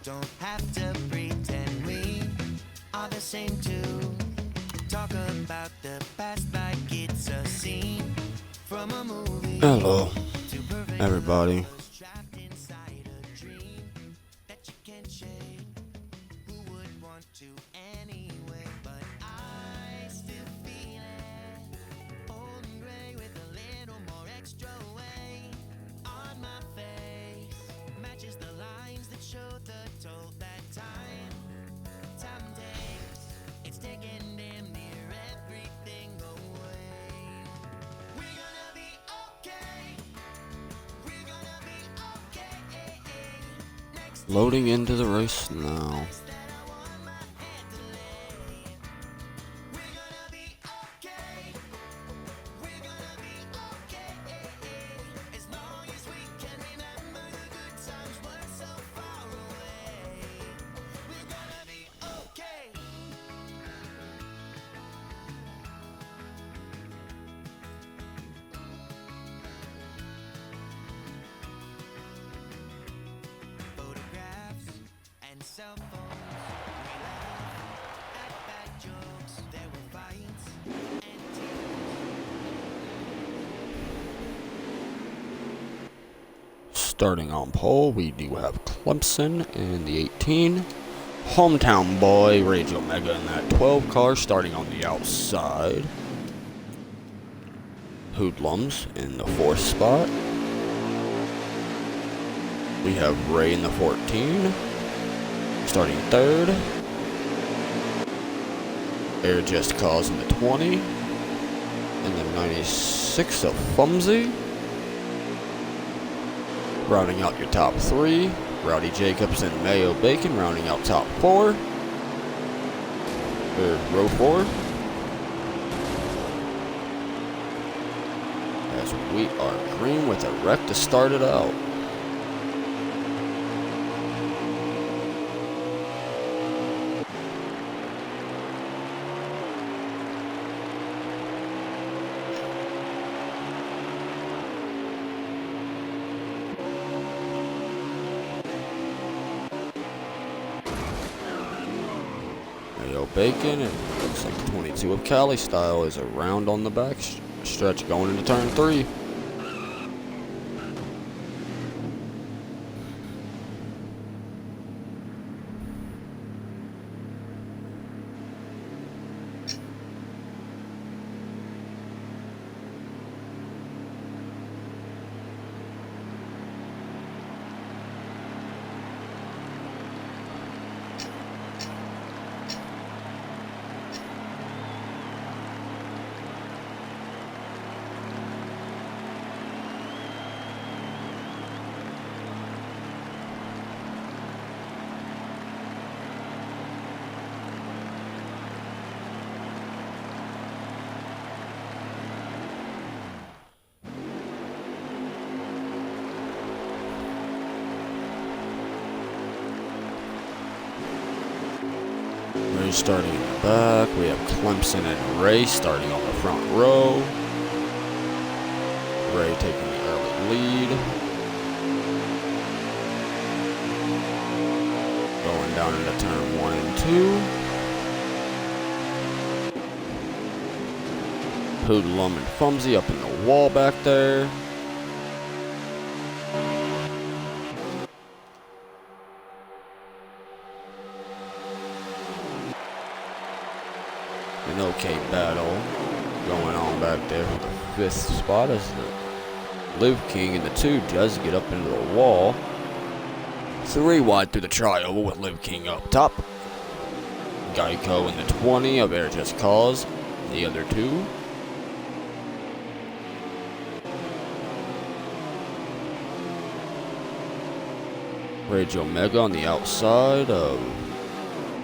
don't have to pretend we are the same too. Talk about the past like it's a scene from a movie. Hello, everybody. Trapped inside a dream that you can't shake. Who would want to anyway? But I still feel it. Old and gray with a little more extra weight on my face. Matches the lines that show the toll that time takes. It's taking damn near everything away. We're gonna be okay. We're gonna be okay. Next Loading into the race now. that I want my hand to lay. We're gonna be okay. We're gonna be okay. As long as we can remember the good times were so far away. We're gonna be okay. Photographs and cell phones. We laugh at bad jokes. There were fights and tears. Starting on pole, we do have Clemson in the 18. Hometown boy, Rage Omega in that 12 car, starting on the outside. Hoodlums in the 4th spot. We have Ray in the 14, starting 3rd. Air Just Cause in the 20. In the 96 of Fumsy. Rounding out your top 3, Rowdy Jacobs and Mayo Bacon rounding out top 4. Row 4. As we are green with a wreck to start it out. Mayo Bacon, and it looks like the 22 of Cali style is around on the back stretch going into turn 3. Ray starting in the back. We have Clemson and Ray starting on the front row. Ray taking the early lead. Going down into turn 1 and 2. Hoodlum and Fumsy up in the wall back there. An okay battle going on back there for the 5th spot as the Live King and the 2 does get up into the wall. 3 wide through the tri-oval with Live King up top. Geico in the 20 of Air Just Cause, the other 2. Rage Omega on the outside of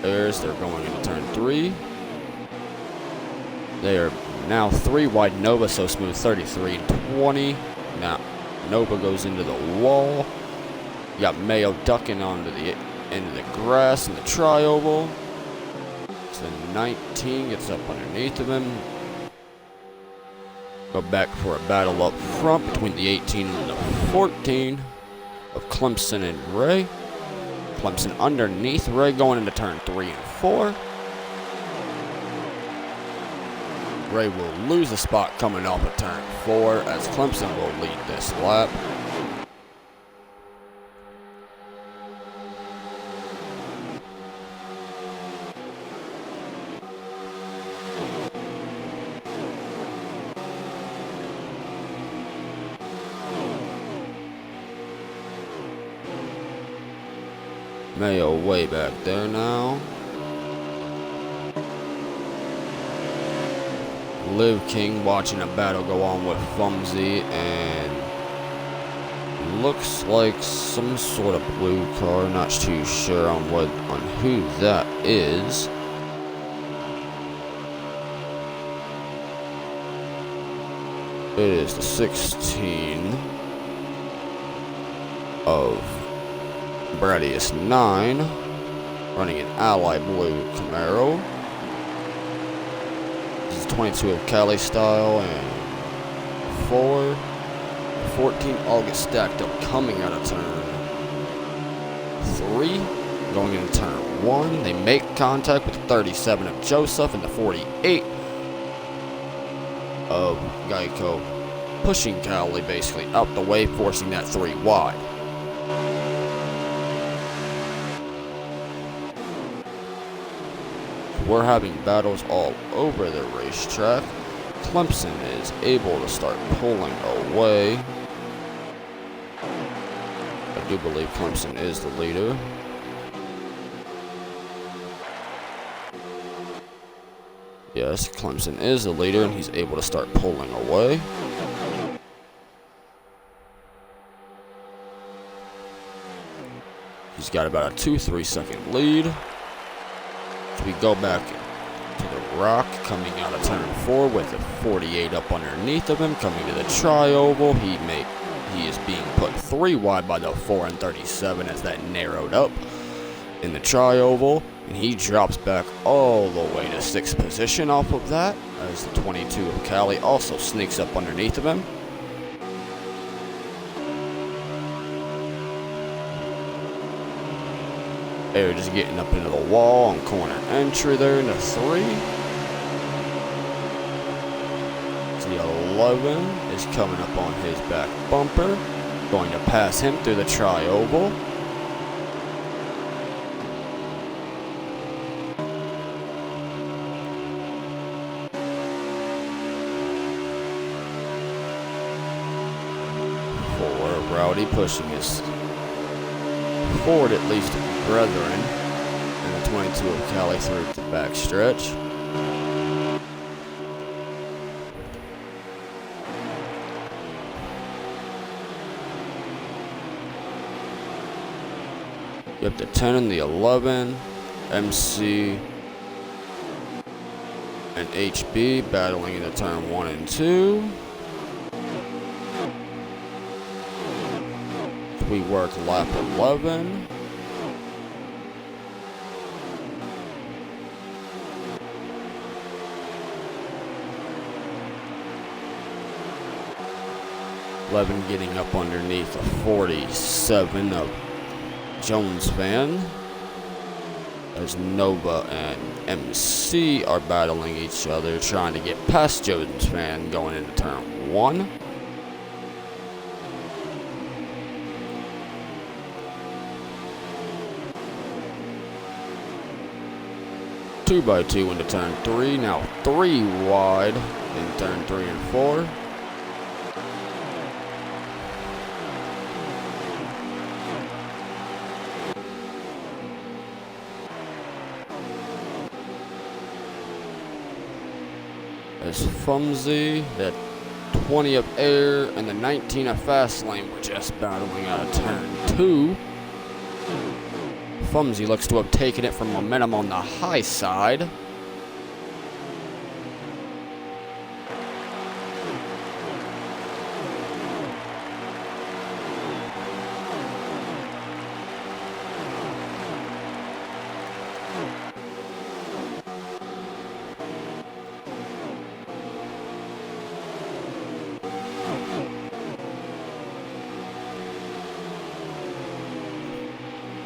Airs. They're going into turn 3. They are now 3 wide Nova, so smooth 33 and 20. Now Nova goes into the wall. You got Mayo ducking onto the end of the grass in the tri-oval. So 19 gets up underneath of him. Go back for a battle up front between the 18 and the 14 of Clemson and Ray. Clemson underneath Ray going into turn 3 and 4. Ray will lose a spot coming off of turn 4 as Clemson will lead this lap. Mayo way back there now. Liv King watching a battle go on with Fumsy, and looks like some sort of blue car. Not too sure on who that is. It is the 16 of Bradius 9, running an Ally Blue Camaro. This is 22 of Cali style, and 14 all get stacked up coming out of turn 3, going into turn 1. They make contact with the 37 of Joseph and the 48 of Geico, pushing Cali basically out the way, forcing that 3 wide. We're having battles all over the racetrack. Clemson is able to start pulling away. I do believe Clemson is the leader. Yes, Clemson is the leader, and he's able to start pulling away. He's got about a 2-3 second lead. So we go back to the Rock, coming out of turn 4 with a 48 up underneath of him, coming to the tri-oval. He is being put 3 wide by the 4 and 37 as that narrowed up in the tri-oval, and he drops back all the way to 6th position off of that, as the 22 of Cali also sneaks up underneath of him. They're just getting up into the wall on corner entry there into 3. The 11 is coming up on his back bumper, going to pass him through the tri-oval. Rowdy pushing his forward at least brethren, and the 22 of Cali through the back stretch. You have the 10 and the 11, MC and HB battling in the turn 1 and 2. We work lap 11. Getting up underneath the 47 of Jones van, as Nova and MC are battling each other, trying to get past Jones van going into turn 1. Two by two into turn 3, now 3 wide in turn 3 and 4. As Fumsy, that 20 of Air and the 19 of Fast Lane were just battling out of turn 2. Fumsy looks to have taken it from momentum on the high side.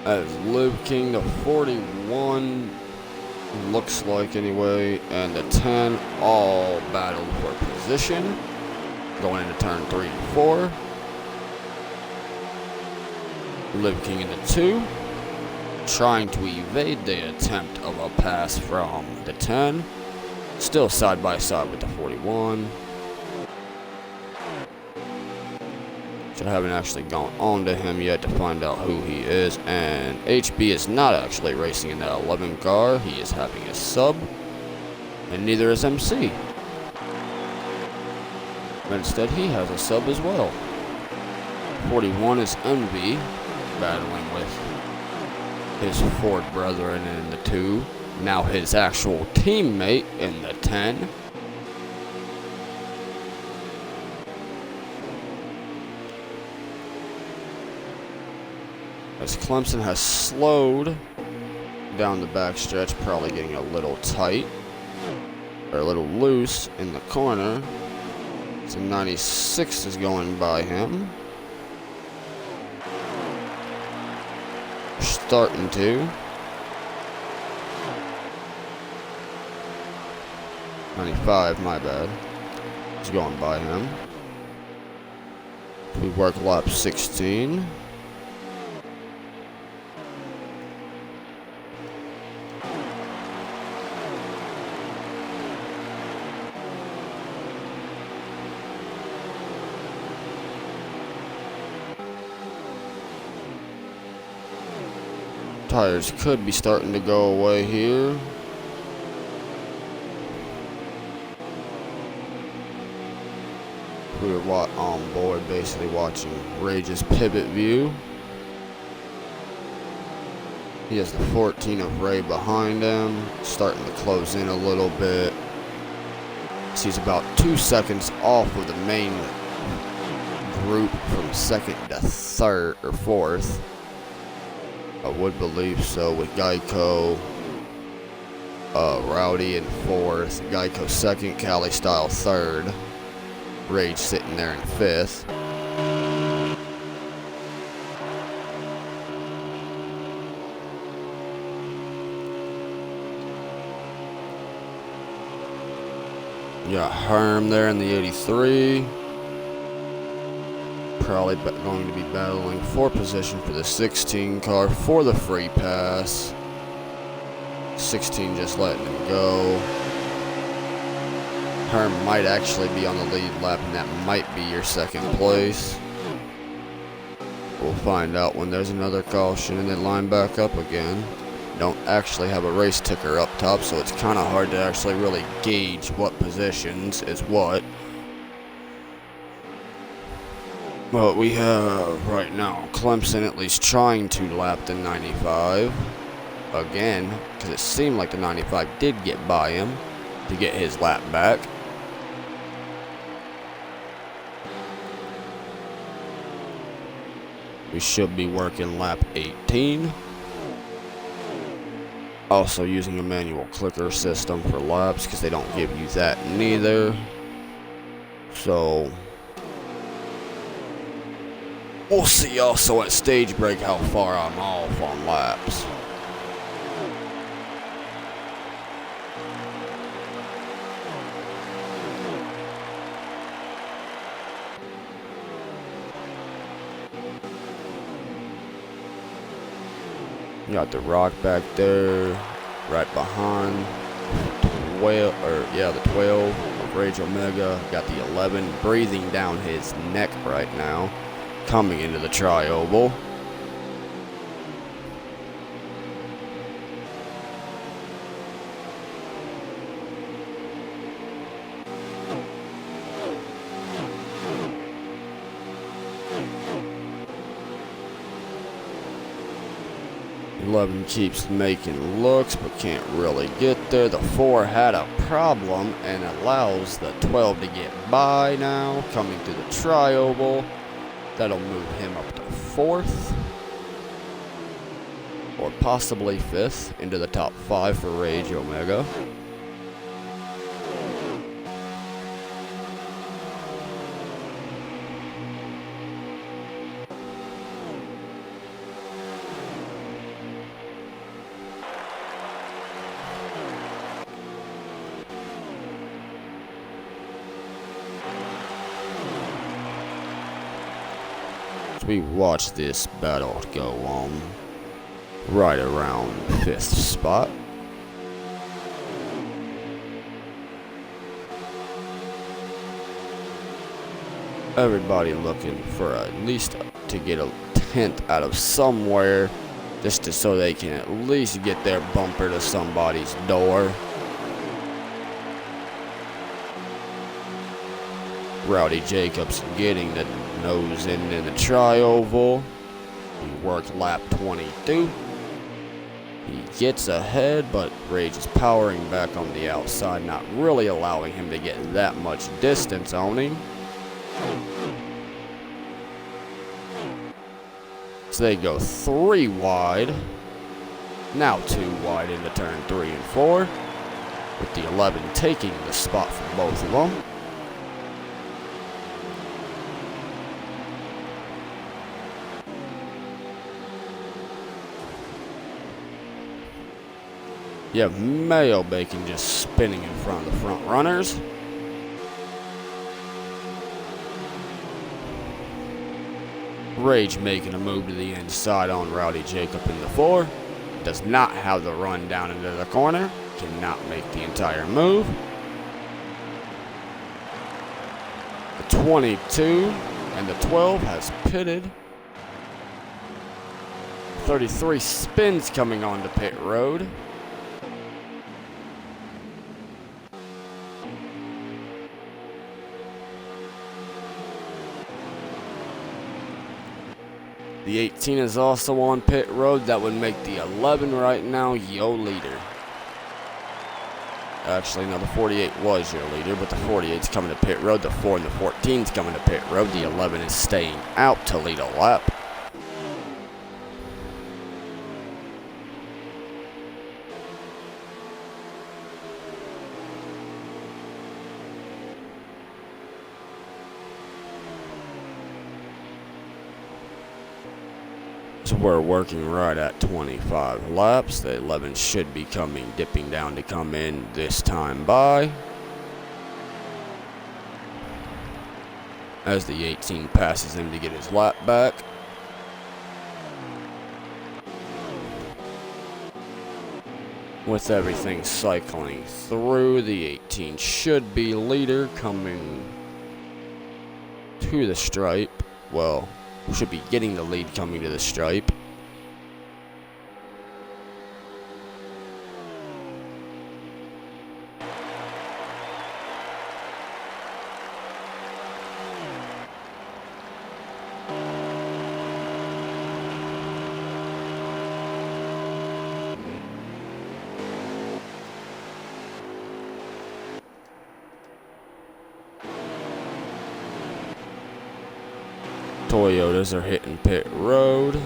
as Liv King, the 41, looks like anyway, and the 10 all battle for position. Going into turn 3 and 4. Liv King in the 2. Trying to evade the attempt of a pass from the 10. Still side by side with the 41. So I haven't actually gone on to him yet to find out who he is. And HB is not actually racing in that 11 car. He is having a sub. And neither is MC. But instead he has a sub as well. 41 is Envy, battling with his Ford brethren in the 2. Now his actual teammate in the 10. As Clemson has slowed down the backstretch, probably getting a little tight, or a little loose in the corner. So 96 is going by him. Starting to. 95, my bad. Is going by him. We work lap 16. Tires could be starting to go away here. We were on board basically watching Rage's pivot view. He has the 14 of Ray behind him, starting to close in a little bit. So he's about 2 seconds off of the main group from second to third or fourth. I would believe so, with Geico, Rowdy in fourth, Geico second, Cali Style third, Rage sitting there in fifth. You got Herm there in the 83. Probably going to be battling for position for the 16 car for the free pass. 16 just letting him go. Herm might actually be on the lead lap, and that might be your second place. We'll find out when there's another caution and then line back up again. Don't actually have a race ticker up top, so it's kind of hard to actually really gauge what positions is what. But we have right now Clemson at least trying to lap the 95 again, because it seemed like the 95 did get by him to get his lap back. We should be working lap 18. Also using a manual clicker system for laps, because they don't give you that neither. So we'll see also at stage break how far I'm off on laps. You got the Rock back there, right behind the 12 of Rage Omega. Got the 11 breathing down his neck right now, coming into the tri-oval. Eleven keeps making looks, but can't really get there. The 4 had a problem and allows the 12 to get by now, coming through the tri-oval. That'll move him up to 4th, or possibly 5th, into the top 5 for Rage Omega. we watch this battle go on right around 5th spot. Everybody looking for at least to get a 10th out of somewhere, just so they can at least get their bumper to somebody's door. Rowdy Jacobs getting the nose in the tri-oval. He worked lap 22. He gets ahead, but Rage is powering back on the outside, not really allowing him to get that much distance on him. So they go 3 wide, now 2 wide into turn 3 and 4, with the 11 taking the spot from both of them. You have Mayo Bacon just spinning in front of the front runners. Rage making a move to the inside on Rowdy Jacob in the 4. Does not have the run down into the corner. Cannot make the entire move. The 22 and the 12 has pitted. 33 spins coming onto pit road. The 18 is also on pit road. That would make the 11 right now your leader. Actually, no, the 48 was your leader, but the 48's coming to pit road. The 4 and the 14's coming to pit road. The 11 is staying out to lead a lap. So we're working right at 25 laps. The 11 should be dipping down to come in this time by. As the 18 passes him to get his lap back. With everything cycling through, the 18 should be leader coming to the stripe. Well, should be getting the lead coming to the stripe. Toyotas are hitting pit road.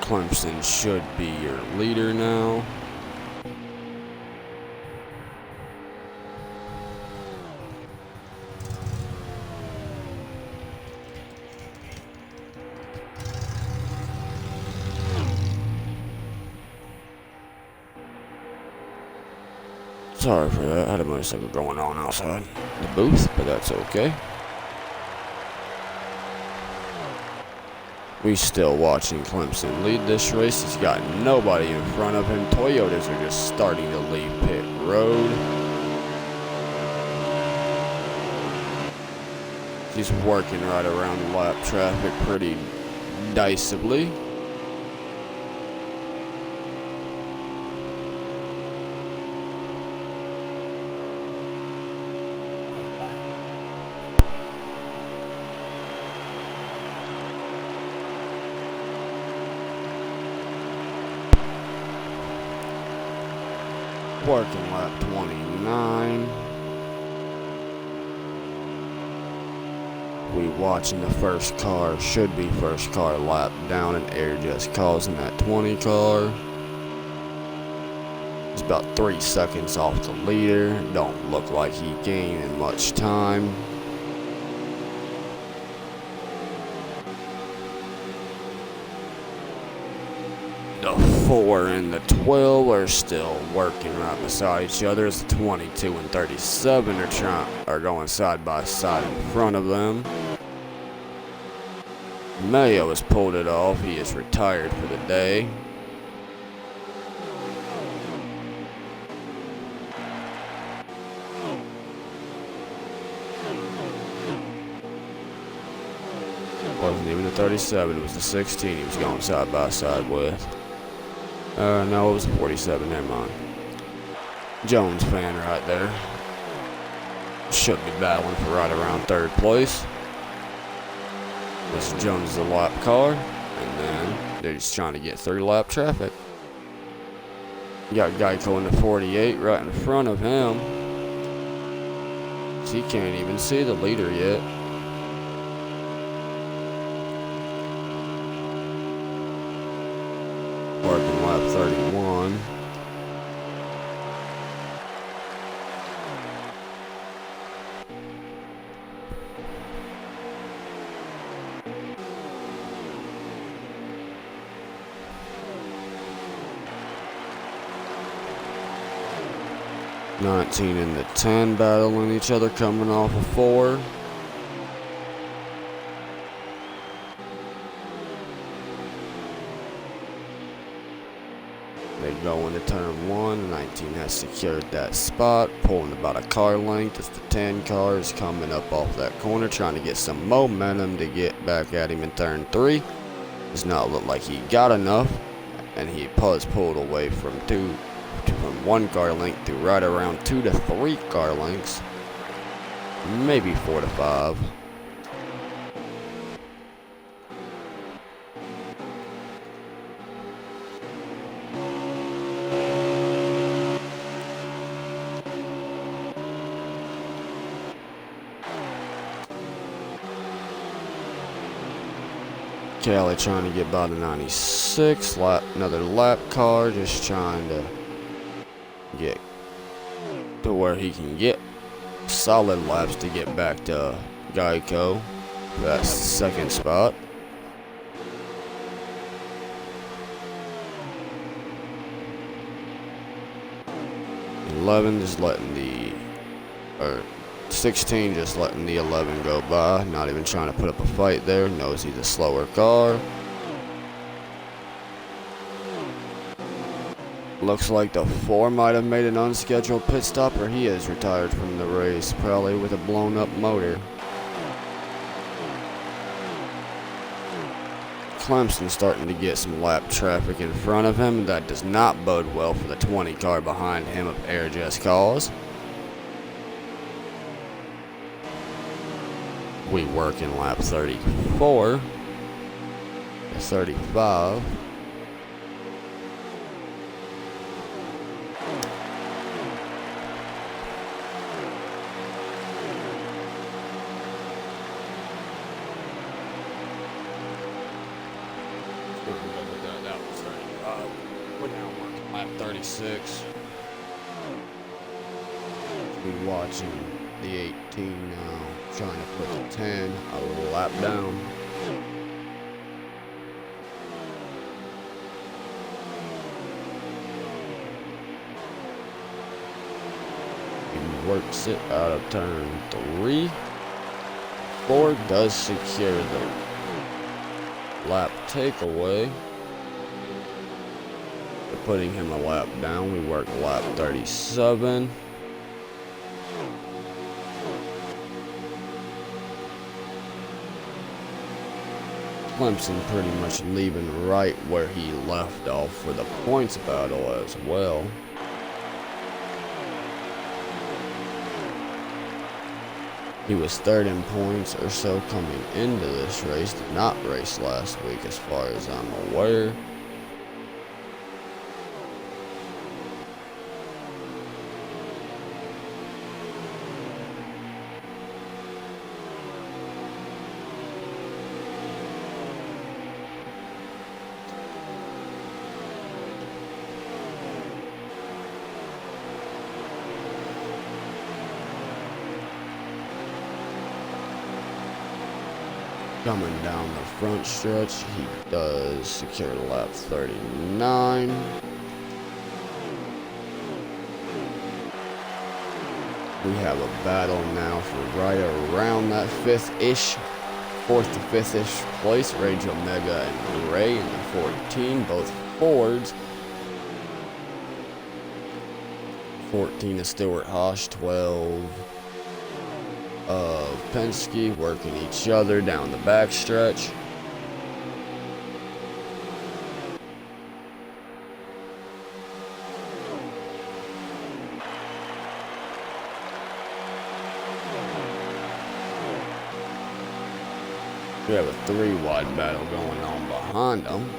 Clemson should be your leader now. Sorry for that. I had a motorcycle going on outside the booth, but that's okay. We still watching Clemson lead this race. He's got nobody in front of him. Toyotas are just starting to leave pit road. He's working right around lap traffic pretty decisively. Working lap 29. We watching the first car, should be first car lap down, and air just causing that 20 car. He's about 3 seconds off the leader. Don't look like he gained much time. The 4 and the 12 are still working right beside each other as the 22 and 37 are going side by side in front of them. Mayo has pulled it off. He is retired for the day. Wasn't even the 37, it was the 16 he was going side by side with. No, it was the 47, never mind. Jones fan right there. Should be battling for right around third place. This Jones is a lap car, and then they're just trying to get through lap traffic. You got Geico in the 48 right in front of him. So he can't even see the leader yet. Working lap 31. '19 and the 10 battling each other coming off of 4. They go into turn 1. 19 has secured that spot, pulling about a car length as the 10 car is coming up off that corner, trying to get some momentum to get back at him in turn 3. Does not look like he got enough, and he was pulled away from 1 car length to right around 2 to 3 car lengths, maybe 4 to 5. Kelly trying to get by the 96, another lap car, just trying to get to where he can get solid laps to get back to Geico for that second spot. Just letting the 16 just letting the 11 go by, not even trying to put up a fight there, knows he's a slower car. Looks like the 4 might have made an unscheduled pit stop, or he is retired from the race, probably with a blown up motor. Clemson starting to get some lap traffic in front of him. That does not bode well for the 20 car behind him of Air Just Cause. We work in lap 34 to 35. That was 35. We're now working lap 36. Be watching the 18 now, trying to put the 10 a lap down. He works it out of turn 3. 4 does secure the lap takeaway. They're putting him a lap down. We work lap 37. Clemson pretty much leaving right where he left off for the points battle as well. He was third in points or so coming into this race. Did not race last week as far as I'm aware. Coming down the front stretch, he does secure lap 39. We have a battle now for right around that fifth-ish, fourth to fifth-ish place. Rage Omega and Ray in the 14, both Fords. 14 is Stuart Haas, 12 of Penske, working each other down the backstretch. We have a 3-wide battle going on behind them.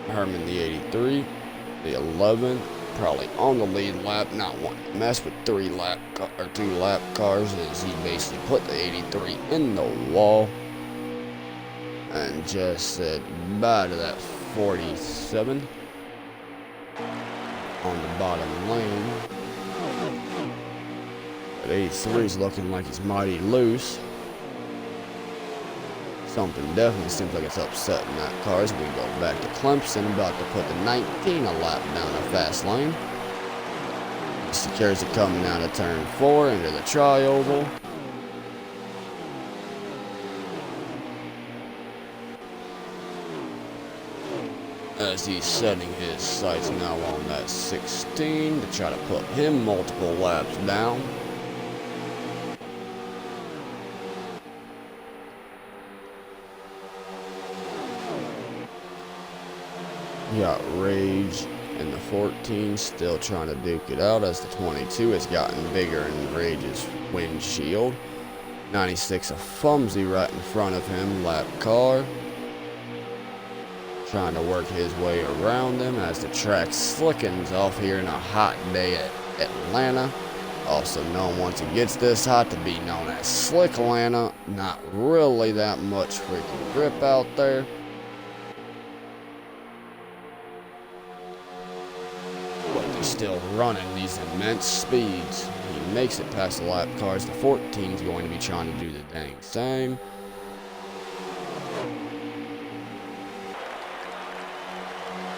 Herman the 83, the 11, probably on the lead lap, not wanting to mess with 2 lap cars, as he basically put the 83 in the wall and just said bye to that 47 on the bottom lane. But 83 is looking like he's mighty loose. Something definitely seems like it's upsetting that car as we go back to Clemson, about to put the 19 a lap down the fast lane. He secures it coming out of turn 4 into the tri-oval. As he's setting his sights now on that 16 to try to put him multiple laps down. You got Rage in the 14, still trying to duke it out as the 22 has gotten bigger in Rage's windshield. 96 a Fumsy right in front of him, lap car. Trying to work his way around them as the track slickens off here in a hot day at Atlanta. Also known, once it gets this hot, to be known as Slick Atlanta. Not really that much freaking grip out there. Still running these immense speeds. He makes it past the lap cars. The 14's going to be trying to do the dang same.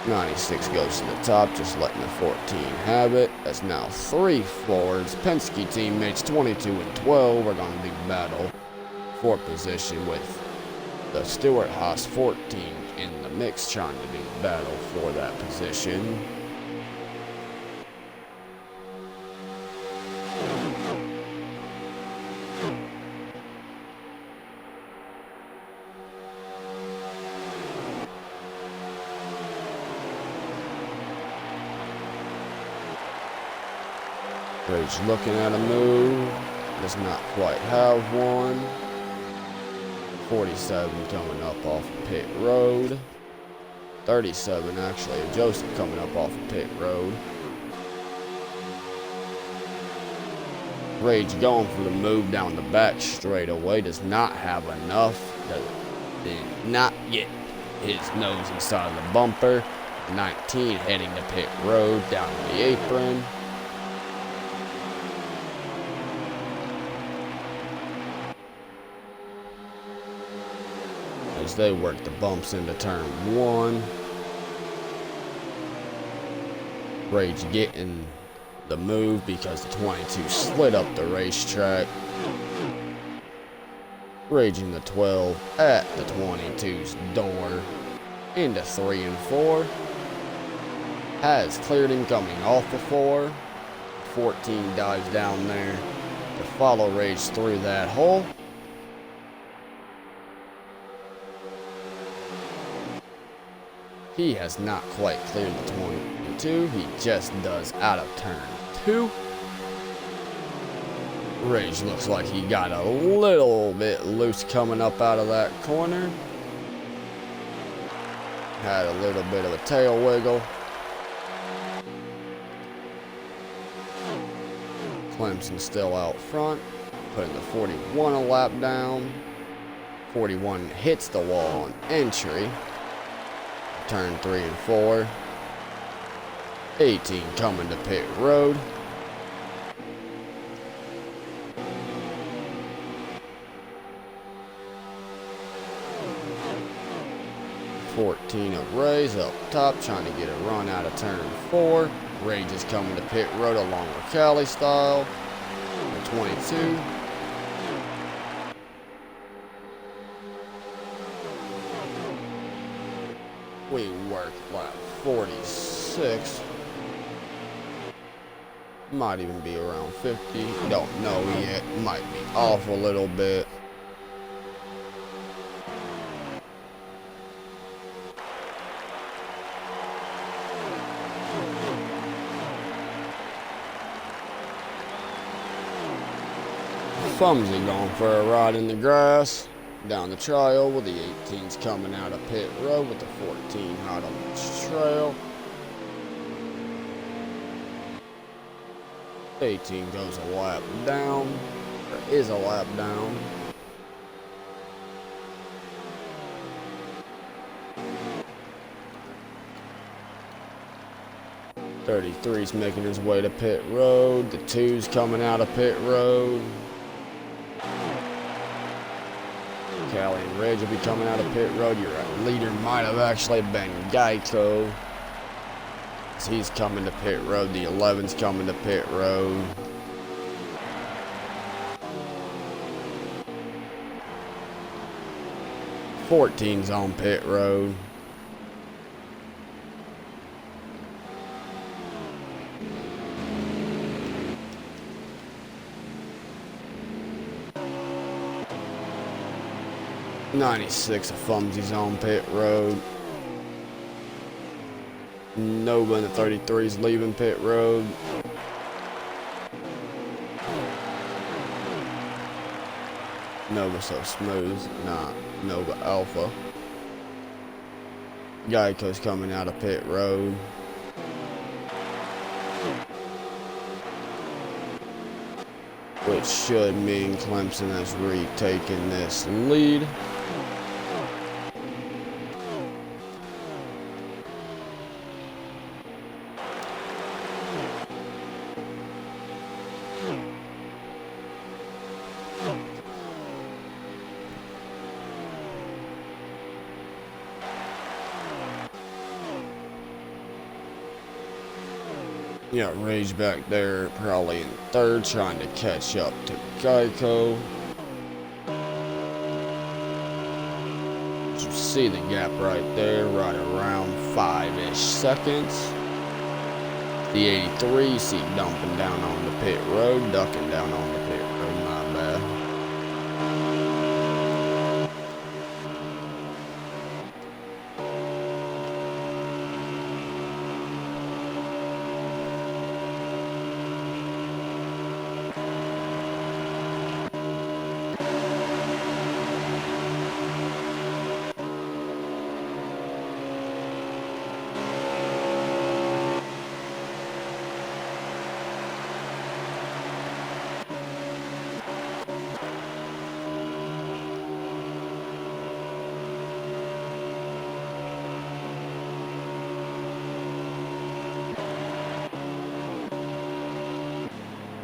'96 goes to the top, just letting the 14 have it. That's now 3 Fords. Penske teammates 22 and 12 are going to do battle for position, with the Stuart Haas 14 in the mix trying to do battle for that position. Rage looking at a move, does not quite have one. 47 coming up off of pit road. 37 actually, Joseph coming up off of pit road. Rage going for the move down the back straightaway, does not have enough. Did not get his nose inside of the bumper. 19 heading to pit road down the apron. As they work the bumps into turn 1. Rage getting the move because the 22 slid up the racetrack. Rage in the 12 at the 22's door into 3 and 4. Has cleared him coming off the 4. 14 dives down there to follow Rage through that hole. He has not quite cleared the 22. He just does out of turn 2. Rage looks like he got a little bit loose coming up out of that corner. Had a little bit of a tail wiggle. Clemson still out front, putting the 41 a lap down. 41 hits the wall on entry. Turn 3 and 4. 18 coming to pit road. 14 of Ray's up top, trying to get a run out of turn 4. Rage is coming to pit road along with Cali style. The 22. We work lap 46. Might even be around 50. Don't know yet. Might be off a little bit. Fumsy going for a ride in the grass. Down the trail with the 18s coming out of pit road with the 14 hot on the trail. 18 goes a lap down, or is a lap down. .33's making his way to pit road. The 2's coming out of pit road. Callie and Reg will be coming out of pit road. Your leader might have actually been Geico. He's coming to pit road. The 11's coming to pit road. .14's on pit road. .96 of Fumsy's on pit road. Nova in the 33's leaving pit road. Nova so smooth, nah, Nova Alpha. Geico's coming out of pit road. Which should mean Clemson has retaken this lead. Yeah, Rage back there, probably in third, trying to catch up to Geico. You see the gap right there, right around 5-ish seconds. The 83, you see dumping down on the pit road, ducking down on the pit road, my bad.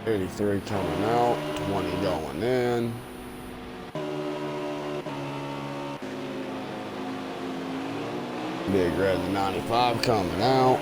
.83 coming out, 20 going in. Big Red 95 coming out.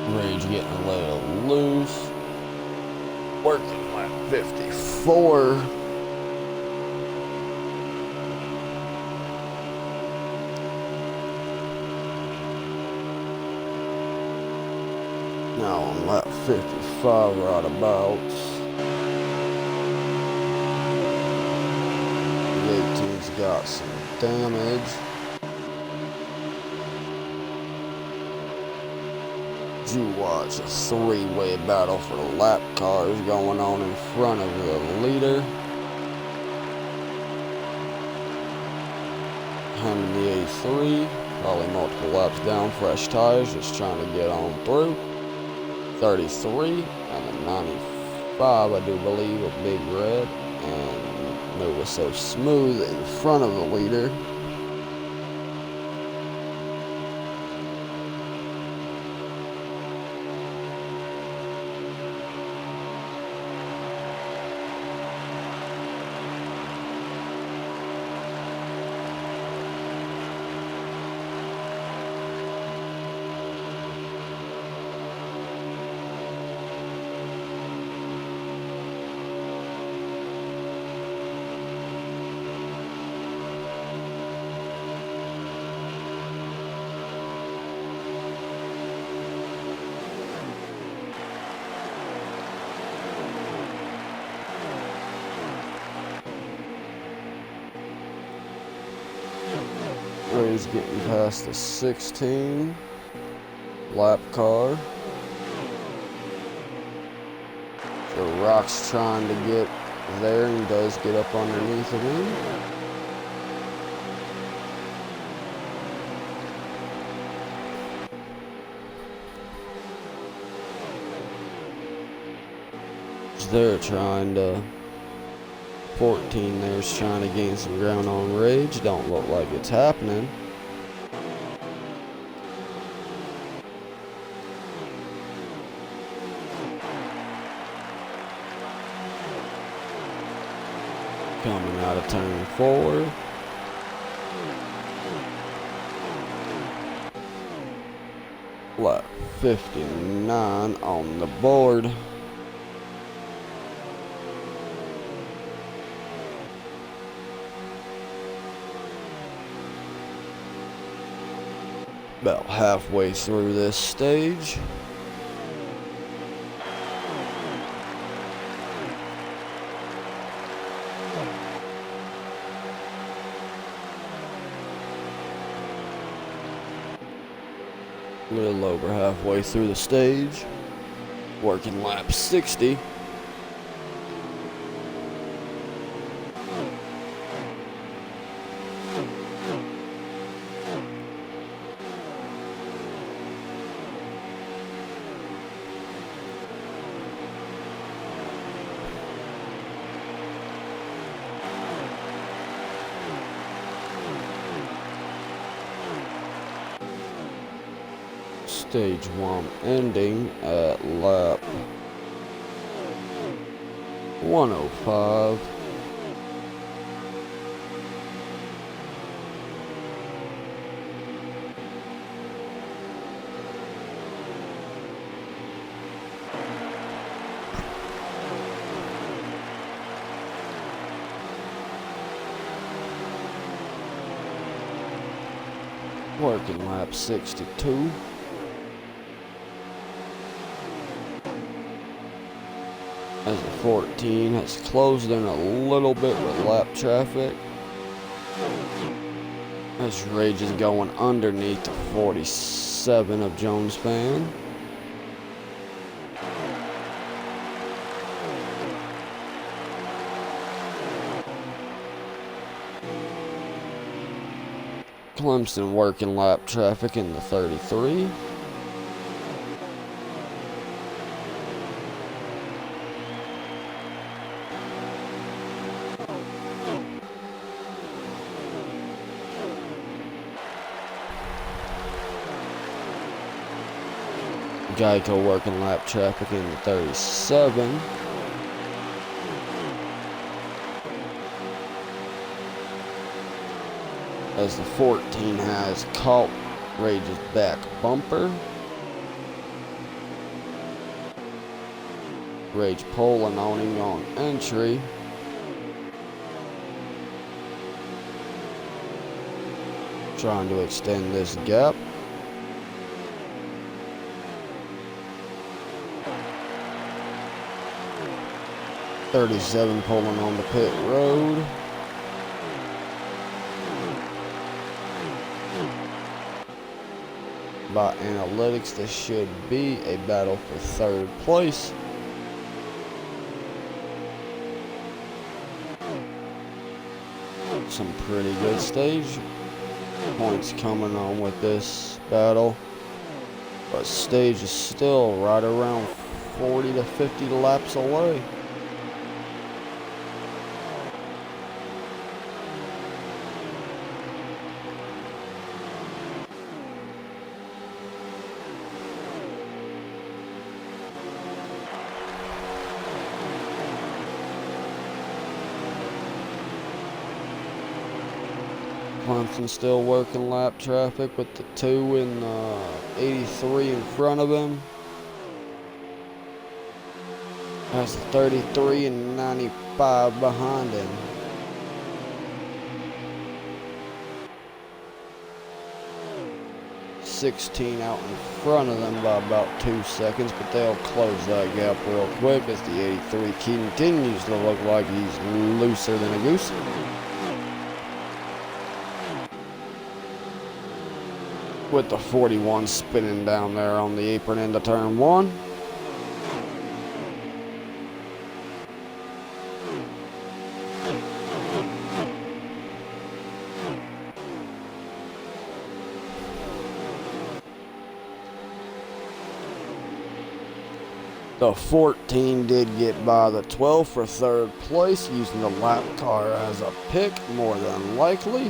Rage getting a little loose. Working lap 54. Now on lap 55 right about. The 18's got some damage. You watch a three-way battle for the lap cars going on in front of the leader. Him in the 83, probably multiple laps down, fresh tires, just trying to get on through. 33 and a 95, I do believe, a big red, and it was so smooth in front of the leader. Ray's getting past the 16 lap car. So Rock's trying to get there and does get up underneath of him. They're trying to 14 there's trying to gain some ground on Rage. Don't look like it's happening. Coming out of turn 4. Lap 59 on the board. About halfway through this stage. A little over halfway through the stage. Working lap 60. Stage 1 ending at lap 105. Working lap 62. As the 14 has closed in a little bit with lap traffic. As Rage is going underneath the 47 of Jones Fan. Clemson working lap traffic in the 33. Geico working lap traffic in the 37. As the 14 has caught Rage's back bumper. Rage pulling on him on entry. Trying to extend this gap. .37 pulling on the pit road. by analytics, this should be a battle for third place. Some pretty good stage points coming on with this battle, but stage is still right around 40 to 50 laps away. Clemson still working lap traffic with the 2 and 83 in front of him. Has 33 and 95 behind him. .16 out in front of them by about 2 seconds, but they'll close that gap real quick as the 83 continues to look like he's looser than a goose. With the 41 spinning down there on the apron into turn 1. The 14 did get by the 12 for third place, using the lap car as a pick, more than likely.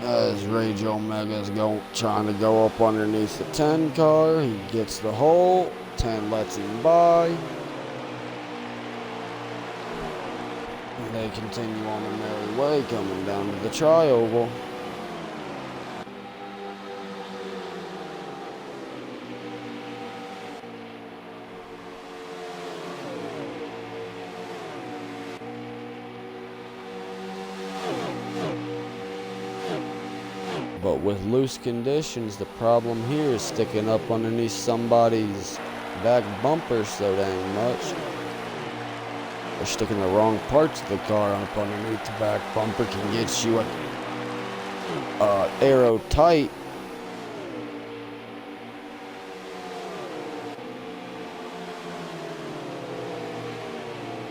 As Rage Omega's trying to go up underneath the 10 car, he gets the hole. 10 lets him by. And they continue on their merry way, coming down to the tri-oval. But with loose conditions, the problem here is sticking up underneath somebody's back bumper so dang much. Or sticking the wrong parts of the car up underneath the back bumper can get you arrow tight.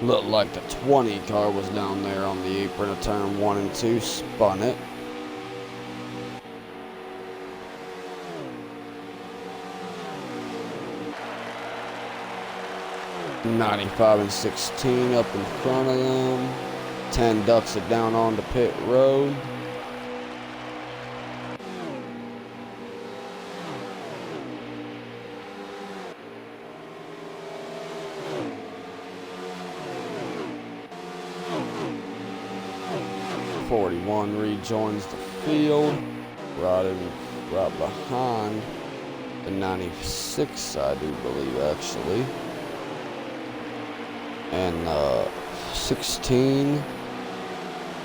Looked like the 20 car was down there on the apron of turn 1 and 2, spun it. .95 and 16 up in front of them. 10 ducks it down onto pit road. .41 rejoins the field, right behind the 96, I do believe, actually. And 16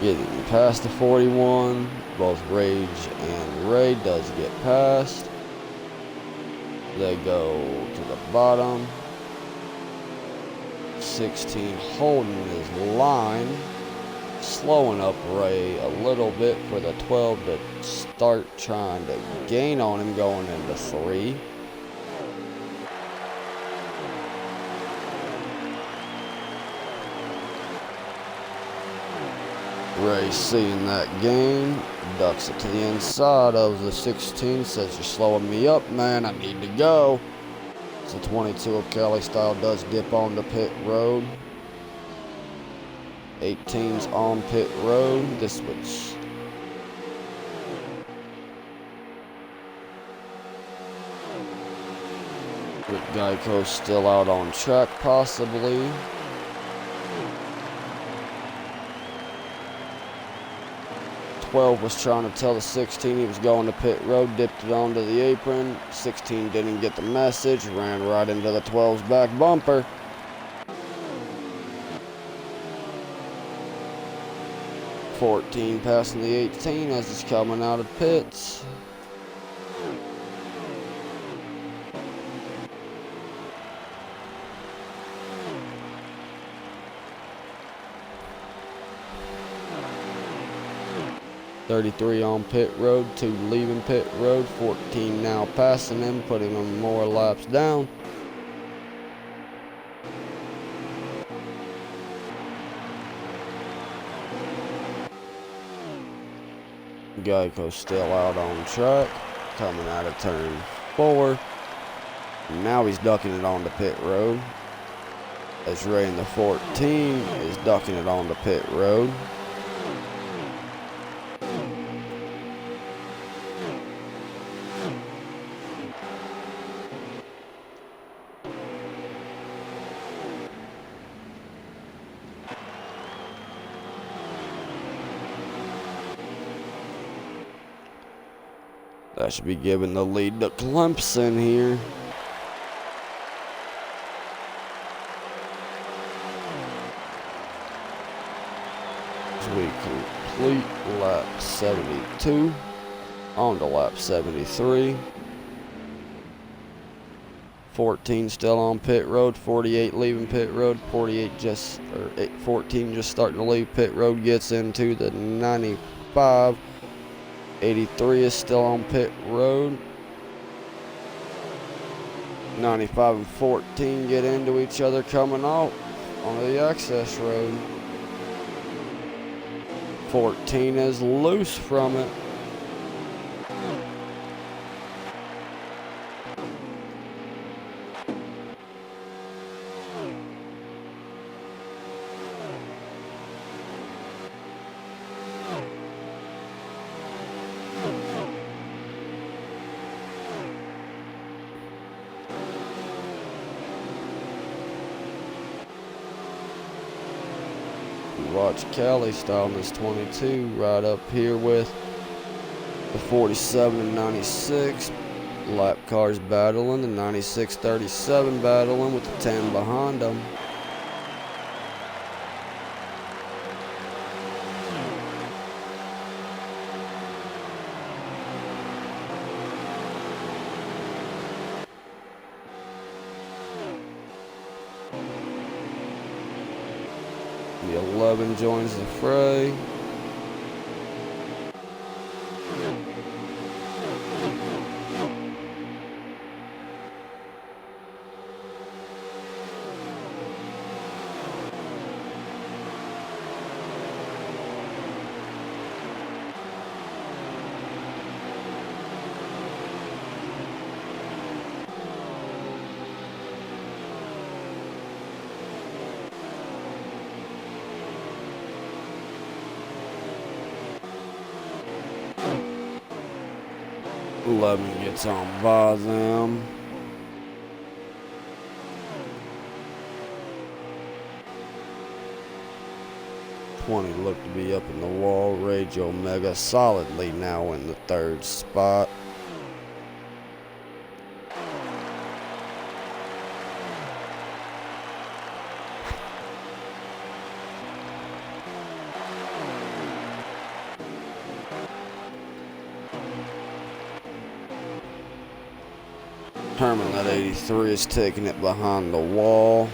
getting past the 41. Both Rage and Ray does get past. They go to the bottom. 16 holding his line, slowing up Ray a little bit for the 12 to start trying to gain on him going into 3. Ray, seeing that gain, ducks it to the inside of the 16, says, "You're slowing me up, man, I need to go." So 22 of Cali Style does dip onto pit road. 18's on pit road. This was Rick Geico still out on track, possibly. Was trying to tell the 16 he was going to pit road, dipped it onto the apron. 16 didn't get the message, ran right into the 12's back bumper. .14 passing the 18 as he's coming out of pits. 33 on pit road, 2 leaving pit road, 14 now passing him, putting him more laps down. Geico's still out on track, coming out of turn 4. Now he's ducking it onto pit road. As Ray in the 14 is ducking it onto pit road. That should be giving the lead to Clemson here. As we complete lap 72, on to lap 73. 14 still on pit road, 48 leaving pit road, 14 just starting to leave pit road, gets into the 95. 83 is still on pit road. 95 and 14 get into each other coming out onto the access road. 14 is loose from it. Watch Kelly styling this 22 right up here with the 47 and 96. Lap cars battling, the 96-37 battling with the 10 behind them. The 11 joins the fray. Eleven gets on by them. Twenty looked to be up in the wall. Rage Omega solidly now in the 3rd spot. Herman at 83 is taking it behind the wall.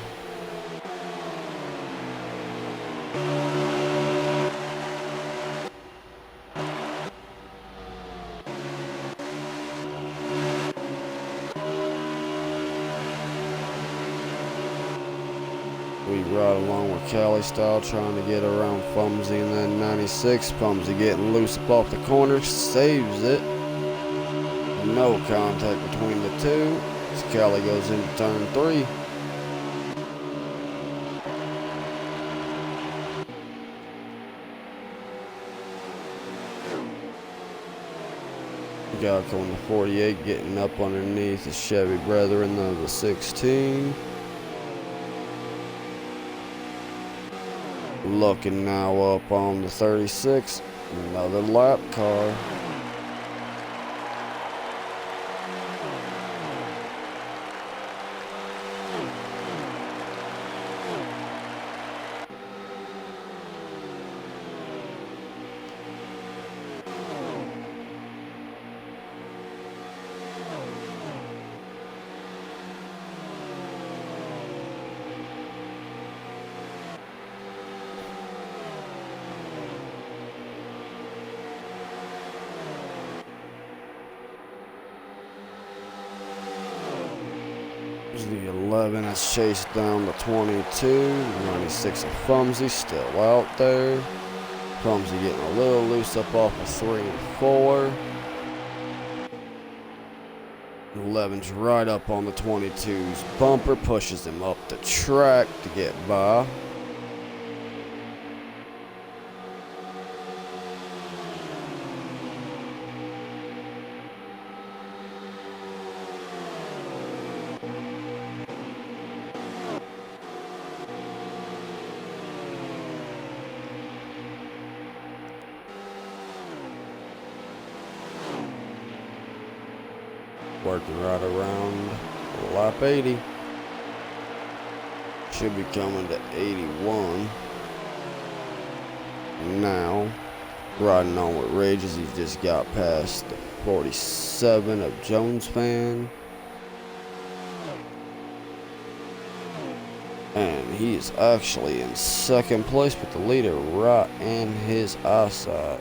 We ride along with Cali style, trying to get around Fumsy, and then 96. Fumsy getting loose up off the corner, saves it. No contact between the two as Kelly goes into turn 3. Geico in the 48 getting up underneath the Chevy Brethren of the 16. Looking now up on the 36, another lap car. The 11 has chased down the 22. 96 of Fumsy still out there. Fumsy getting a little loose up off of 3 and 4. 11's right up on the 22's bumper, pushes him up the track to get by. Working right around lap 80. Should be coming to 81. Now, riding on with Rages, he just got past the 47 of Jones Fan. And he is actually in second place with the leader right in his eyesight.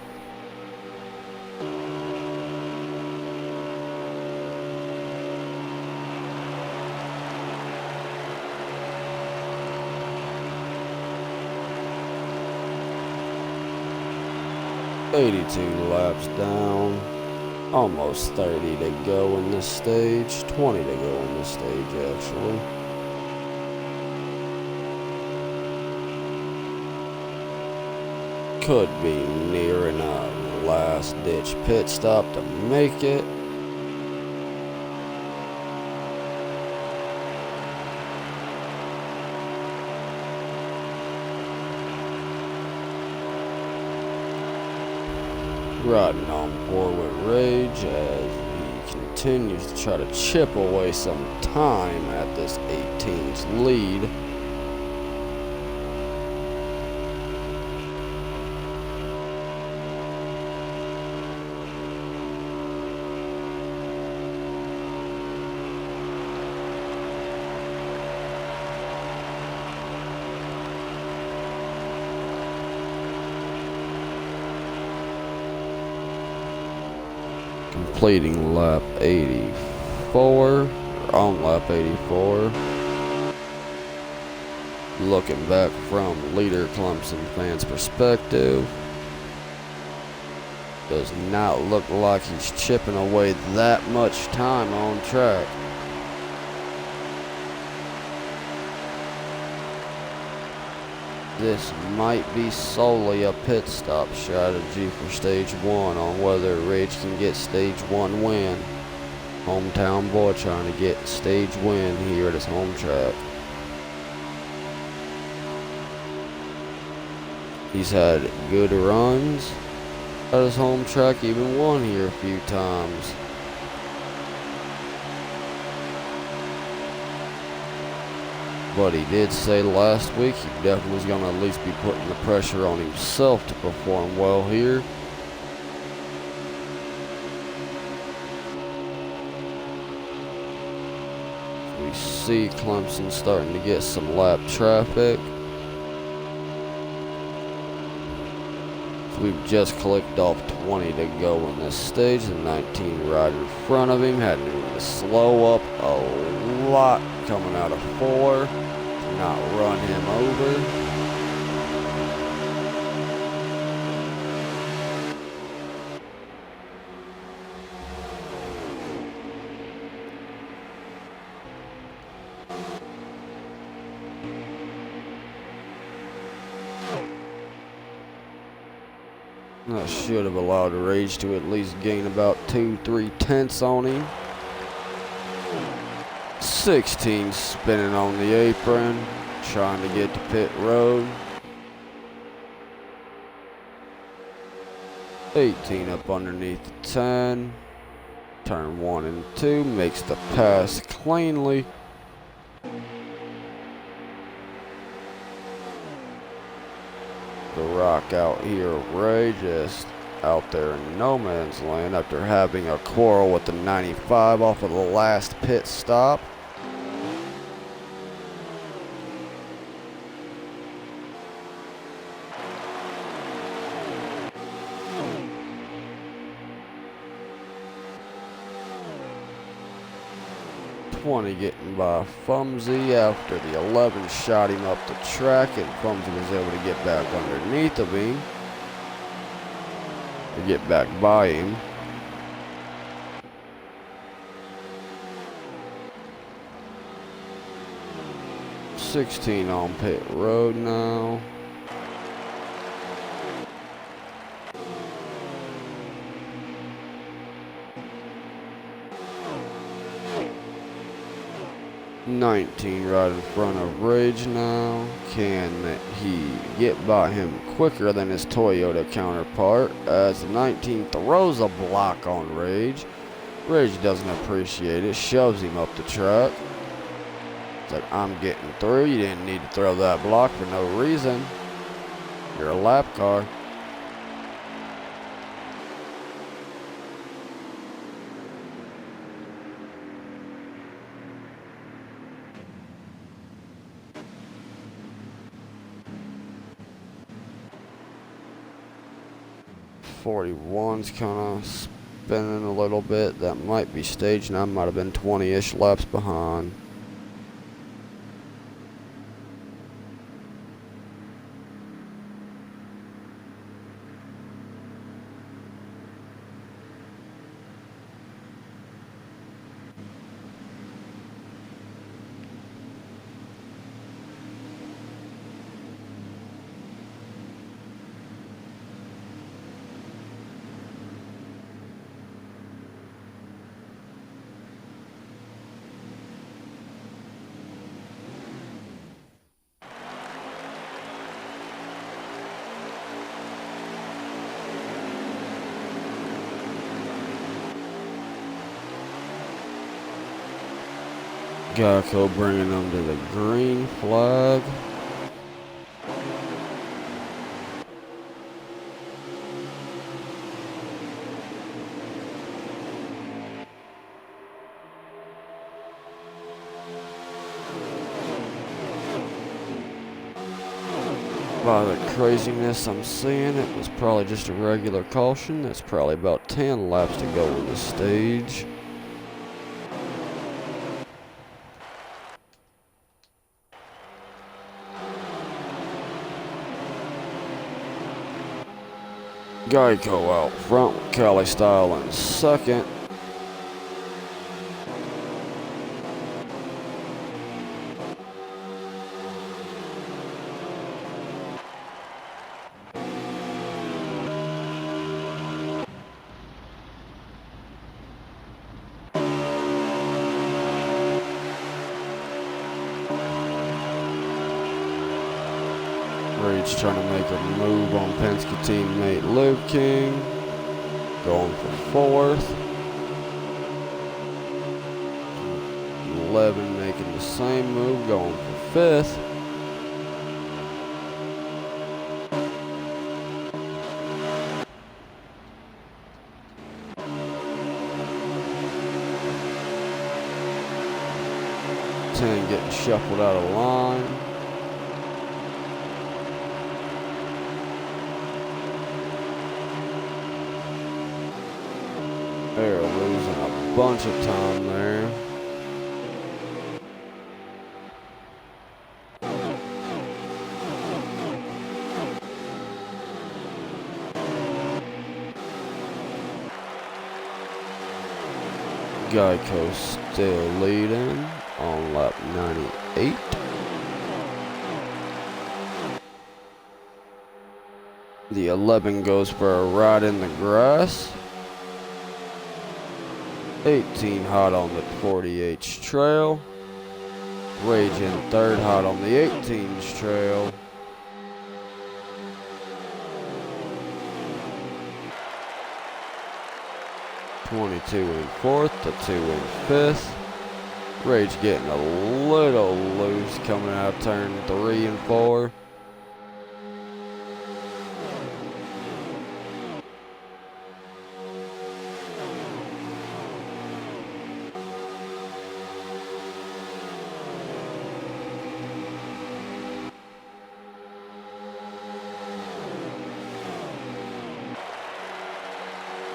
$82 laps down, almost 30 to go in this stage, 20 to go in this stage actually. Could be nearing a last ditch pit stop to make it. Riding on board with Rage as he continues to try to chip away some time at this 18's lead. Completing lap 84, on lap 84. Looking back from leader Clemson fans' perspective, does not look like he's chipping away that much time on track. This might be solely a pit stop strategy for stage 1 on whether Rage can get stage 1 win. Hometown boy trying to get stage win here at his home track. He's had good runs at his home track, even won here a few times. But he did say last week he definitely was going to at least be putting the pressure on himself to perform well here. We see Clemson starting to get some lap traffic. We've just clicked off 20 to go in this stage. The 19 rider in front of him had to slow up a lot coming out of 4. Not run him over. That should have allowed Rage to at least gain about 2-3 tenths on him. 16 spinning on the apron, trying to get to pit road. 18 up underneath the 10. Turn 1 and 2, makes the pass cleanly. The rock out here, Ray just out there in no man's land after having a quarrel with the 95 off of the last pit stop. 20 getting by Fumsy after the 11 shot him up the track, and Fumsy was able to get back underneath of him. To get back by him. $16 on pit road now. $19 right in front of Rage now. Can he get by him quicker than his Toyota counterpart as the 19 throws a block on Rage? Rage doesn't appreciate it, shoves him up the track. It's like, I'm getting through. You didn't need to throw that block for no reason. You're a lap car. .41's kind of spinning a little bit. That might be stage 9. Might have been 20-ish laps behind. Geico bringing them to the green flag. By the craziness I'm seeing, it was probably just a regular caution. That's probably about 10 laps to go in the stage. Geico out front with Cali Style in second. Rage trying to make a move on Penske teammate Liv King. Going for 4th. 11 making the same move, going for 5th. Getting shuffled out of line. They're losing a bunch of time there. Geico still leading on lap 98. The 11 goes for a ride in the grass. 18 hot on the 40H trail. Rage in 3rd hot on the 18's trail. .22 in 4th, the 2 in 5th. Rage getting a little loose coming out of turn 3 and 4.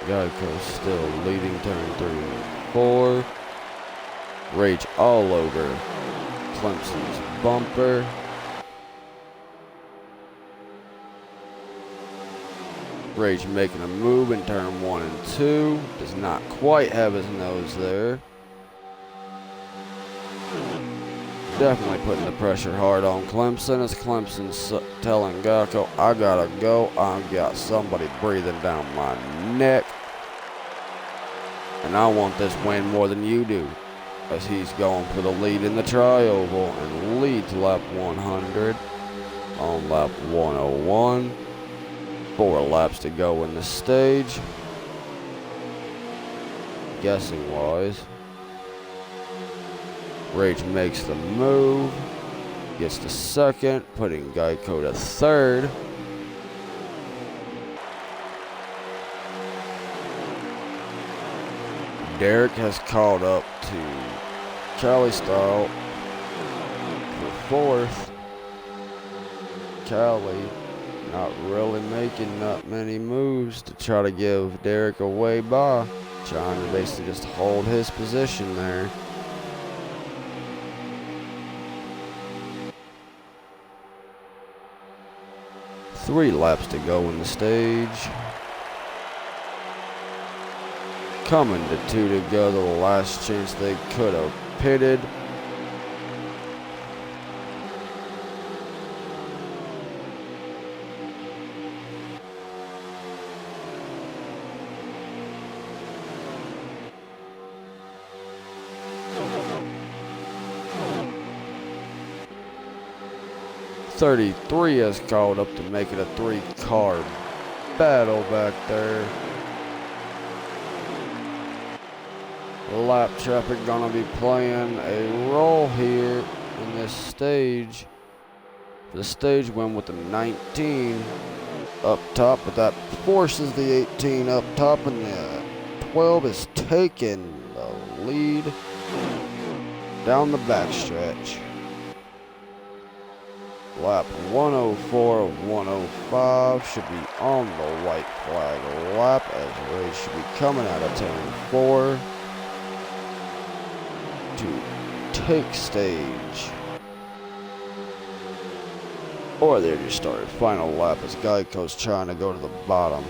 Geico still leading turn 3 and 4. Rage all over Clemson's bumper. Rage making a move in turn 1 and 2. Does not quite have his nose there. Definitely putting the pressure hard on Clemson, as Clemson's telling Geico, I gotta go. I've got somebody breathing down my neck. And I want this win more than you do. As he's going for the lead in the tri-oval and leads lap 100 on lap 101. 4 laps to go in the stage. Guessing wise. Rage makes the move. Gets to second, putting Geico to third. Derek has caught up to Callie Style for fourth. Callie not really making that many moves to try to give Derek a way by. Trying to basically just hold his position there. Three laps to go in the stage. Coming to 2 to go, the last chance they could have pitted. .33 has called up to make it a 3-car battle back there. Lap traffic gonna be playing a role here in this stage. The stage win with the 19 up top, but that forces the 18 up top, and the 12 is taking the lead down the backstretch. Lap 104 of 105 should be on the white flag lap, as Ray should be coming out of turn 4 to take stage. Or they just started final lap as Geico's trying to go to the bottom.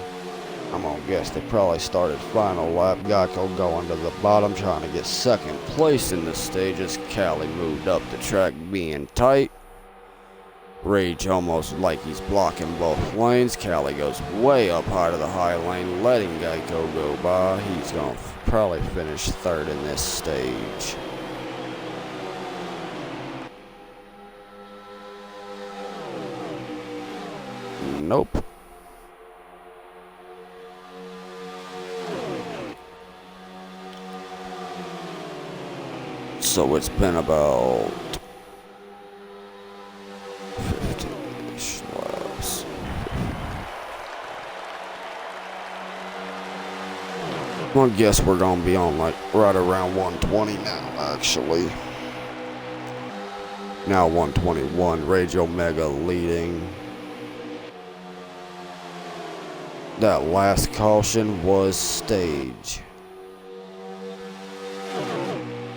I'm gonna guess they probably started final lap. Geico going to the bottom, trying to get second place in the stage as Callie moved up the track being tight. Rage almost like he's blocking both lanes. Callie goes way up high to the high lane, letting Geico go by. He's going to probably finish third in this stage. Nope. So it's been about 15-ish laps. I guess we're gonna be on like right around 120 now, actually. Now 121, Rage Omega leading. That last caution was stage.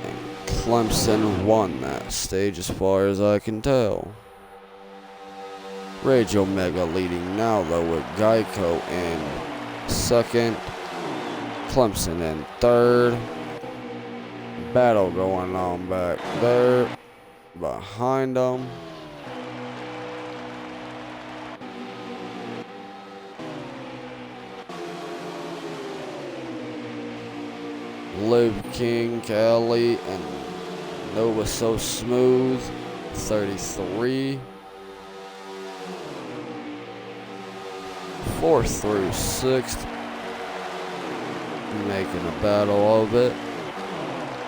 And Clemson won that stage as far as I can tell. Rage Omega leading now though, with Geico in second, Clemson in third. Battle going on back there behind them. Liv King, Callie, and Nova So Smooth, 33. 4th through 6th, making a battle of it.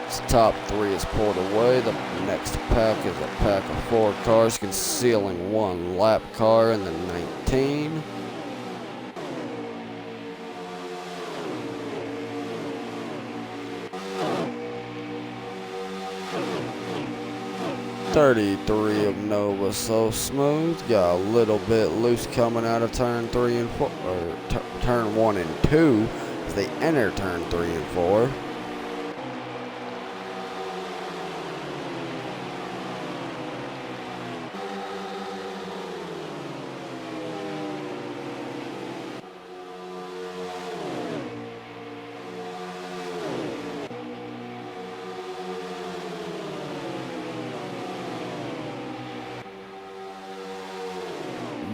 This top 3 is pulled away. The next pack is a pack of 4 cars, concealing 1 lap car in the 19. .33 of Nova So Smooth got a little bit loose coming out of turn 3 and 4, or turn 1 and 2 as they enter turn 3 and 4.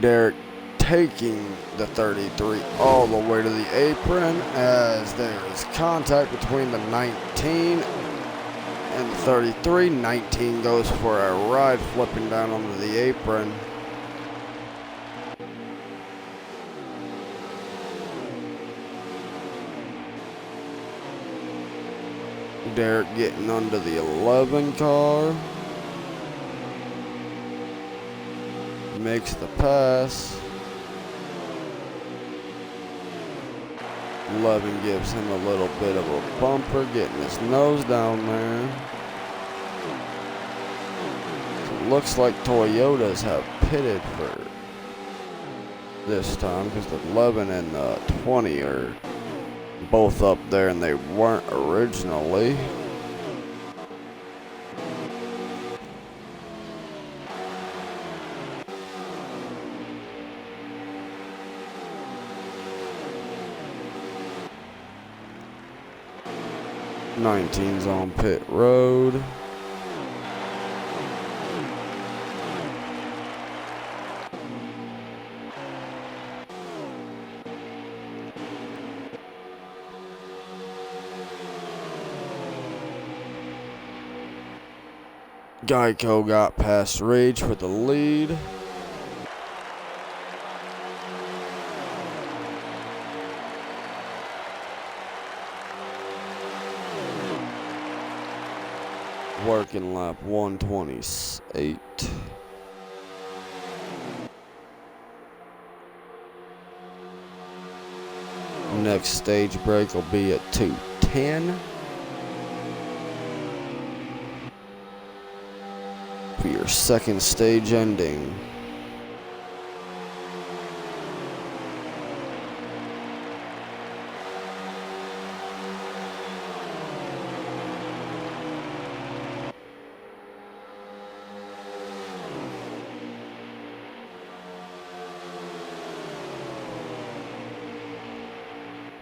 Derek taking the 33 all the way to the apron as there is contact between the 19 and the 33. 19 goes for a ride, flipping down onto the apron. Derek getting under the 11 car. Makes the pass. 11 gives him a little bit of a bumper, getting his nose down there. So it looks like Toyotas have pitted for this time because the 11 and the 20 are both up there and they weren't originally. Nineteen's on pit road. Geico got past Rage for the lead. Working lap 128. Next stage break will be at 2:10. For your second stage ending.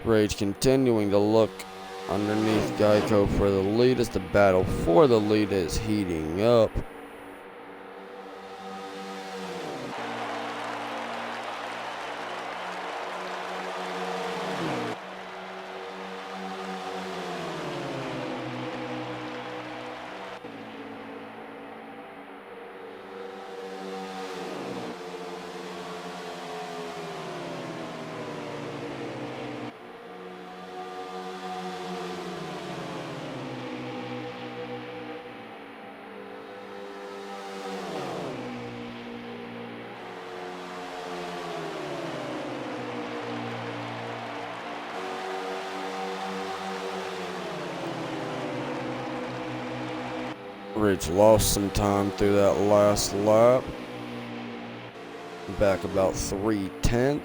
Rage continuing to look underneath Geico for the lead as the battle for the lead is heating up. Rage lost some time through that last lap. Back about 3/10.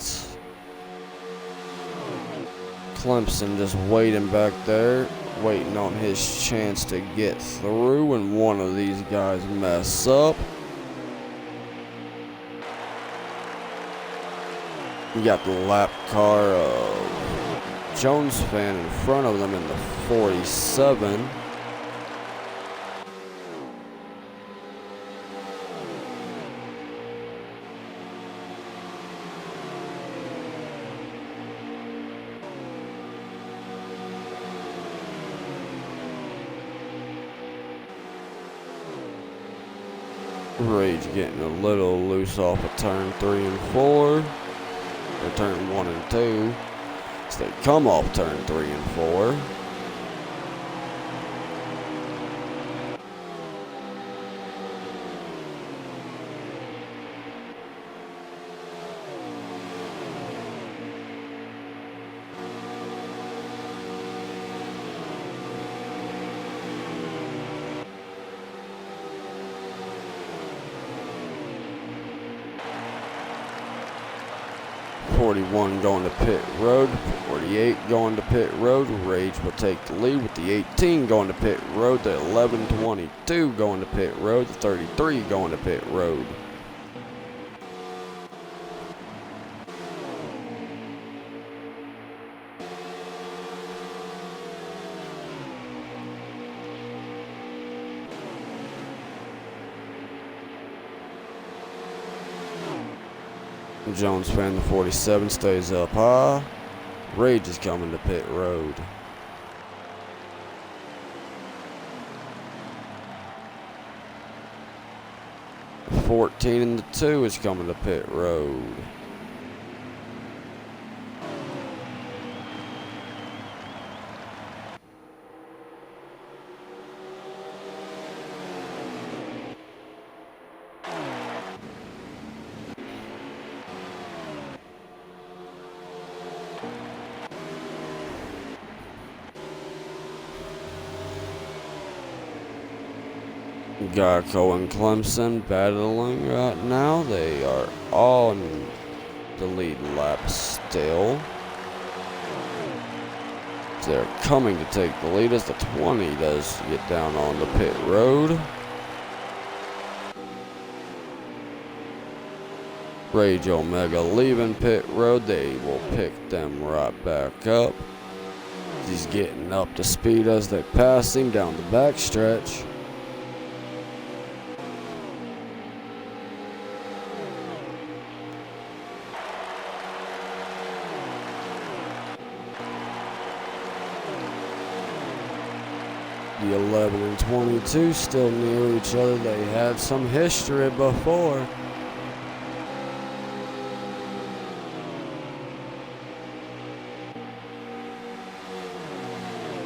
Clemson just waiting back there, waiting on his chance to get through, and one of these guys mess up. You got the lap car of Jones fan in front of them in the 47. Rage getting a little loose off of turn 3 and 4, or turn 1 and 2, so they come off turn 3 and 4. .41 going to pit road, 48 going to pit road. Rage will take the lead with the 18 going to pit road, the 11:22 going to pit road, the 33 going to pit road. Jones fan the 47 stays up high. Rage is coming to pit road. The 14 and the 2 is coming to pit road. Garco and Clemson battling right now. They are on the lead lap still. They're coming to take the lead as the 20 does get down on the pit road. Rage Omega leaving pit road. They will pick them right back up. He's getting up to speed as they pass him down the backstretch. The 11 and 22 still near each other. They had some history before.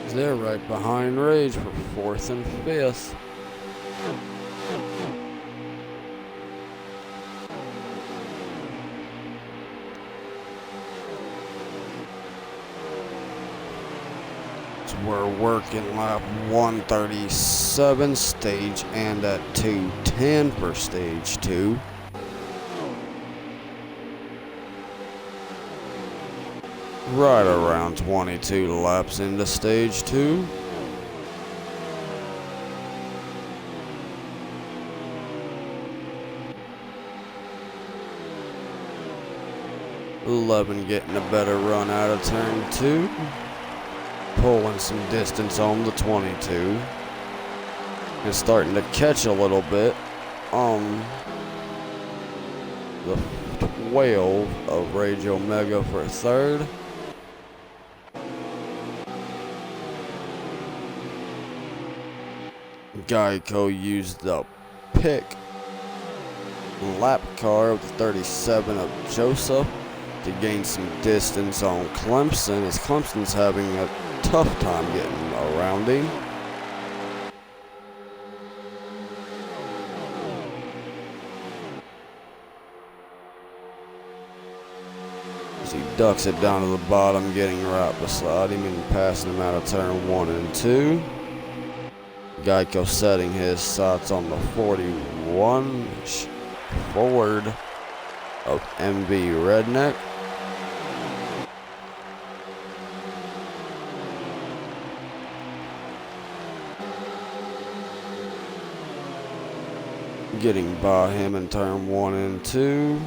They're right behind Rage for 4th and 5th. We're working lap 137, stage and at 210 for stage 2. Right around 22 laps into stage 2. '11 getting a better run out of turn 2. Pulling some distance on the 22. And starting to catch a little bit on the 12 of Rage Omega for 3rd. Geico used the pick lap car of the 37 of Joseph to gain some distance on Clemson, as Clemson's having a tough time getting around him. As he ducks it down to the bottom, getting right beside him and passing him out of turn 1 and 2. Geico setting his sights on the 41 Ford of MB Redneck. Getting by him in turn 1 and 2.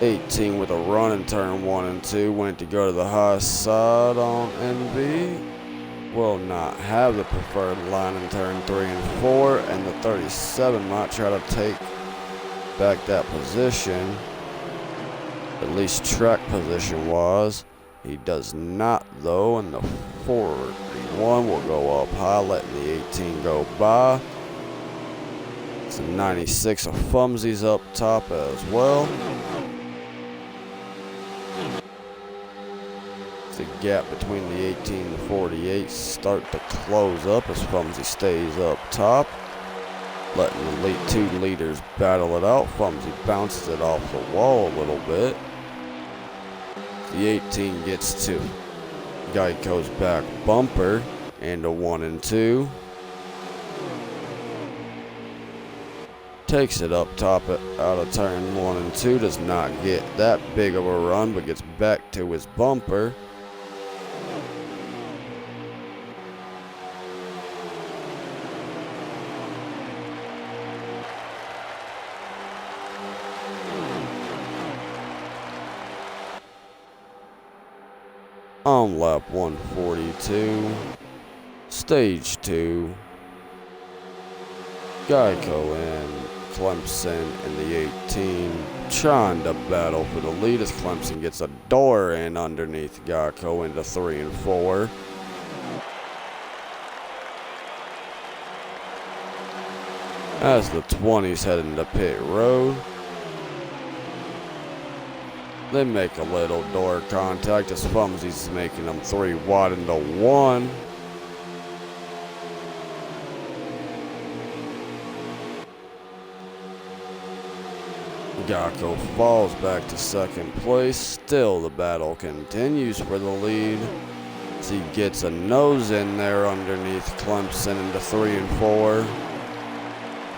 '18 with a run in turn 1 and 2. Went to go to the high side on NB. Will not have the preferred line in turn 3 and 4. And the 37 might try to take back that position. At least track position wise. He does not though, and the 41 will go up high, letting the 18 go by. It's a 96 of Fumsies up top as well. The gap between the 18 and the 48 start to close up as Fumsy stays up top, letting the late 2 leaders battle it out. Fumsy bounces it off the wall a little bit. The 18 gets to Geico's back bumper and a 1 and 2. Takes it up top out of turn 1 and 2. Does not get that big of a run, but gets back to his bumper. On lap 142, stage 2. Geico and Clemson in the 18, trying to battle for the lead as Clemson gets a door in underneath Geico into 3 and 4. As the 20s head into pit road, they make a little door contact as Fumsy's making them 3 wide into 1. Geico falls back to second place. Still the battle continues for the lead as he gets a nose in there underneath Clemson into 3 and 4.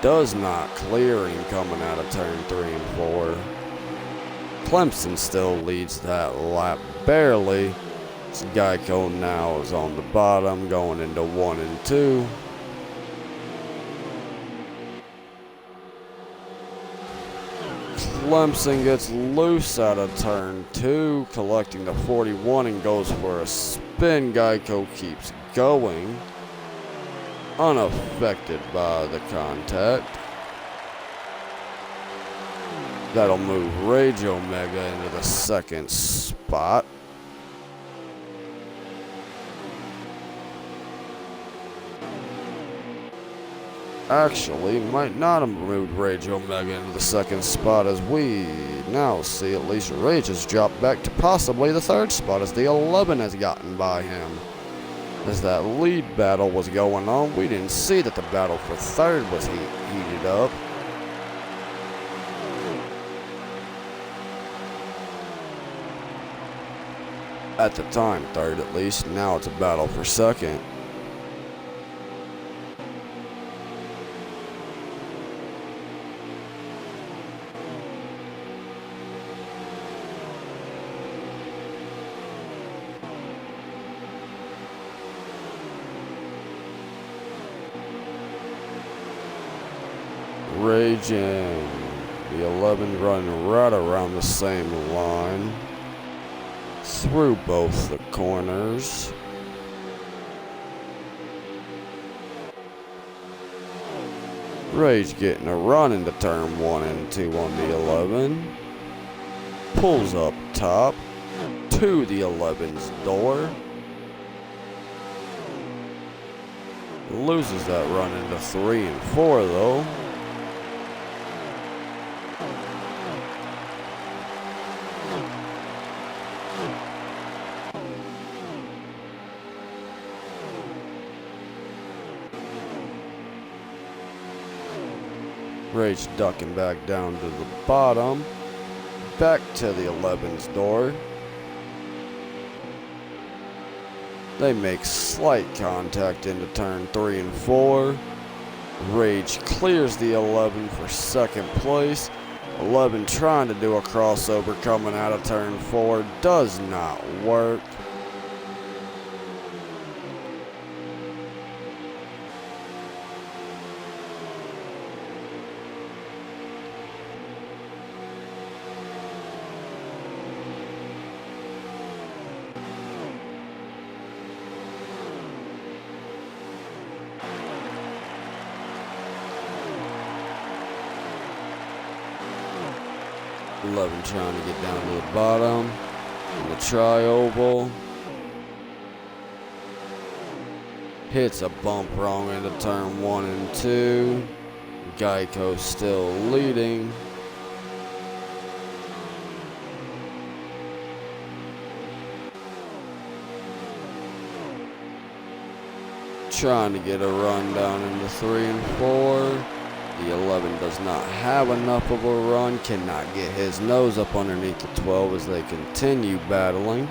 Does not clear him coming out of turn 3 and 4. Clemson still leads that lap barely. So Geico now is on the bottom going into 1 and 2. Clemson gets loose out of turn 2, collecting the 41 and goes for a spin. Geico keeps going, unaffected by the contact. That'll move Rage Omega into the second spot. Actually, might not have moved Rage Omega into the second spot, as we now see at least Rage has dropped back to possibly the third spot as the 11 has gotten by him. As that lead battle was going on, we didn't see that the battle for third was heated up. At the time, third at least. Now it's a battle for second. Rage and the 11 run right around the same line through both the corners. Rage getting a run into turn 1 and 2 on the 11. Pulls up top to the 11's door. Loses that run into 3 and 4 though. Rage ducking back down to the bottom. Back to the 11's door. They make slight contact into turn 3 and 4. Rage clears the 11 for second place. 11 trying to do a crossover coming out of turn 4. Does not work. Eleven trying to get down to the bottom in the tri-oval. Hits a bump wrong into turn 1 and 2. Geico still leading. Trying to get a run down into 3 and 4. The 11 does not have enough of a run, cannot get his nose up underneath the 12 as they continue battling.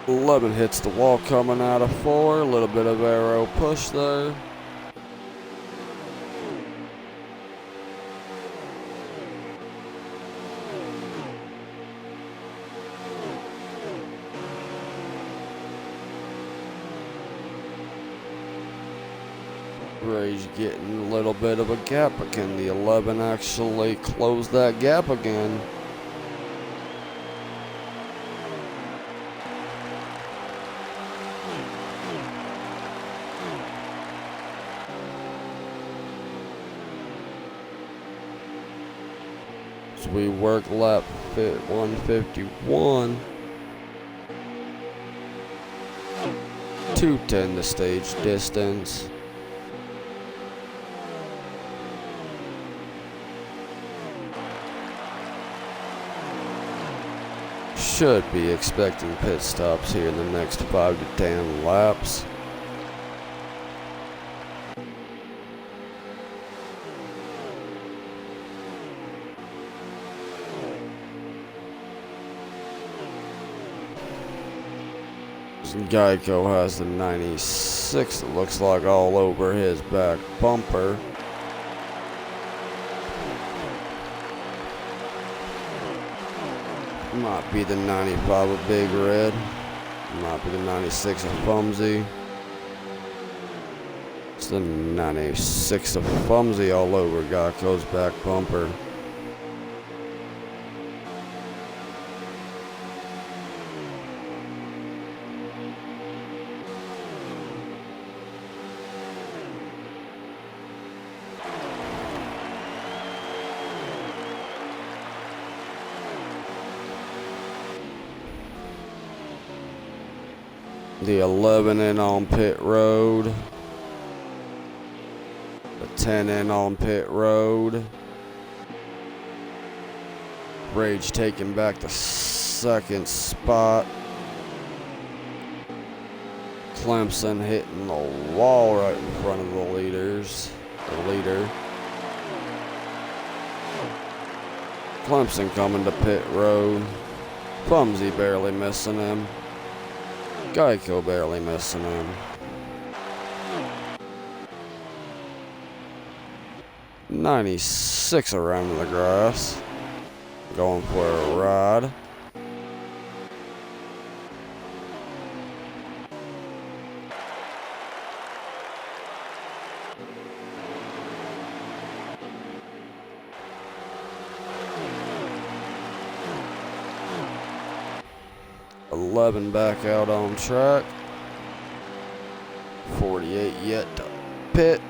Eleven hits the wall coming out of 4. A little bit of arrow push there. Ray's getting a little bit of a gap, but can the 11 actually close that gap again? As we work lap 151. 210 the stage distance. Should be expecting pit stops here in the next 5 to 10 laps. Geico has the 96, it looks like, all over his back bumper. Might be the 95 of Big Red. Might be the 96 of Fumsy. It's the 96 of Fumsy all over Geico's back bumper. The 11 in on pit road. The 10 in on pit road. Rage taking back the second spot. Clemson hitting the wall right in front of the leaders. The leader. Clemson coming to pit road. Fumsy barely missing him. Geico barely missing him. 96 around the grass. Going for a ride. .11 back out on track. 48 yet to pit.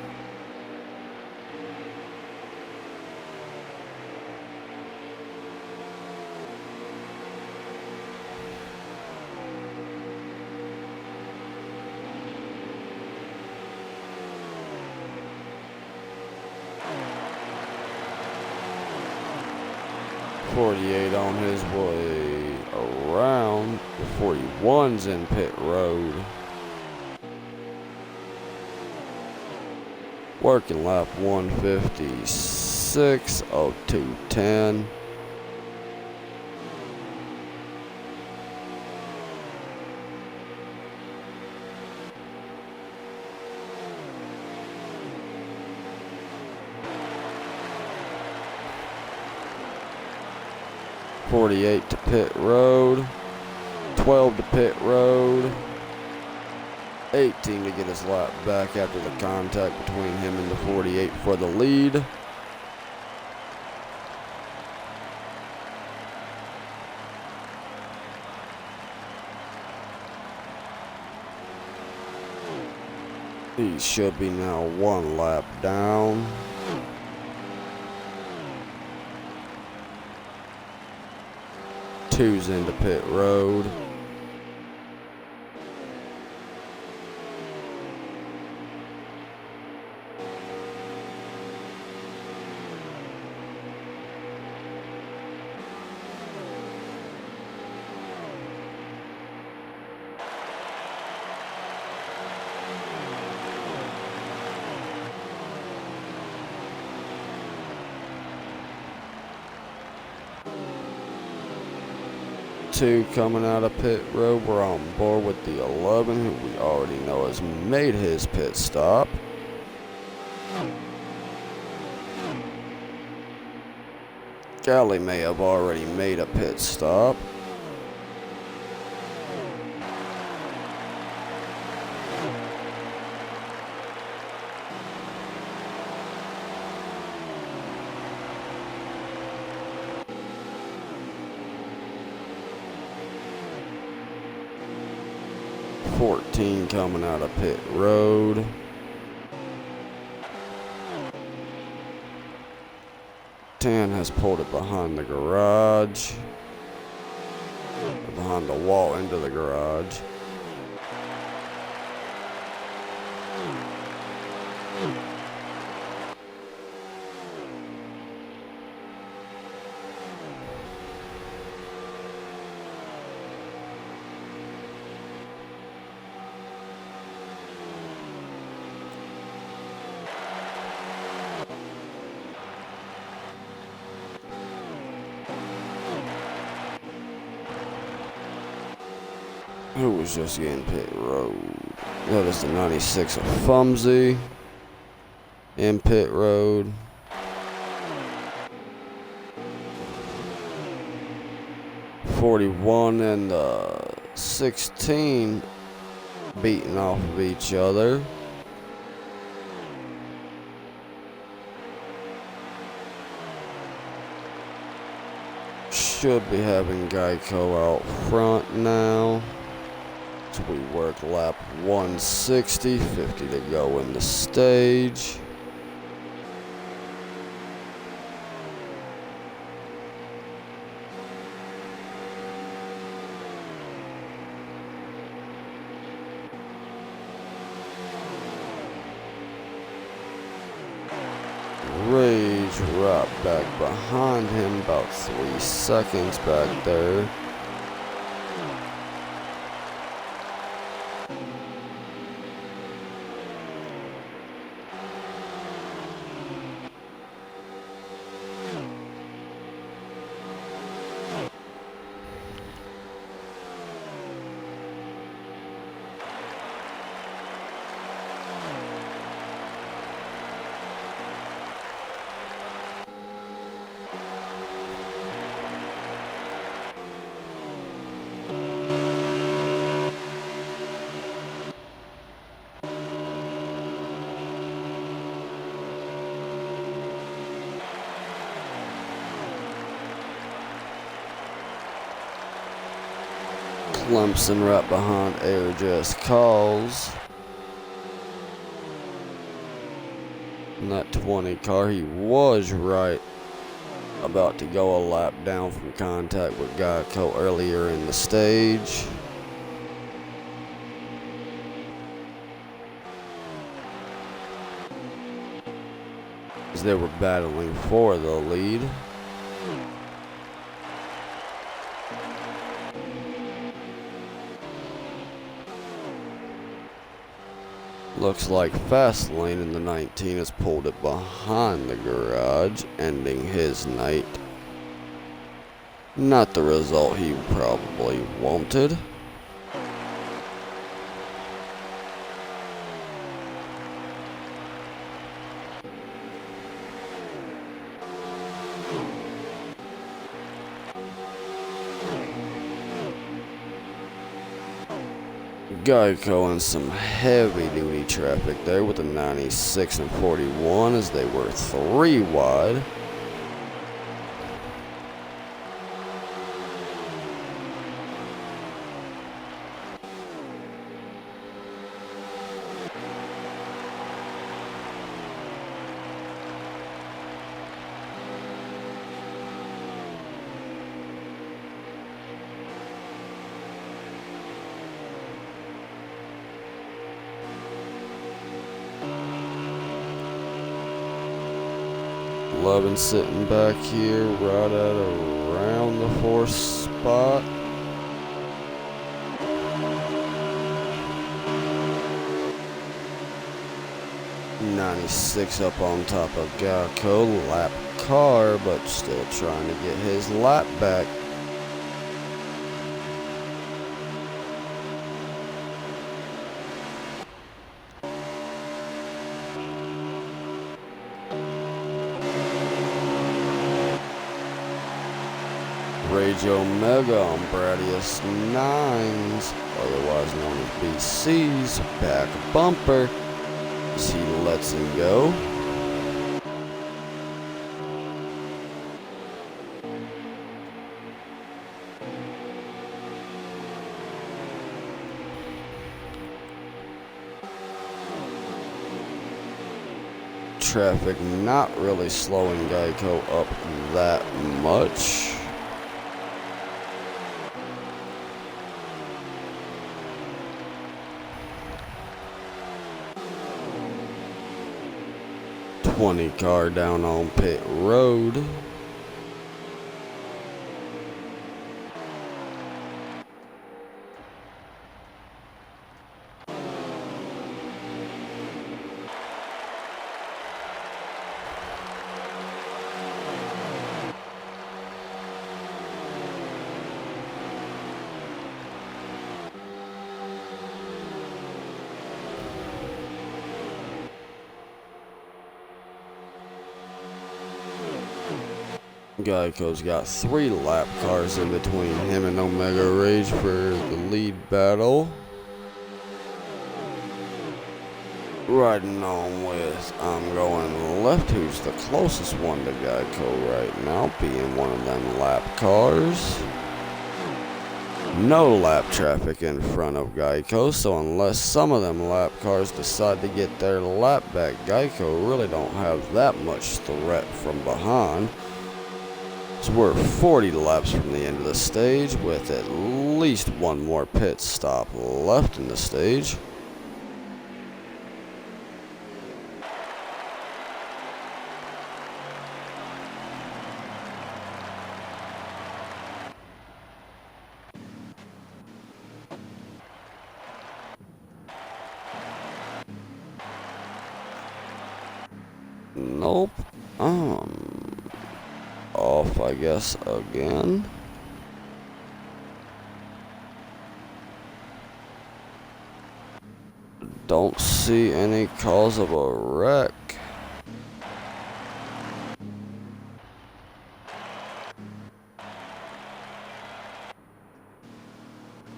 .48 on his way around. The 41's in pit road. Working lap 156, 0210. .48 to pit road. 12 to pit road. 18 to get his lap back after the contact between him and the 48 for the lead. He should be now one lap down. Two's into pit road. Two coming out of pit road. We're on board with the 11, who we already know has made his pit stop. Galley may have already made a pit stop. 14 coming out of pit road. Ten has pulled it behind the garage. Behind the wall into the garage. Who was just getting pit road? That is the 96 of Fumsy in pit road. '41 and 16 beating off of each other. Should be having Geico out front now. So we work lap 160, 50 to go in the stage. Rage right back behind him, about 3 seconds back there. Clemson right behind Air Just Calls. In that 20 car, he was right about to go a lap down from contact with Geico earlier in the stage. As they were battling for the lead. Looks like Fastlane in the 19 has pulled it behind the garage, ending his night. Not the result he probably wanted. Geico in some heavy-duty traffic there with the 96 and 41 as they were 3 wide. Lovin sitting back here right at around the 4th spot. '96 up on top of Geico, lap car, but still trying to get his lap back. Rage Omega on Bradius 9s, otherwise known as BC's, back bumper as he lets him go. traffic not really slowing Geico up that much. Car down on pit road. Geico's got 3 lap cars in between him and Omega Rage for the lead battle. Riding on with I'm going left, who's the closest one to Geico right now, being one of them lap cars. No lap traffic in front of Geico, so unless some of them lap cars decide to get their lap back, Geico really don't have that much threat from behind. So we're 40 laps from the end of the stage, with at least one more pit stop left in the stage. Nope. Off, I guess, again. Don't see any cause of a wreck.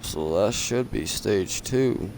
So that should be stage 2.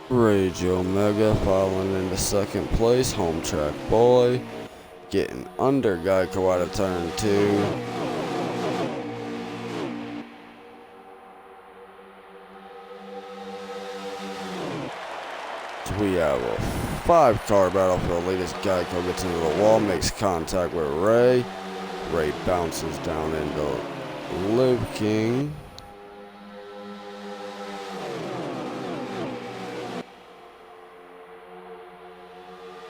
Rage Omega falling into second place. Home track boy getting under Geico out of turn 2. So we have a 5-car battle for the lead as Geico gets into the wall, makes contact with Ray. Ray bounces down into Live King.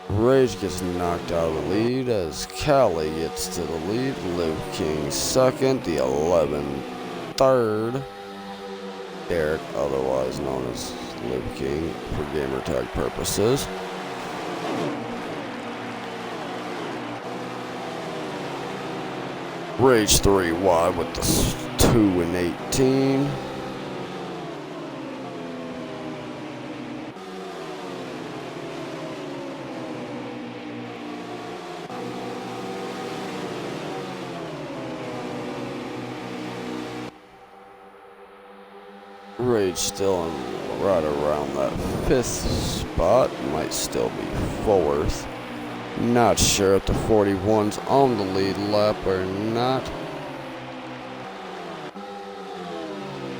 Rage gets knocked out of the lead as Callie gets to the lead. Liv King second, the 11 third. Derek, otherwise known as Liv King for gamertag purposes. Rage 3 wide with the 2 and 18. Rage still in right around that 5th spot, might still be 4th. Not sure if the 41's on the lead lap or not.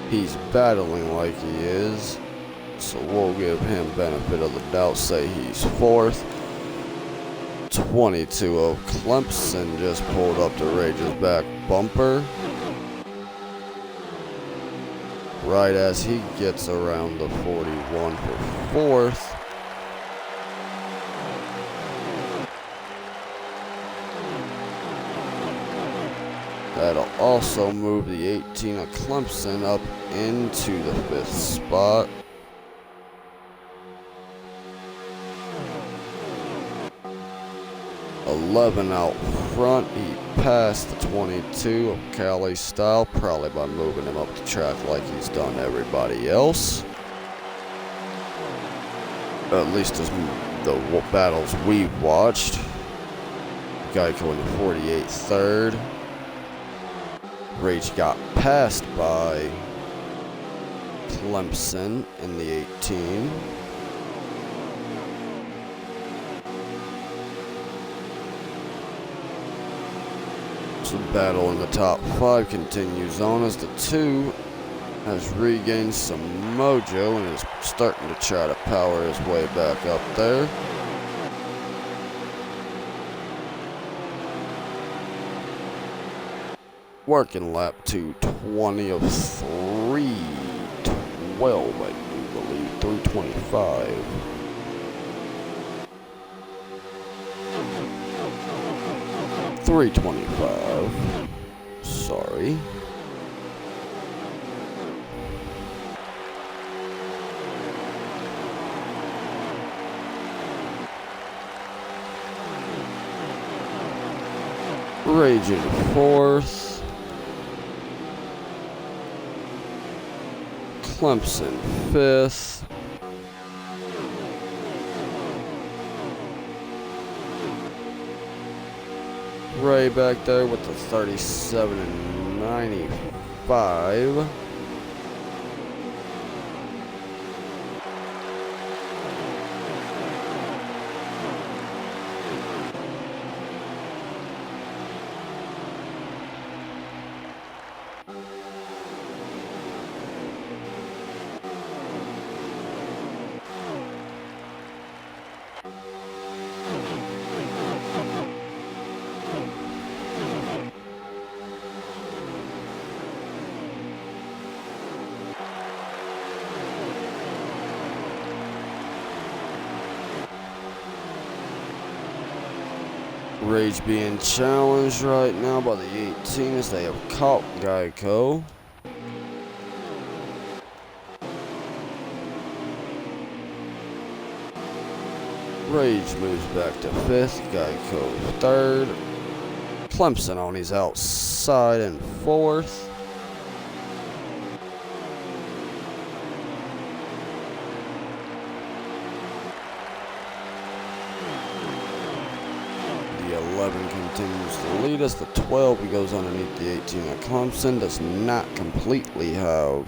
He's battling like he is, so we'll give him benefit of the doubt, say he's 4th. 22 of Clemson just pulled up to Rage's back bumper. Right as he gets around the 41 for 4th. That'll also move the 18 of Clemson up into the 5th spot. $11 out front. He passed the 22 of Cali Style, probably by moving him up the track like he's done everybody else. At least as the battles we've watched. Geico in the 48 third. Rage got passed by Clemson in the 18. So the battle in the top 5 continues on as the 2 has regained some mojo and is starting to try to power his way back up there. Working lap 220 of 3:12, I do believe, 3:25. .325. Sorry. Rage in 4th. Clemson 5th. Ray back there with the 37 and 95. Rage being challenged right now by the 18 as they have caught Geico. Rage moves back to 5th, Geico 3rd. Clemson on his outside in 4th. The 11 continues to lead us. The 12, he goes underneath the 18. And Clemson does not completely have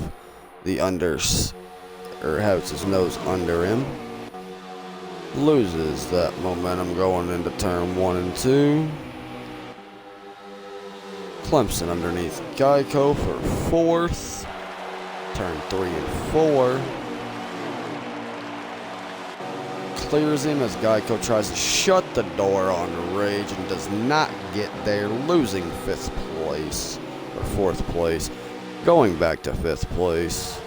the has his nose under him. Loses that momentum going into turn 1 and 2. Clemson underneath Geico for 4th. Turn 3 and 4. Clears him as Geico tries to shut the door on Rage and does not get there, losing 5th place, or 4th place, going back to 5th place.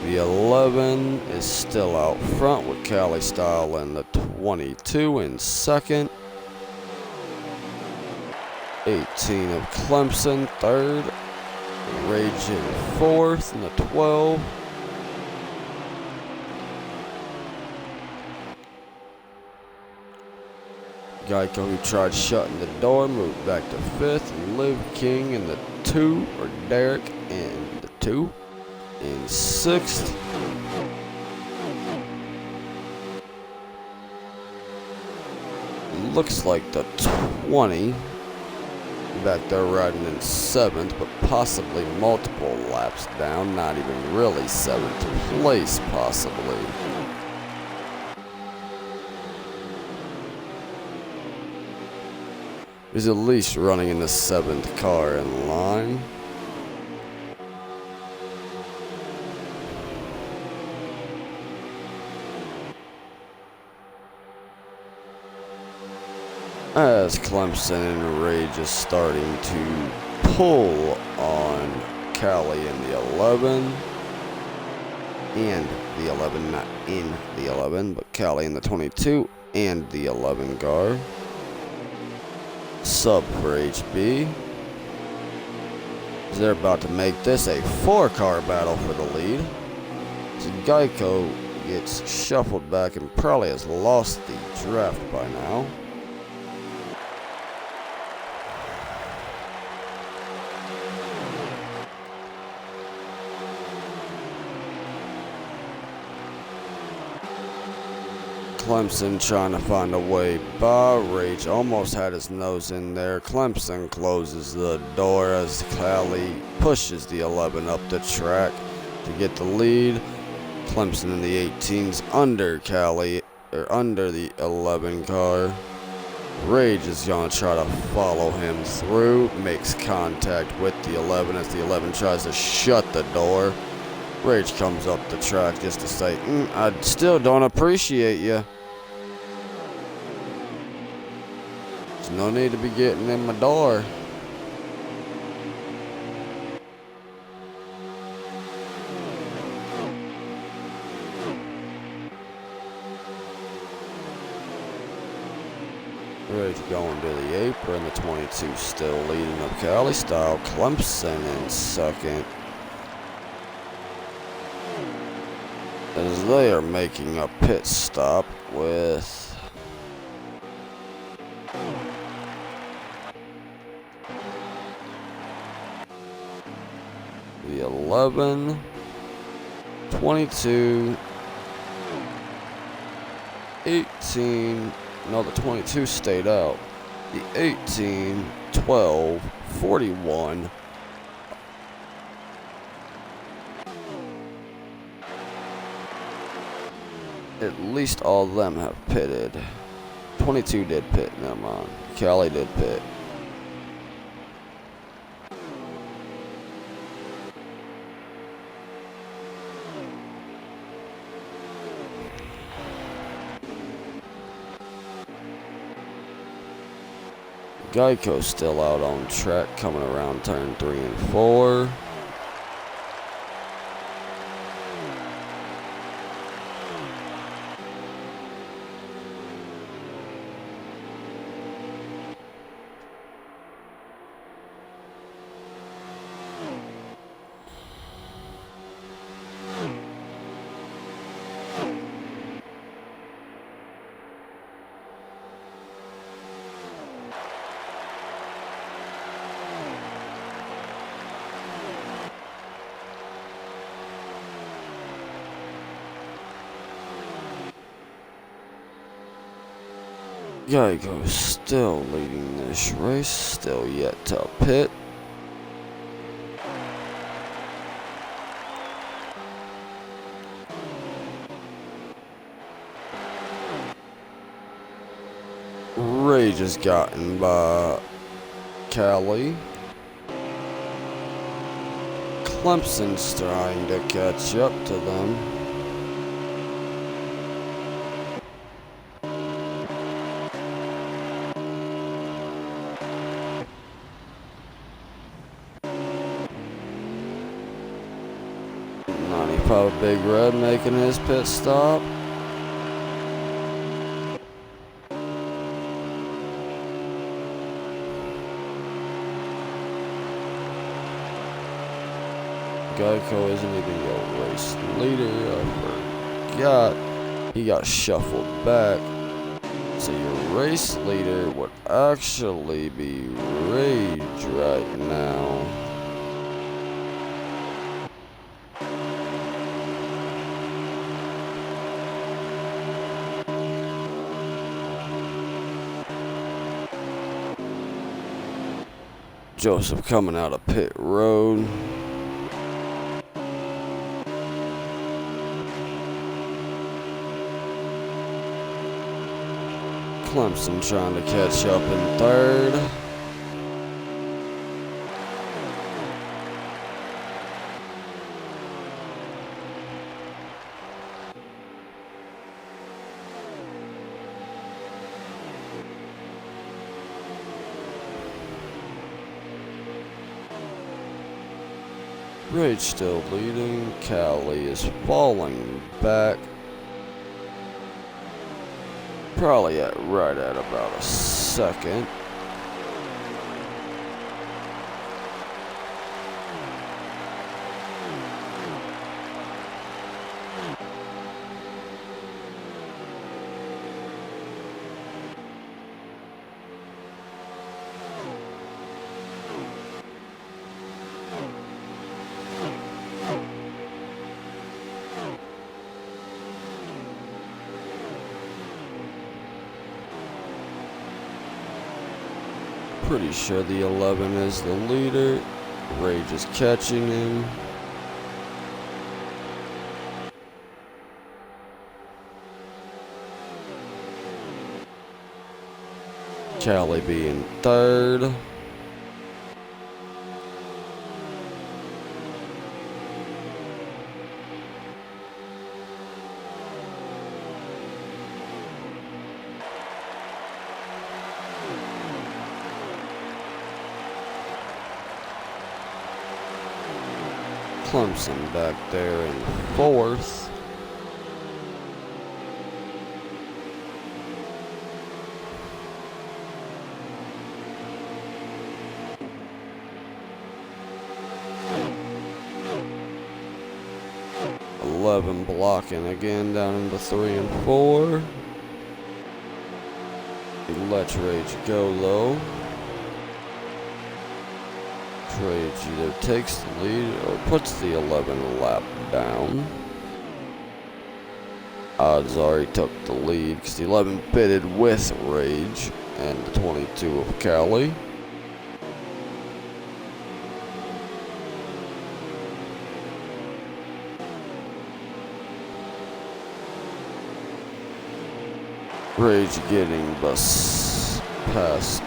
The 11 is still out front with Cali Style in the 22 in 2nd. 18 of Clemson, 3rd. Rage in 4th in the 12. Geico, who tried shutting the door, moved back to 5th. Liv King in the 2, or Derek in the 2. In 6th. Looks like the 20 back there riding in 7th, but possibly multiple laps down, not even really 7th place possibly. He's at least running in the 7th car in line. As Clemson and Rage is starting to pull on Cali in the 11. And the 11, not in the 11, but Cali in the 22 and the 11 car. Sub for HB. They're about to make this a 4-car battle for the lead. So Geico gets shuffled back and probably has lost the draft by now. Clemson trying to find a way by. Rage almost had his nose in there. Clemson closes the door as Callie pushes the 11 up the track to get the lead. Clemson in the 18's under Callie, or under the 11 car. Rage is going to try to follow him through, makes contact with the 11 as the 11 tries to shut the door. Rage comes up the track just to say, I still don't appreciate you. There's no need to be getting in my door. Rage going to the apron, the 22 still leading up Cali style. Clemson in second, as they are making a pit stop with the 11, 22, 18, no, the 22 stayed out. The 18, 12, 41. At least all of them have pitted. 22 did pit, never mind. Cali did pit. Geico still out on track, coming around turn 3 and 4. Geico still leading this race, still yet to pit. Rage is gotten by Cali. Clemson's trying to catch up to them. Probably Big Red making his pit stop. Geico isn't even your race leader. I forgot. He got shuffled back. So your race leader would actually be Rage right now. Joseph coming out of pit road. Clemson trying to catch up in third. Rage still leading. Cali is falling back. Probably right at about a second. Pretty sure the 11 is the leader. Rage is catching him. Callie being third. Clemson back there in fourth. Blocking again down into 3 and 4. Let's Rage go though. Rage either takes the lead or puts the 11 lap down. Odds are he took the lead because the 11 pitted with Rage and the 22 of Callie. Rage getting past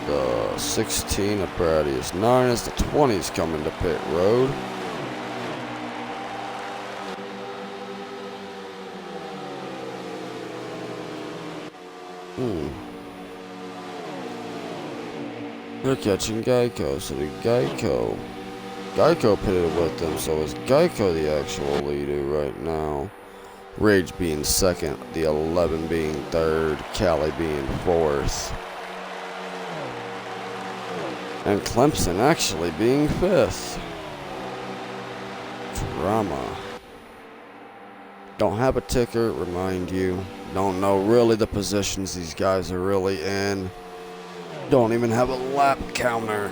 the 16 of Bradius 9 as the 20's coming to pit road. They're catching Geico, so the Geico pitted with them, so is Geico the actual leader right now? Rage being second, the 11 being third, Callie being fourth. And Clemson actually being fifth. Drama. Don't have a ticker, remind you. Don't know really the positions these guys are really in. Don't even have a lap counter.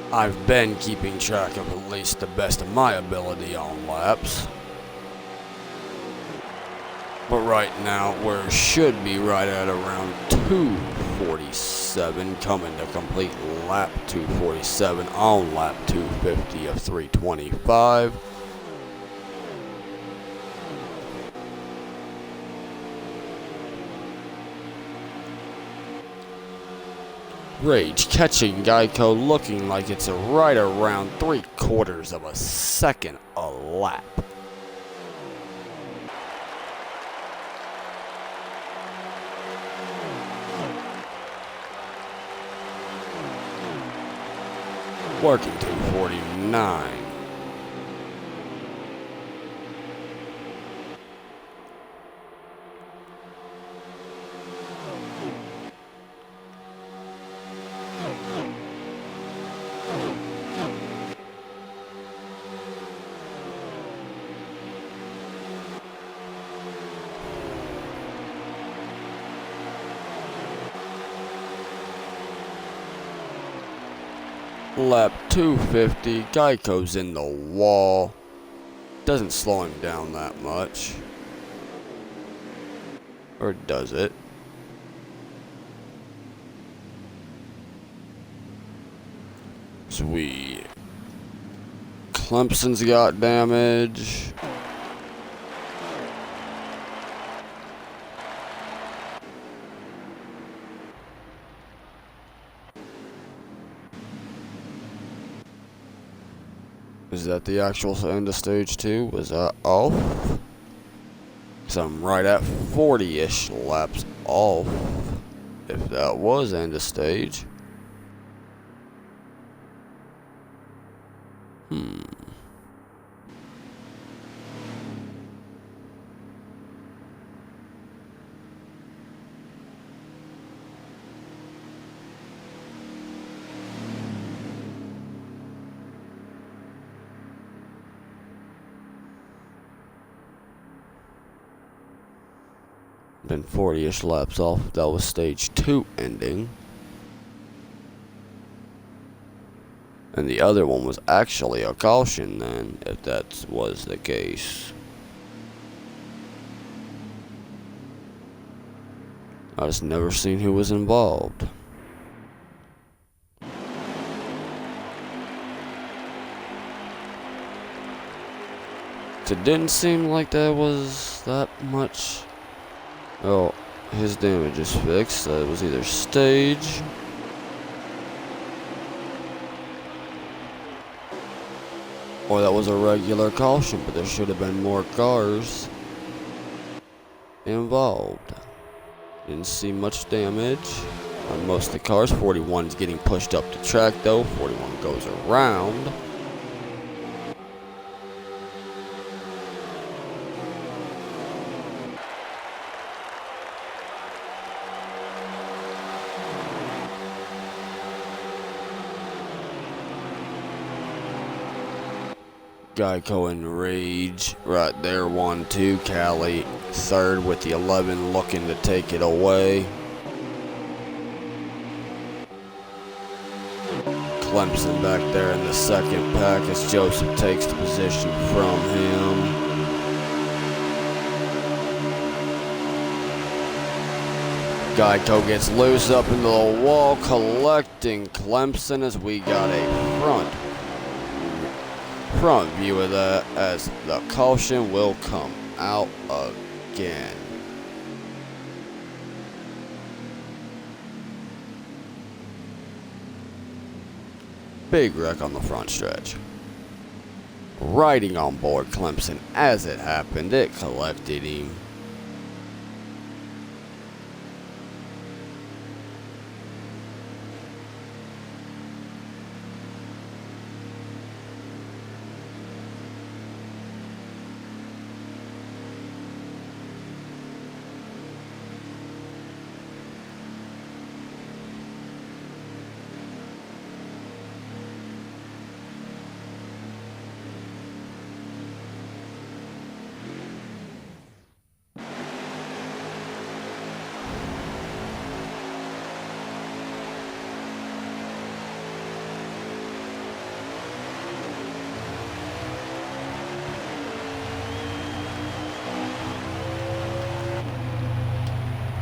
I've been keeping track of at least the best of my ability on laps. But right now, we should be right at around 247, coming to complete lap 247 on lap 250 of 325. Rage catching Geico, looking like it's right around 3/4 of a second a lap. Working 249. Lap 250, Geico's in the wall. Doesn't slow him down that much. Or does it? Sweet. Clemson's got damage. Is that the actual end of stage 2? Was that off? So I'm right at 40-ish laps off. If that was end of stage. Been 40-ish laps off. That was stage 2 ending. And the other one was actually a caution then, if that was the case. I just never seen who was involved. It didn't seem like there was that much. Oh, his damage is fixed. That was either stage or that was a regular caution, but there should have been more cars involved. Didn't see much damage on most of the cars. 41 is getting pushed up the track though. 41 goes around. Geico and Rage right there, 1-2. Cali third with the 11 looking to take it away. Clemson back there in the second pack as Joseph takes the position from him. Geico gets loose up into the wall, collecting Clemson as we got a front view of that as the caution will come out again. Big wreck on the front stretch. Riding on board Clemson as it happened, it collected him.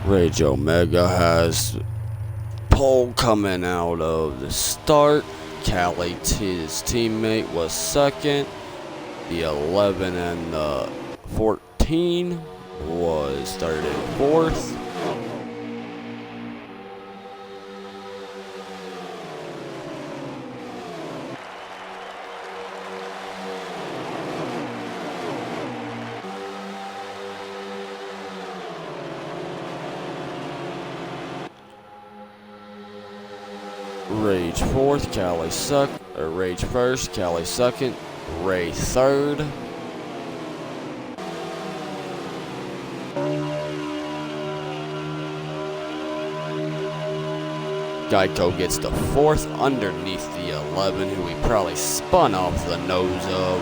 Rage Omega has pole coming out of the start. Cali, his teammate, was second. The 11 and the 14 was third and fourth. Rage fourth, Cali Rage first, Cali second, Ray third. Geico gets the fourth underneath the 11, who he probably spun off the nose of.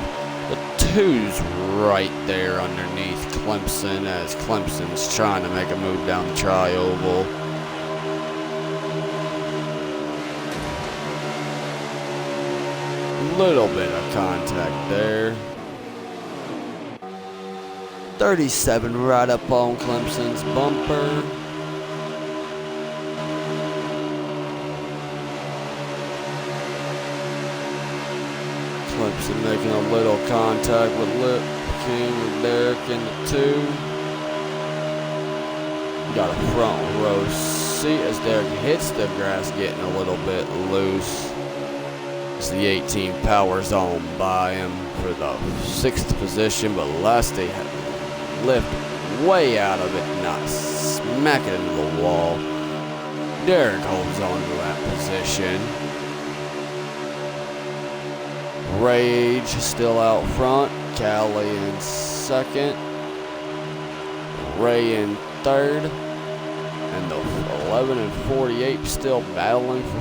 The two's right there underneath Clemson as Clemson's trying to make a move down the tri-oval. Little bit of contact there. 37 right up on Clemson's bumper. Clemson making a little contact with Lip King and Derek in the two. Got a front row seat as Derek hits the grass, getting a little bit loose. The 18 powers on by him for the 6th position, but Lasty lift way out of it, not smack it into the wall. Derek holds on to that position. Rage still out front, Cali in second, Ray in third, and the 11 and 48 still battling for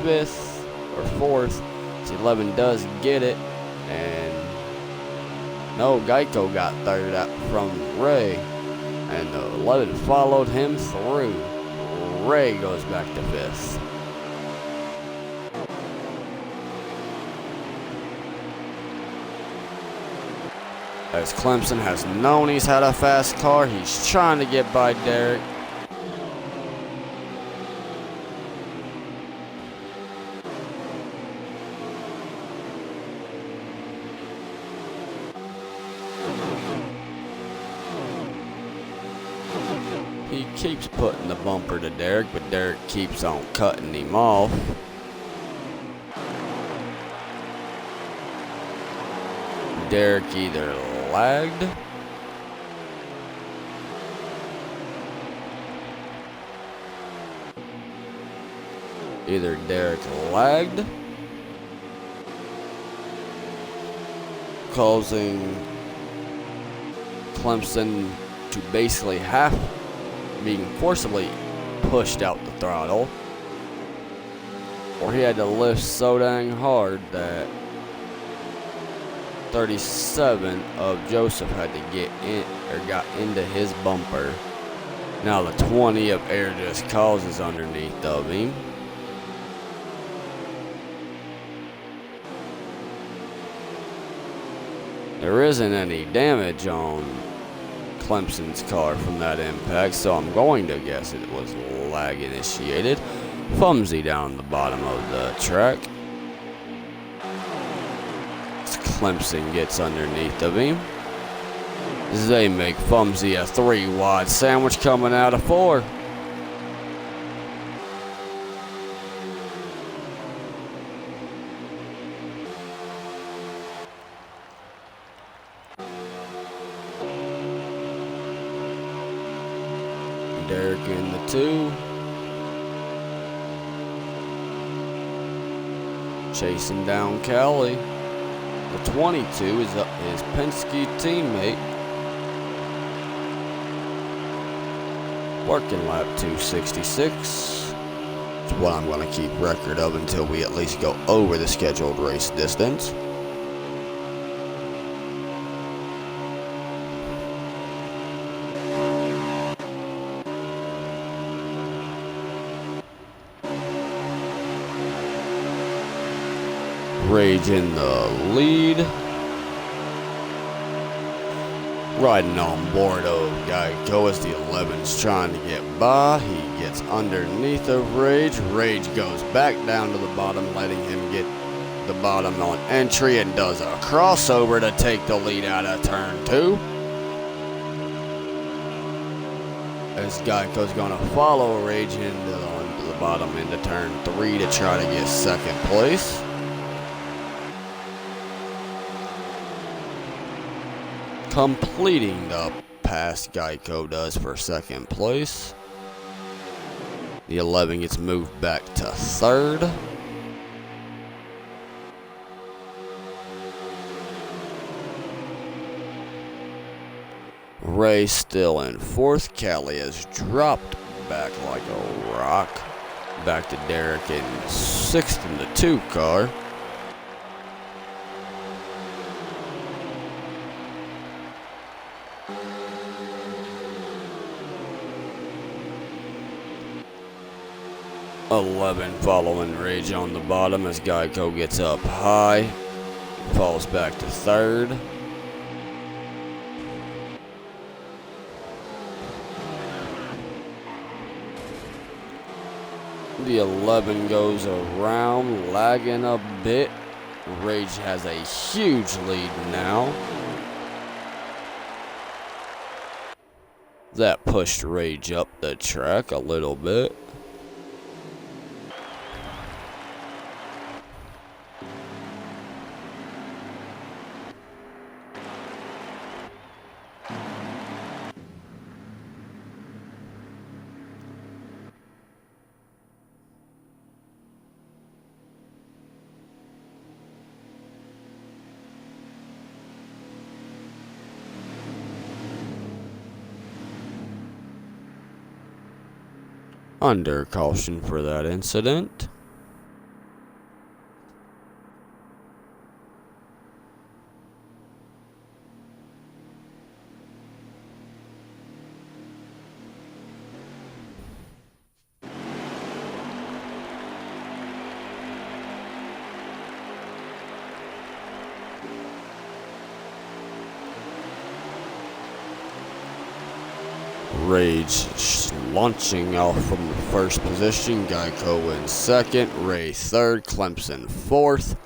5th or 4th. 11 does get it, and no, Geico got third out from Ray, and the 11 followed him through. Ray goes back to 5th. As Clemson has known he's had a fast car, he's trying to get by Derek. keeps putting the bumper to Derek, but Derek keeps on cutting him off. Derek either lagged causing Clemson to basically being forcibly pushed out the throttle, or he had to lift so dang hard that 37 of Joseph had to get in or got into his bumper. Now the 20 of Air just causes underneath of him. There isn't any damage on Clemson's car from that impact, so I'm going to guess it was lag initiated. Fumsy down the bottom of the track. Clemson gets underneath of him. They make Fumsy a 3-wide sandwich coming out of 4. Derek in the 2. Chasing down Kelly. The 22 is his Penske teammate. Working lap 266. It's what I'm going to keep record of until we at least go over the scheduled race distance. Rage in the lead. Riding on board of Geico as the 11's trying to get by. He gets underneath of Rage. Rage goes back down to the bottom, letting him get the bottom on entry and does a crossover to take the lead out of turn 2. As Geico's going to follow Rage into the bottom into turn 3 to try to get second place. Completing the pass Geico does for second place. The 11 gets moved back to third. Ray still in fourth. Callie has dropped back like a rock. Back to Derek in sixth in the 2 car. .11 following Rage on the bottom as Geico gets up high, falls back to third. The 11 goes around, lagging a bit. Rage has a huge lead now. That pushed Rage up the track a little bit. Under caution for that incident. Rage launching off from the first position. Geico in second. Ray third. Clemson fourth.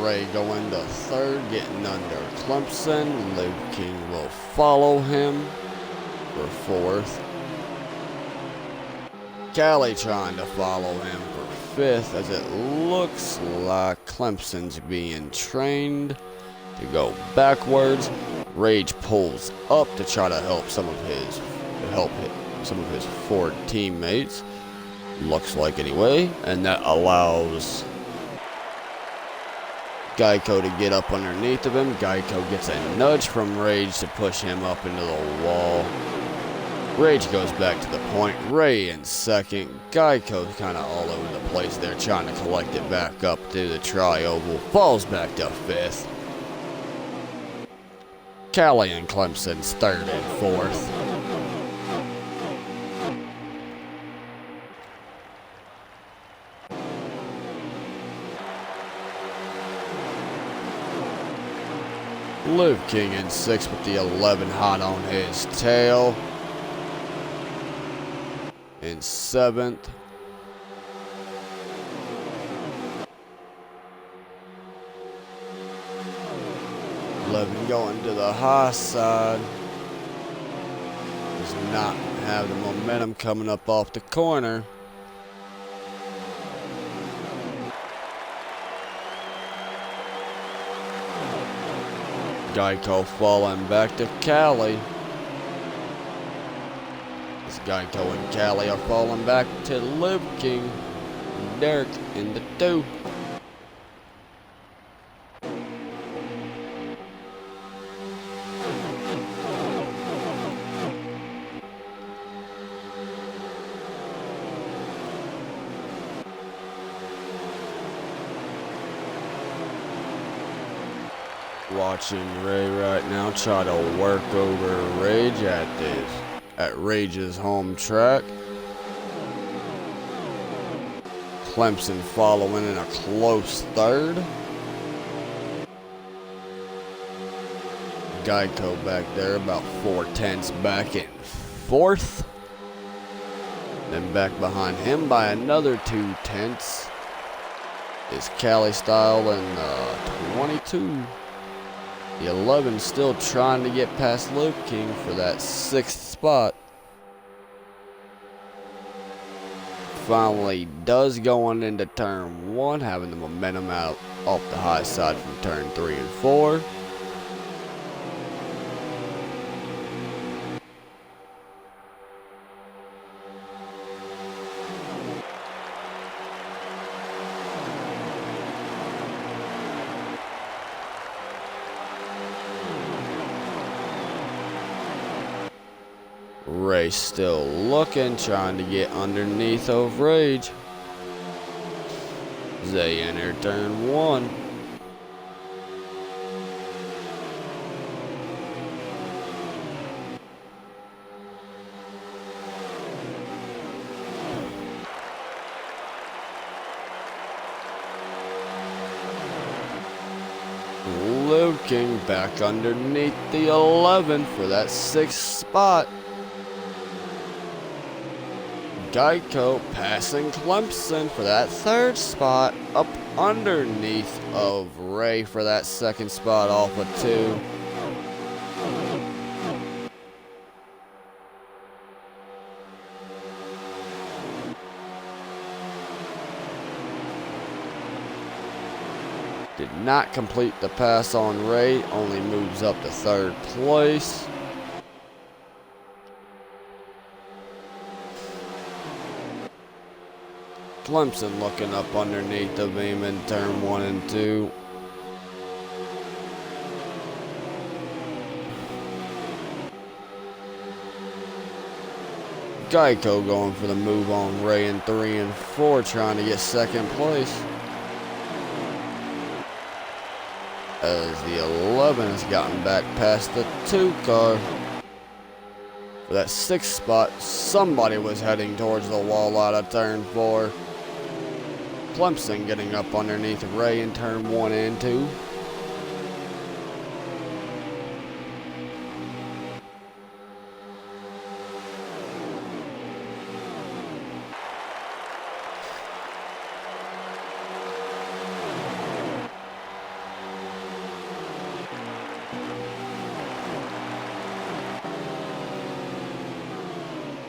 Ray go into third, getting under Clemson. Liv King will follow him for fourth. Callie trying to follow him for fifth, as it looks like Clemson's being trained to go backwards. Rage pulls up to try to help some of his Ford teammates. Looks like anyway, and that allows Geico to get up underneath of him. Geico gets a nudge from Rage to push him up into the wall. Rage goes back to the point. Ray in second. Geico's kind of all over the place there, trying to collect it back up to the tri-oval. Falls back to fifth. Callie and Clemson's third and fourth. Liv King in sixth with the 11 hot on his tail. In seventh. Levin going to the high side. Does not have the momentum coming up off the corner. Geico falling back to Callie. As Geico and Callie are falling back to Liv King. Derek in the two. Watching Ray right now try to work over Rage at Rage's home track. Clemson following in a close third. Geico back there about 4/10 back in fourth. Then back behind him by another 2/10 is Callie Style in 22. The 11 still trying to get past Liv King for that sixth spot. Finally does going into turn one, having the momentum out off the high side from turn 3 and 4. Ray still looking, trying to get underneath of Rage. They enter turn one. Liv King back underneath the 11 for that sixth spot. Geico passing Clemson for that third spot, up underneath of Ray for that second spot off of 2. Did not complete the pass on Ray, only moves up to third place. Clemson looking up underneath of him in turn 1 and 2. Geico going for the move on Ray in 3 and 4, trying to get second place. As the 11 has gotten back past the 2 car. For that 6th spot, somebody was heading towards the wall out of turn 4. Clemson getting up underneath Ray in turn 1 and 2.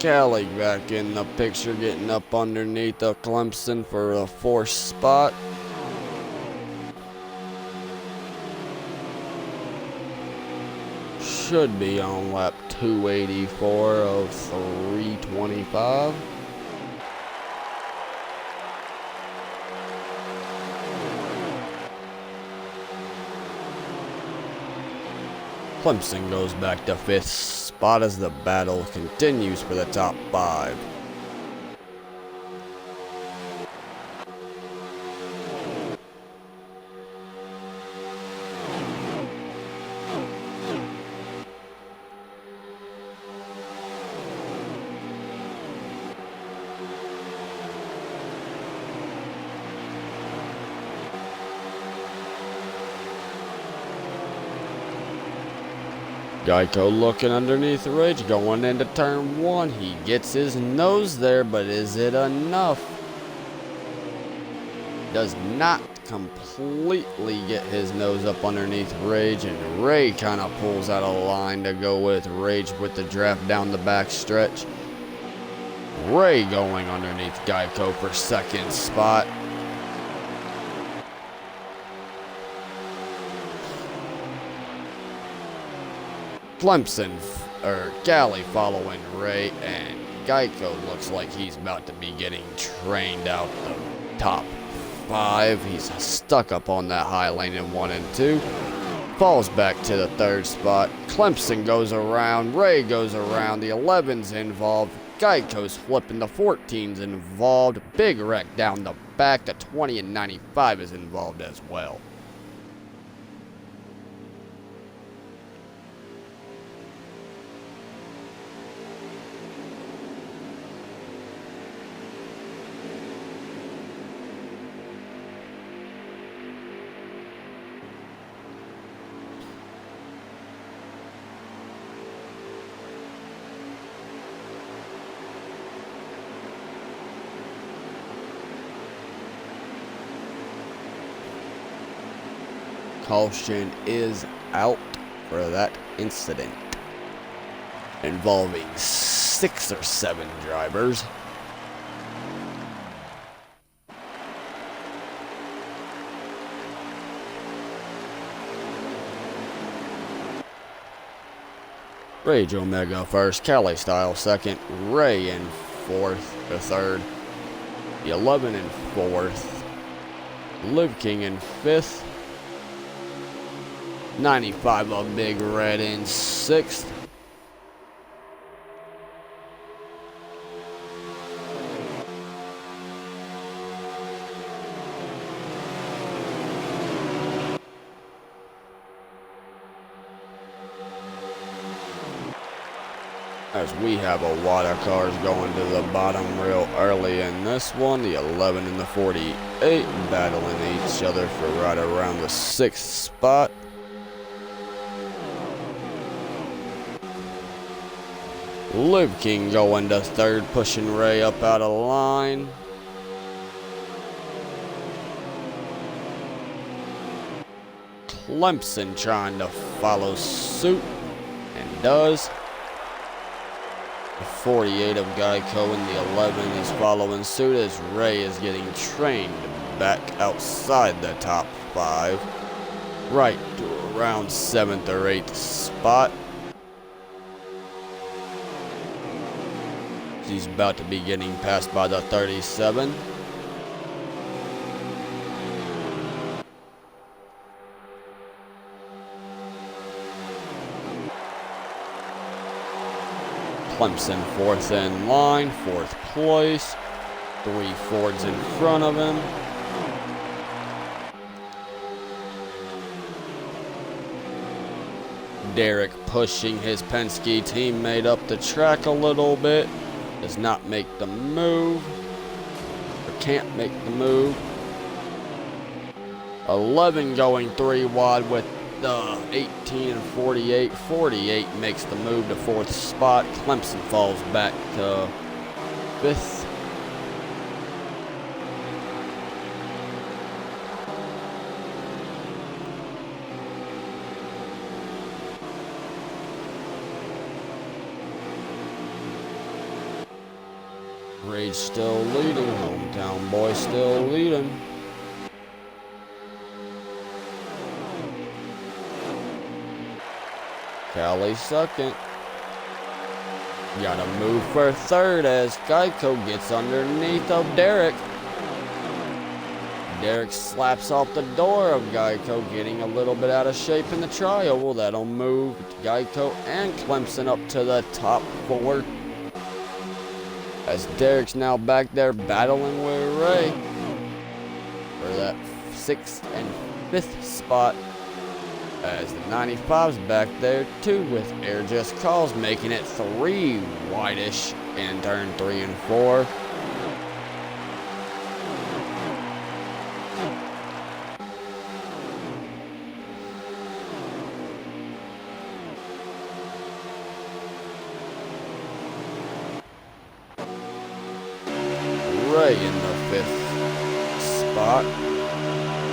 Callie back in the picture, getting up underneath the Clemson for the 4th spot. Should be on lap 284 of 325. Clemson goes back to 5th spot as the battle continues for the top 5. Geico looking underneath the ridge, going into turn 1. He gets his nose there, but is it enough? Does not completely get his nose up underneath Rage, and Ray kind of pulls out a line to go with Rage with the draft down the back stretch. Ray going underneath Geico for 2nd spot. Clemson, Callie following Ray, and Geico looks like he's about to be getting trained out the top 5. He's stuck up on that high lane in 1 and 2. Falls back to the 3rd spot. Clemson goes around, Ray goes around, the 11's involved, Geico's flipping, the 14's involved, big wreck down the back, the 20 and 95 is involved as well. Caution is out for that incident involving 6 or 7 drivers. Rage Omega first, Callie Style second, Ray in 4th or 3rd, the 11 in 4th, Liv King in 5th, 95 a Big Red in 6th. As we have a lot of cars going to the bottom real early in this one, the 11 and the 48 battling each other for right around the 6th spot. Liv King going to 3rd, pushing Ray up out of line. Clemson trying to follow suit, and does. The 48 of Geico and the 11 is following suit as Ray is getting trained back outside the top 5, right to around 7th or 8th spot. He's about to be getting passed by the 37. Clemson 4th in line, 4th place. 3 Fords in front of him. Derek pushing his Penske teammate up the track a little bit. Does not make the move, or can't make the move. 11 going 3 wide with the 18 and 48. 48 makes the move to 4th spot. Clemson falls back to 5th. Rage still leading. Hometown boy still leading. Callie second. Gotta move for third as Geico gets underneath of Derek. Derek slaps off the door of Geico, getting a little bit out of shape in the trioval. That'll move Geico and Clemson up to the top 4. As Derek's now back there battling with Ray for that 6th and 5th spot. As the 95's back there too with air just calls, making it 3 wide-ish in turn 3 and 4. Ray in the 5th spot.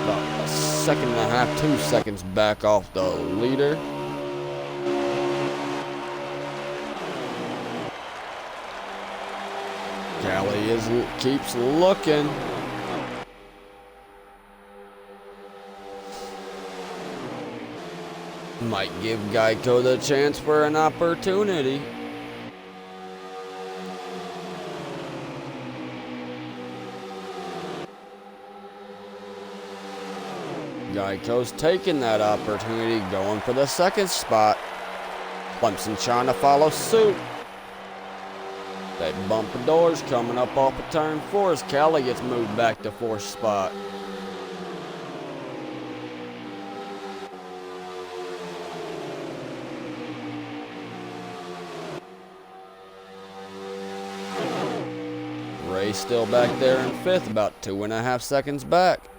About a second and a half, 2 seconds back off the leader. Callie keeps looking. Might give Geico the chance for an opportunity. Geico's taking that opportunity, going for the 2nd spot. Clemson trying to follow suit. They bump the doors coming up off of turn 4 as Callie gets moved back to 4th spot. Ray still back there in 5th, about 2.5 seconds back.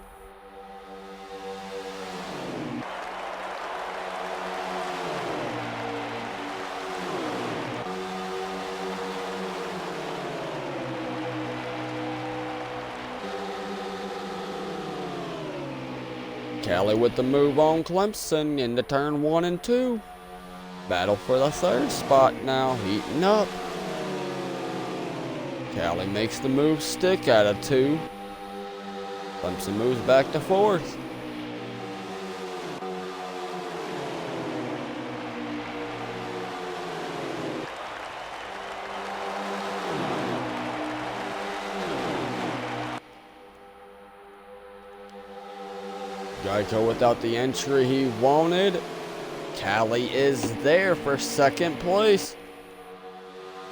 Callie with the move on Clemson into turn 1 and 2. Battle for the 3rd spot now, heating up. Callie makes the move stick out of 2. Clemson moves back to 4th. Geico without the entry he wanted. Callie is there for 2nd place.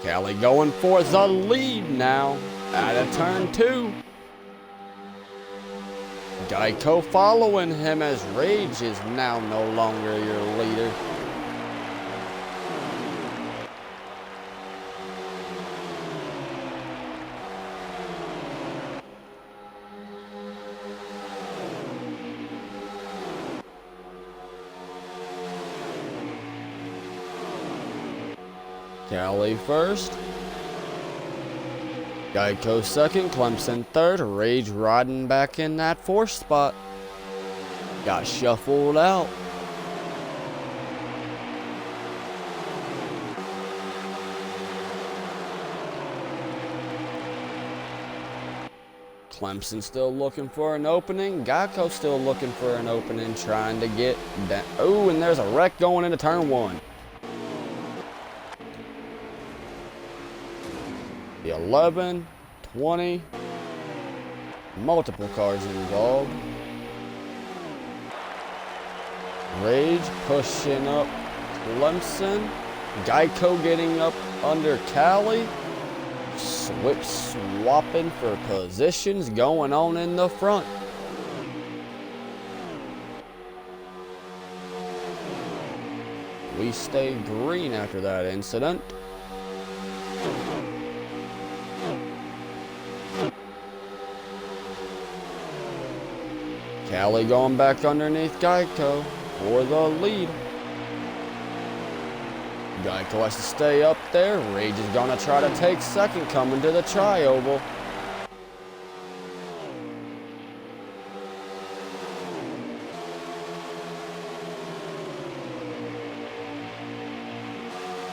Callie going for the lead now out of turn 2. Geico following him as Rage is now no longer your leader. Callie first. Geico second, Clemson third. Rage riding back in that 4th spot. Got shuffled out. Clemson still looking for an opening. Geico still looking for an opening, trying to get that. Oh, and there's a wreck going into turn 1. The 11, 20, multiple cars involved. Rage pushing up Clemson. Geico getting up under Callie. Swapping for positions going on in the front. We stay green after that incident. Callie going back underneath Geico for the lead. Geico has to stay up there. Rage is going to try to take second, coming to the trioval.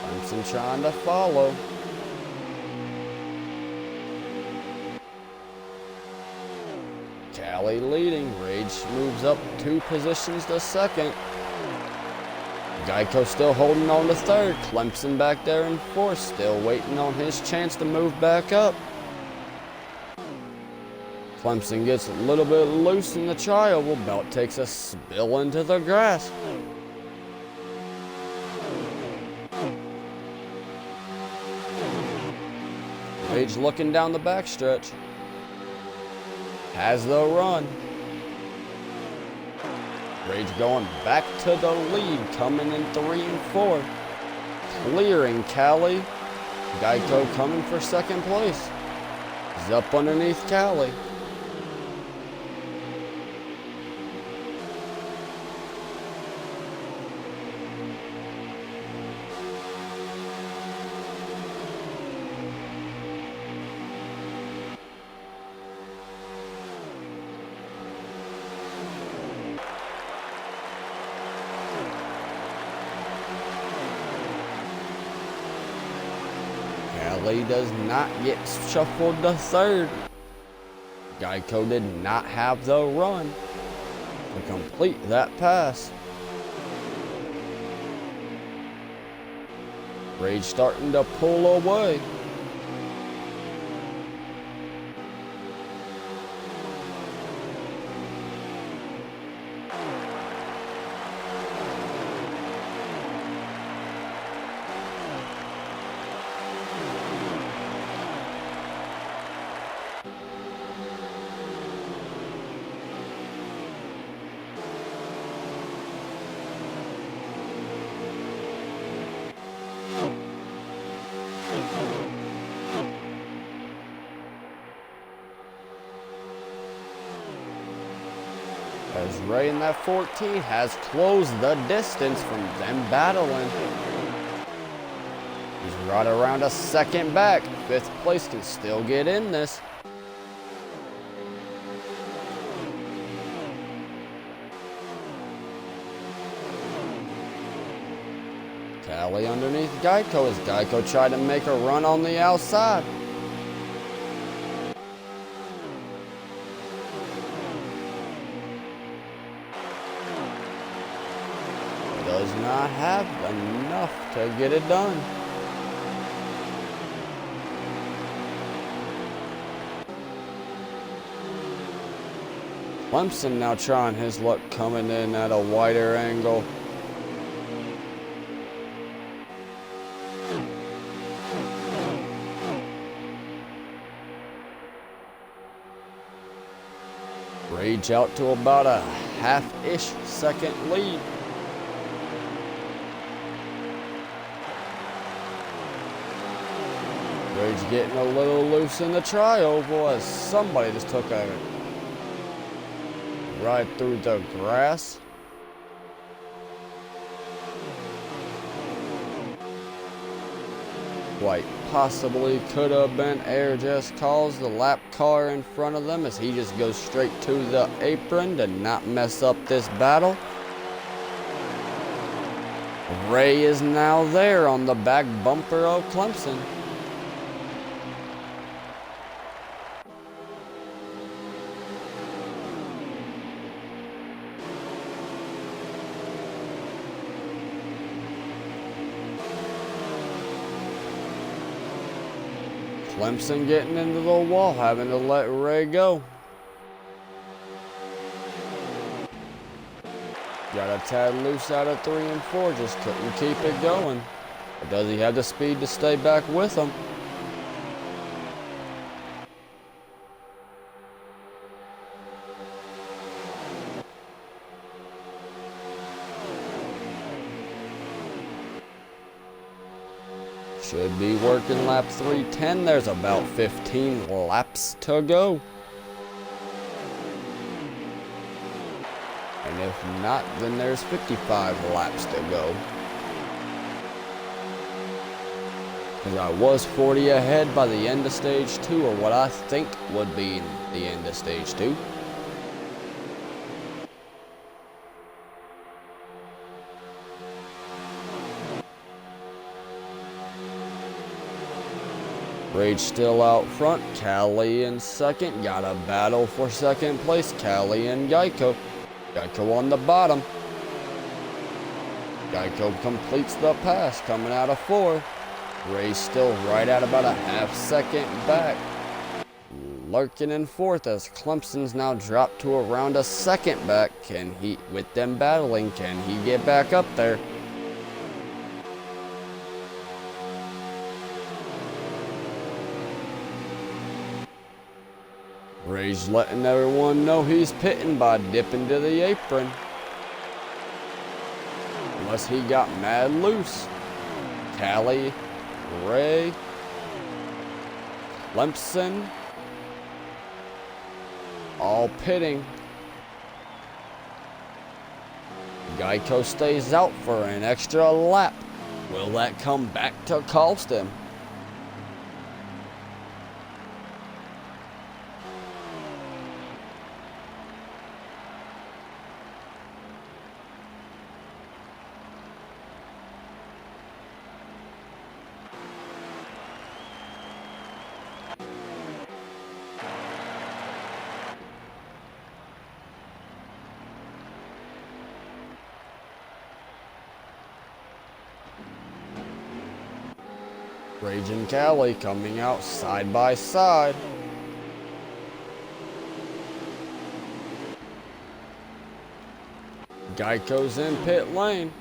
Clemson trying to follow. Callie leading. Rage moves up 2 positions to second. Geico still holding on to third. Clemson back there in fourth, still waiting on his chance to move back up. Clemson gets a little bit loose in the tri-oval. Belt takes a spill into the grass. Rage looking down the backstretch. Has the run. Rage going back to the lead, coming in 3 and 4. Clearing Callie. Geico coming for second place. He's up underneath Callie. Callie does not get shuffled to third. Geico did not have the run to complete that pass. Rage starting to pull away. As Ray in that 14 has closed the distance from them battling. He's right around a second back. 5th place can still get in this. Callie underneath Geico as Geico tried to make a run on the outside. Does not have enough to get it done. Clemson now trying his luck coming in at a wider angle. Rage out to about a half-ish second lead. Rage getting a little loose in the tri-oval as somebody just took a ride through the grass. Quite possibly could have been air just calls the lap car in front of them as he just goes straight to the apron to not mess up this battle. Ray is now there on the back bumper of Clemson. Clemson getting into the wall, having to let Ray go. Got a tad loose out of 3 and 4, just couldn't keep it going. Or does he have the speed to stay back with him? Should be working lap 310. There's about 15 laps to go. And if not, then there's 55 laps to go. Because I was 40 ahead by the end of stage 2, or what I think would be the end of stage 2. Rage still out front. Callie in second. Got a battle for second place. Callie and Geico. Geico on the bottom. Geico completes the pass, coming out of 4. Rage still right at about a half second back. Lurking in 4th as Clemson's now dropped to around a second back. Can he, with them battling, can he get back up there? Rage letting everyone know he's pitting by dipping to the apron. Unless he got mad loose. Callie, Ray, Clemson, all pitting. Geico stays out for an extra lap. Will that come back to cost him? Rage and Callie coming out side by side. Geico's in pit lane.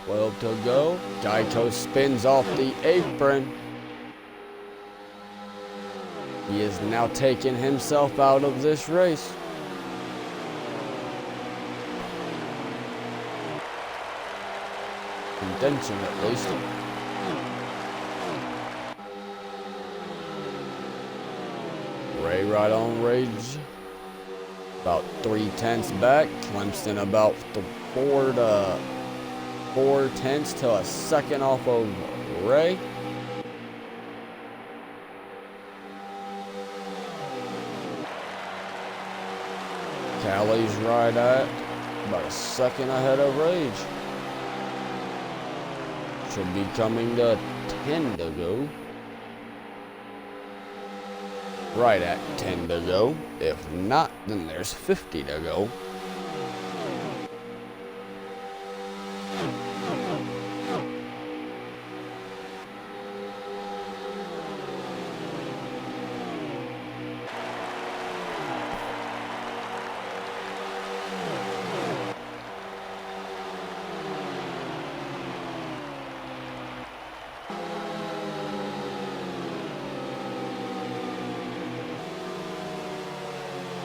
Well to go. Geico spins off the apron. He is now taking himself out of this race. Contention at least. Ray right on Rage. About 3/10 back. Clemson about 4/10 to a second off of Ray. Callie's right at about a second ahead of Rage. Should be coming to 10 to go. Right at 10 to go. If not, then there's 50 to go.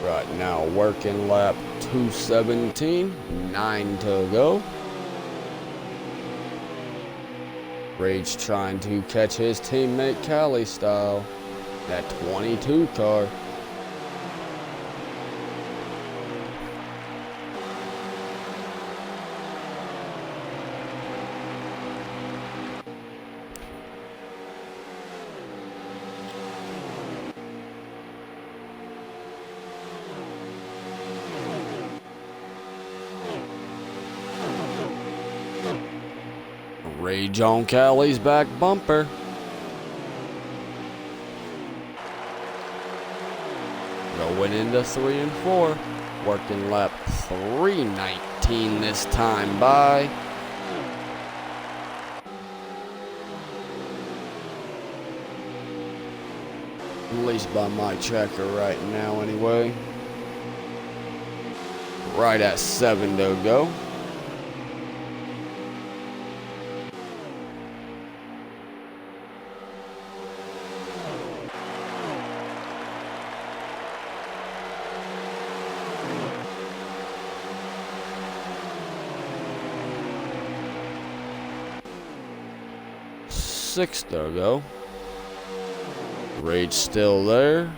Right now, working lap 217, 9 to go. Rage trying to catch his teammate Callie style. That 22 car. Rage on Callie's back bumper. Going into 3 and 4. Working lap 319 this time by. At least by my tracker right now anyway. Right at 7 to go. sixth to go. Rage still there.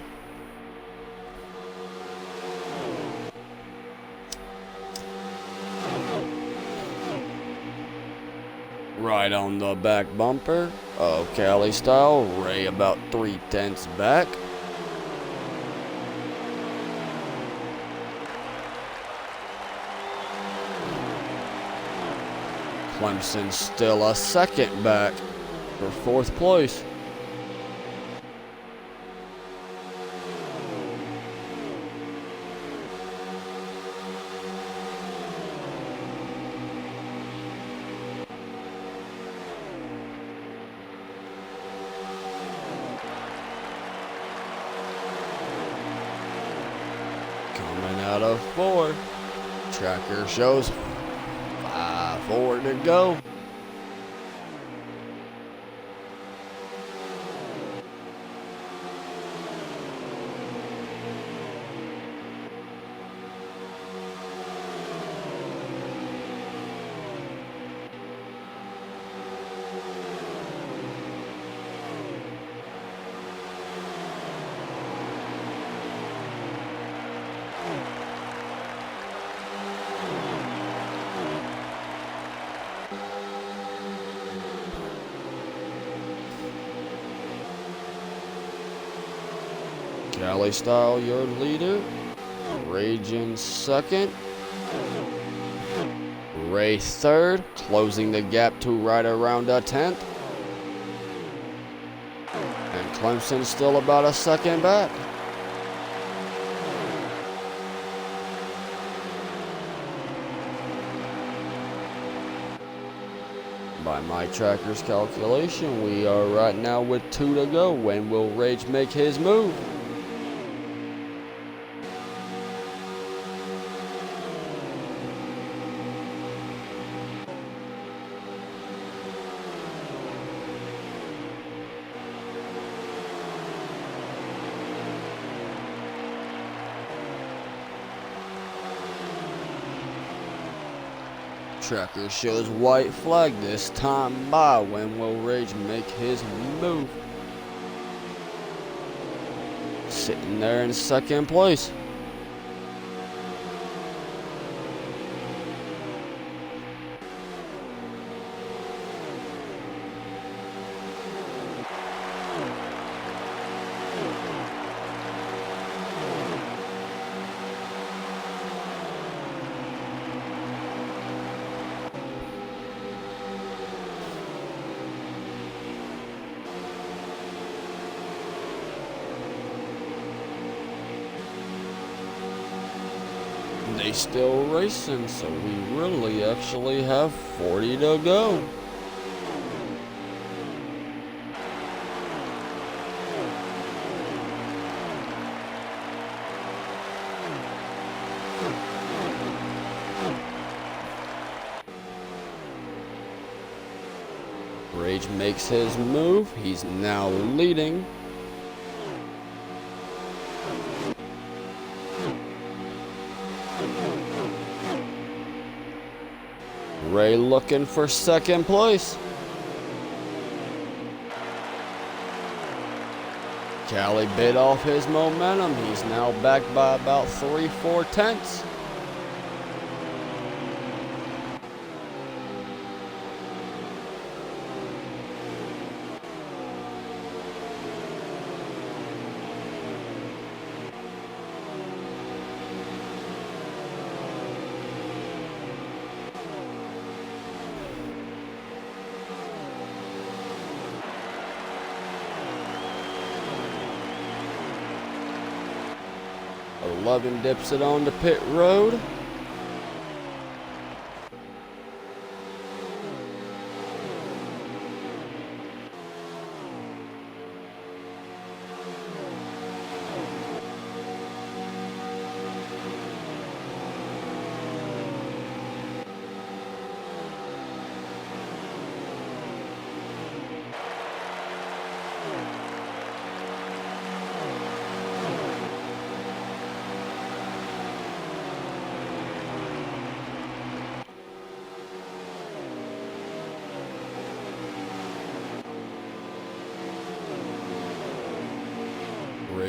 Right on the back bumper of Cali Style. Ray about 3/10 back. Clemson still a second back for fourth place. Coming out of 4. Tracker shows 5-4 to go. Cali Style, your leader. Rage in second. Ray third, closing the gap to right around a 10th. And Clemson still about a second back. By my tracker's calculation, we are right now with 2 to go. When will Rage make his move? Tracker shows white flag this time by. When will Rage make his move? Sitting there in second place. They still racing, so we really actually have 40 to go. Rage makes his move. He's now leading. Ray looking for second place. Cali bit off his momentum. He's now back by about 3/4. Lovin dips it on the pit road.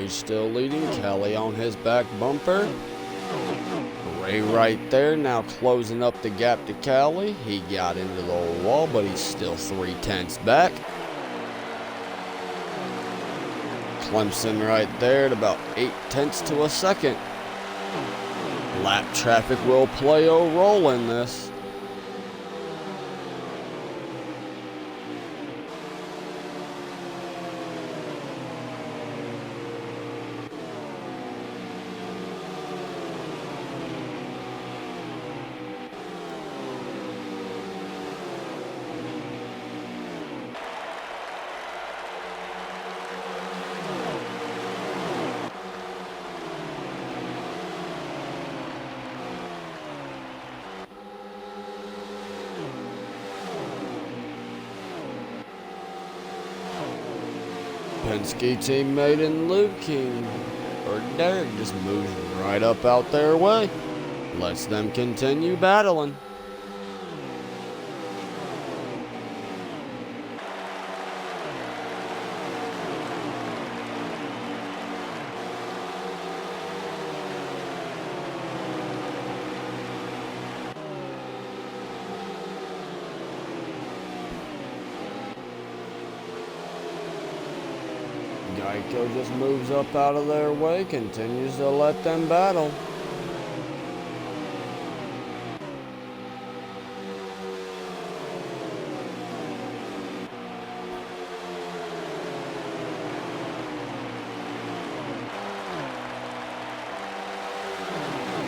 Ray's still leading. Kelly on his back bumper. Ray right there, now closing up the gap to Kelly. He got into the wall, but he's still 3/10 back. Clemson right there at about 8/10 to a second. Lap traffic will play a role in this. Penske teammate and Luke King, or Derek, just moves right up out their way. Lets them continue battling. Geico just moves up out of their way, continues to let them battle.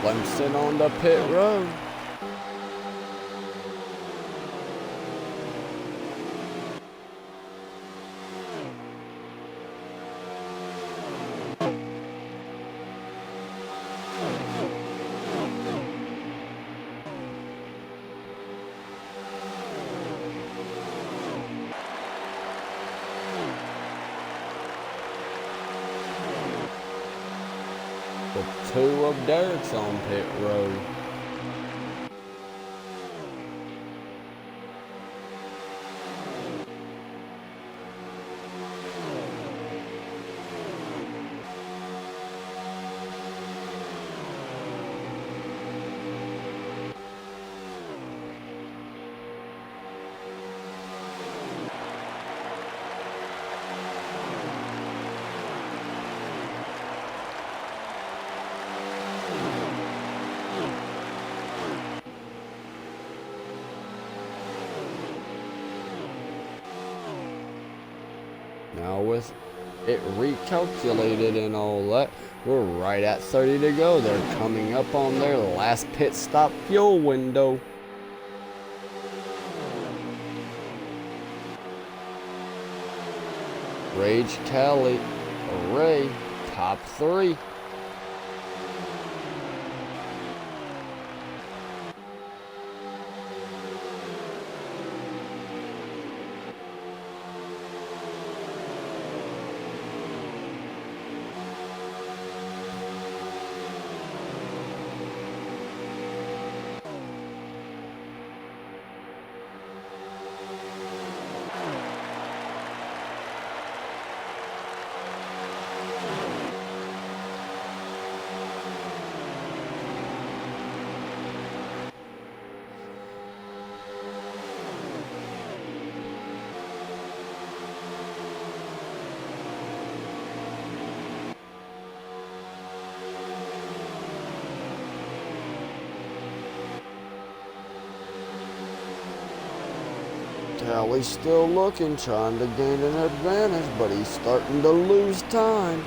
Clemson on the pit road. The two of Derek's on pit road. Now with it recalculated and all that, we're right at 30 to go. They're coming up on their last pit stop fuel window. Rage Kelly, Ray, top three. Kelly's still looking, trying to gain an advantage, but he's starting to lose time.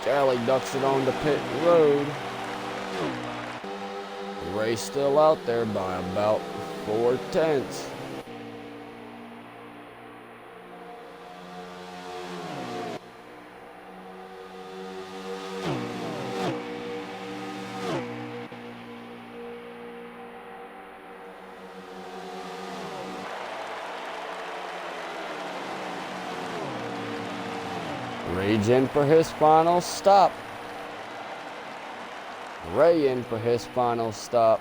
Kelly ducks it on the pit road. Ray's still out there by about 4/10. Rage in for his final stop. Ray in for his final stop.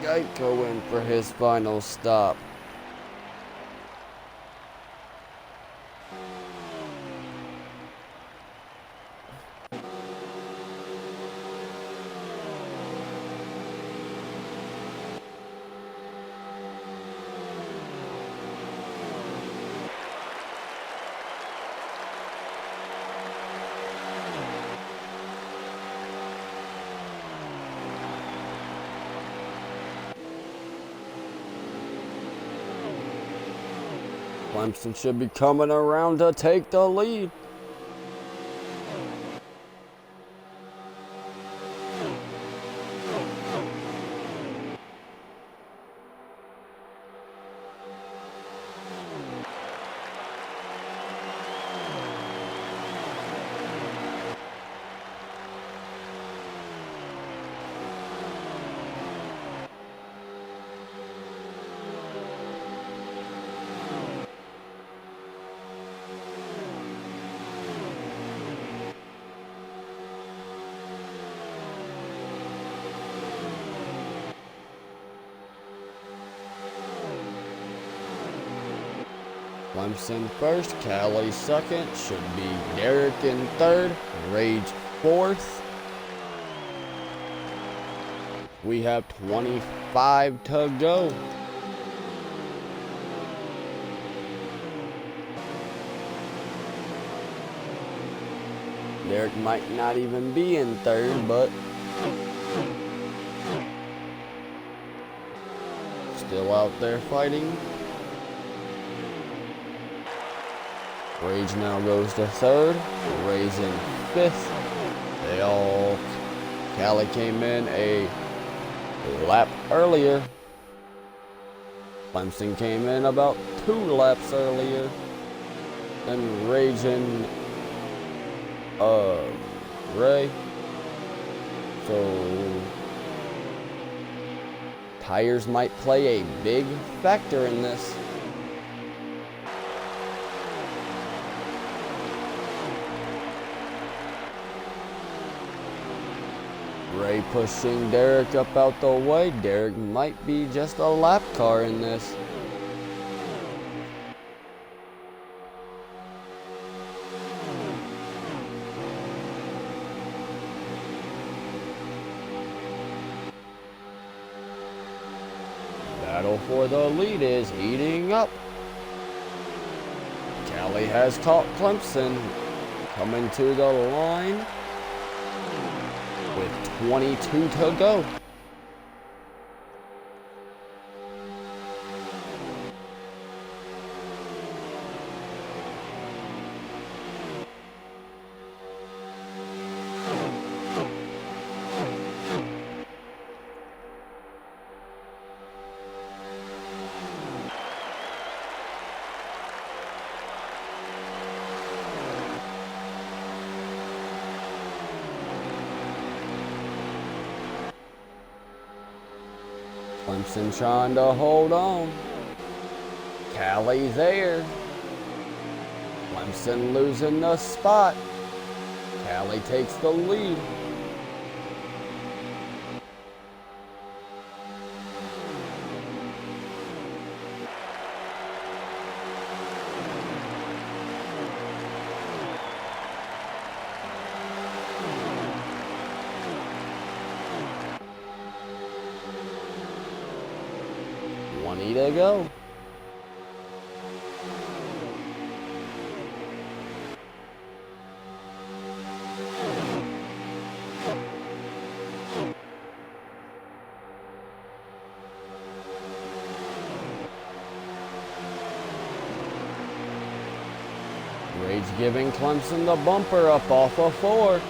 Geico in for his final stop. Clemson should be coming around to take the lead. Clemson first, Callie second, should be Derek in third, Rage fourth. We have 25 to go. Derek might not even be in third, but still out there fighting. Rage now goes to third, Ray's in fifth. Callie came in a lap earlier. Clemson came in about 2 laps earlier. Then Rage and Ray. So tires might play a big factor in this. Ray pushing Derek up out the way. Derek might be just a lap car in this. Battle for the lead is heating up. Callie has caught Clemson coming to the line with 22 to go. Clemson trying to hold on. Callie there. Clemson losing the spot. Callie takes the lead. To go. Rage giving Clemson the bumper up off of 4.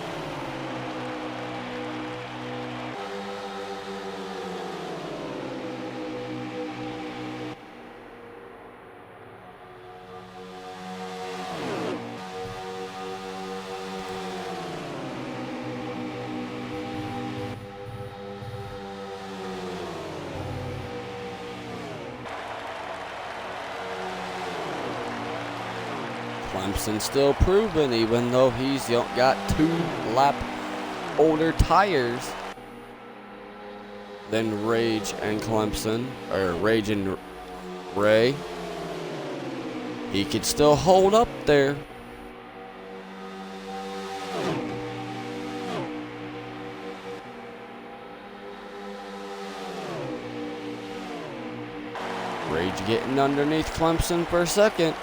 Clemson still proven, even though he's got 2 lap older tires. then Rage and Clemson, or Rage and Ray. He could still hold up there. Rage getting underneath Clemson for a second.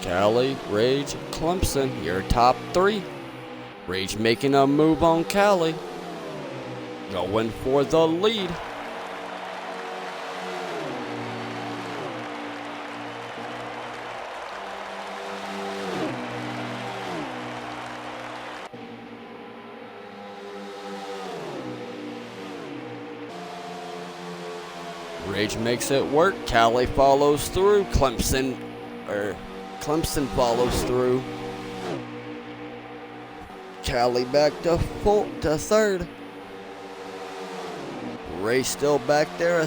Cali, Rage, Clemson, your top three. Rage making a move on Cali. Going for the lead. Rage makes it work. Cali follows through. Clemson follows through. Cali back to third. Ray still back there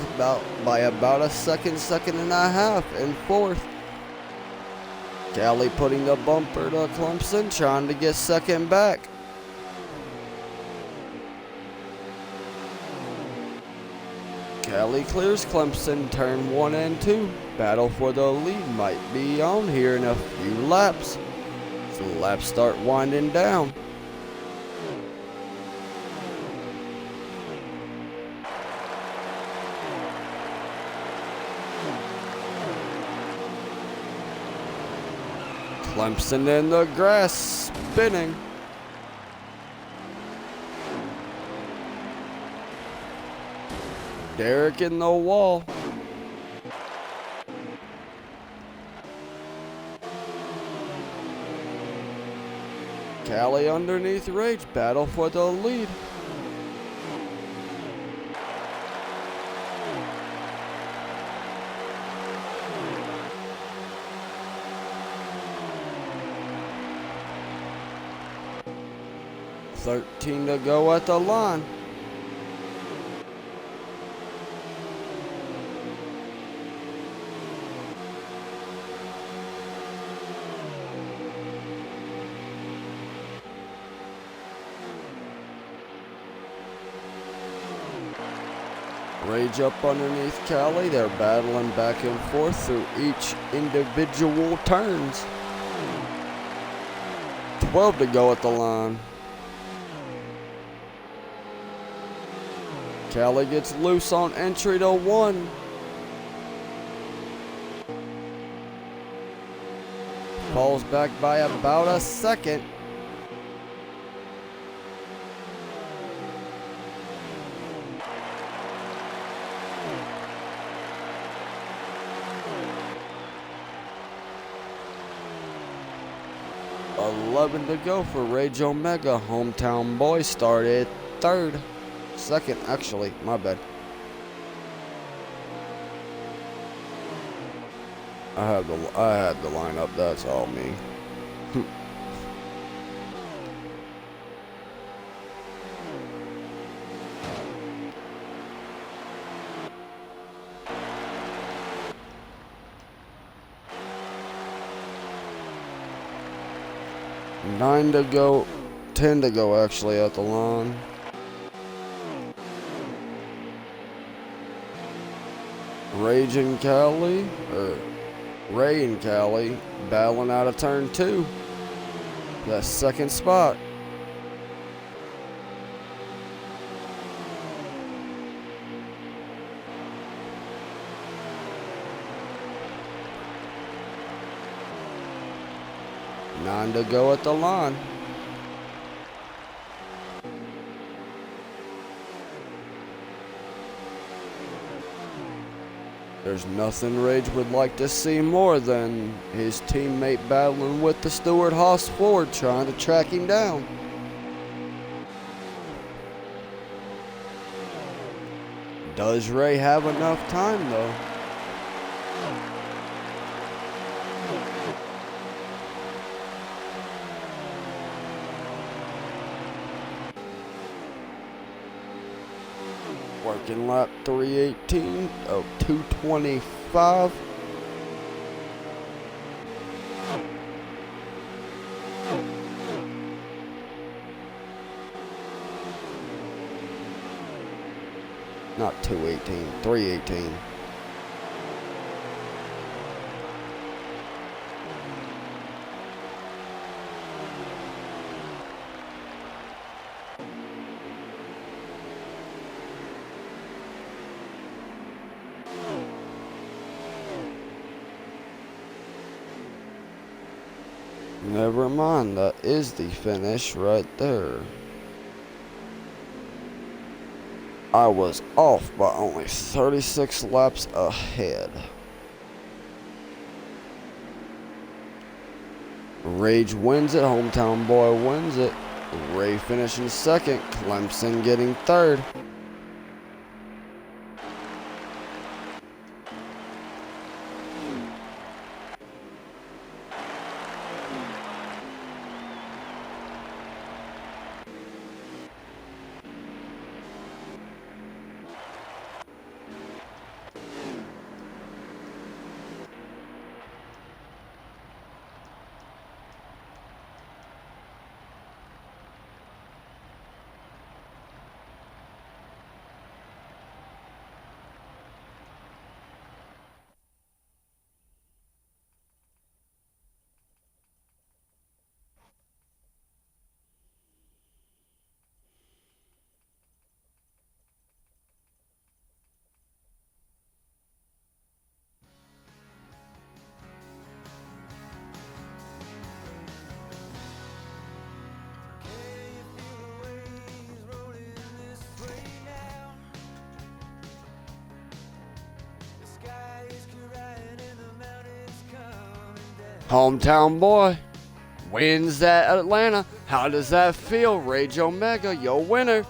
by about a second and a half in fourth. Cali putting the bumper to Clemson, trying to get second back. Cali clears Clemson, turn 1 and 2. Battle for the lead might be on here in a few laps. So the laps start winding down. Clemson in the grass, spinning. Derek in the wall. Cali underneath Rage, battle for the lead. $13 to go at the line. Rage up underneath Cali. They're battling back and forth through each individual turns. 12 to go at the line. Cali gets loose on entry to 1. Falls back by about a second. $11 to go for Rage Omega. Hometown boy started second actually, my bad. I had the lineup, that's all me. $9 to go, $10 to go actually at the line. Ray and Cali battling out of turn 2. That second spot. $9 to go at the line. There's nothing Rage would like to see more than his teammate battling with the Stewart Haas Ford, trying to track him down. Does Ray have enough time though? Working lap 318 of 225. Not 218, 318. Never mind, that is the finish right there. I was off by only 36 laps ahead. Rage wins it, Hometown Boy wins it. Ray finishing second, Clemson getting third. Hometown Boy wins at Atlanta. How does that feel? Rage Omega, your winner.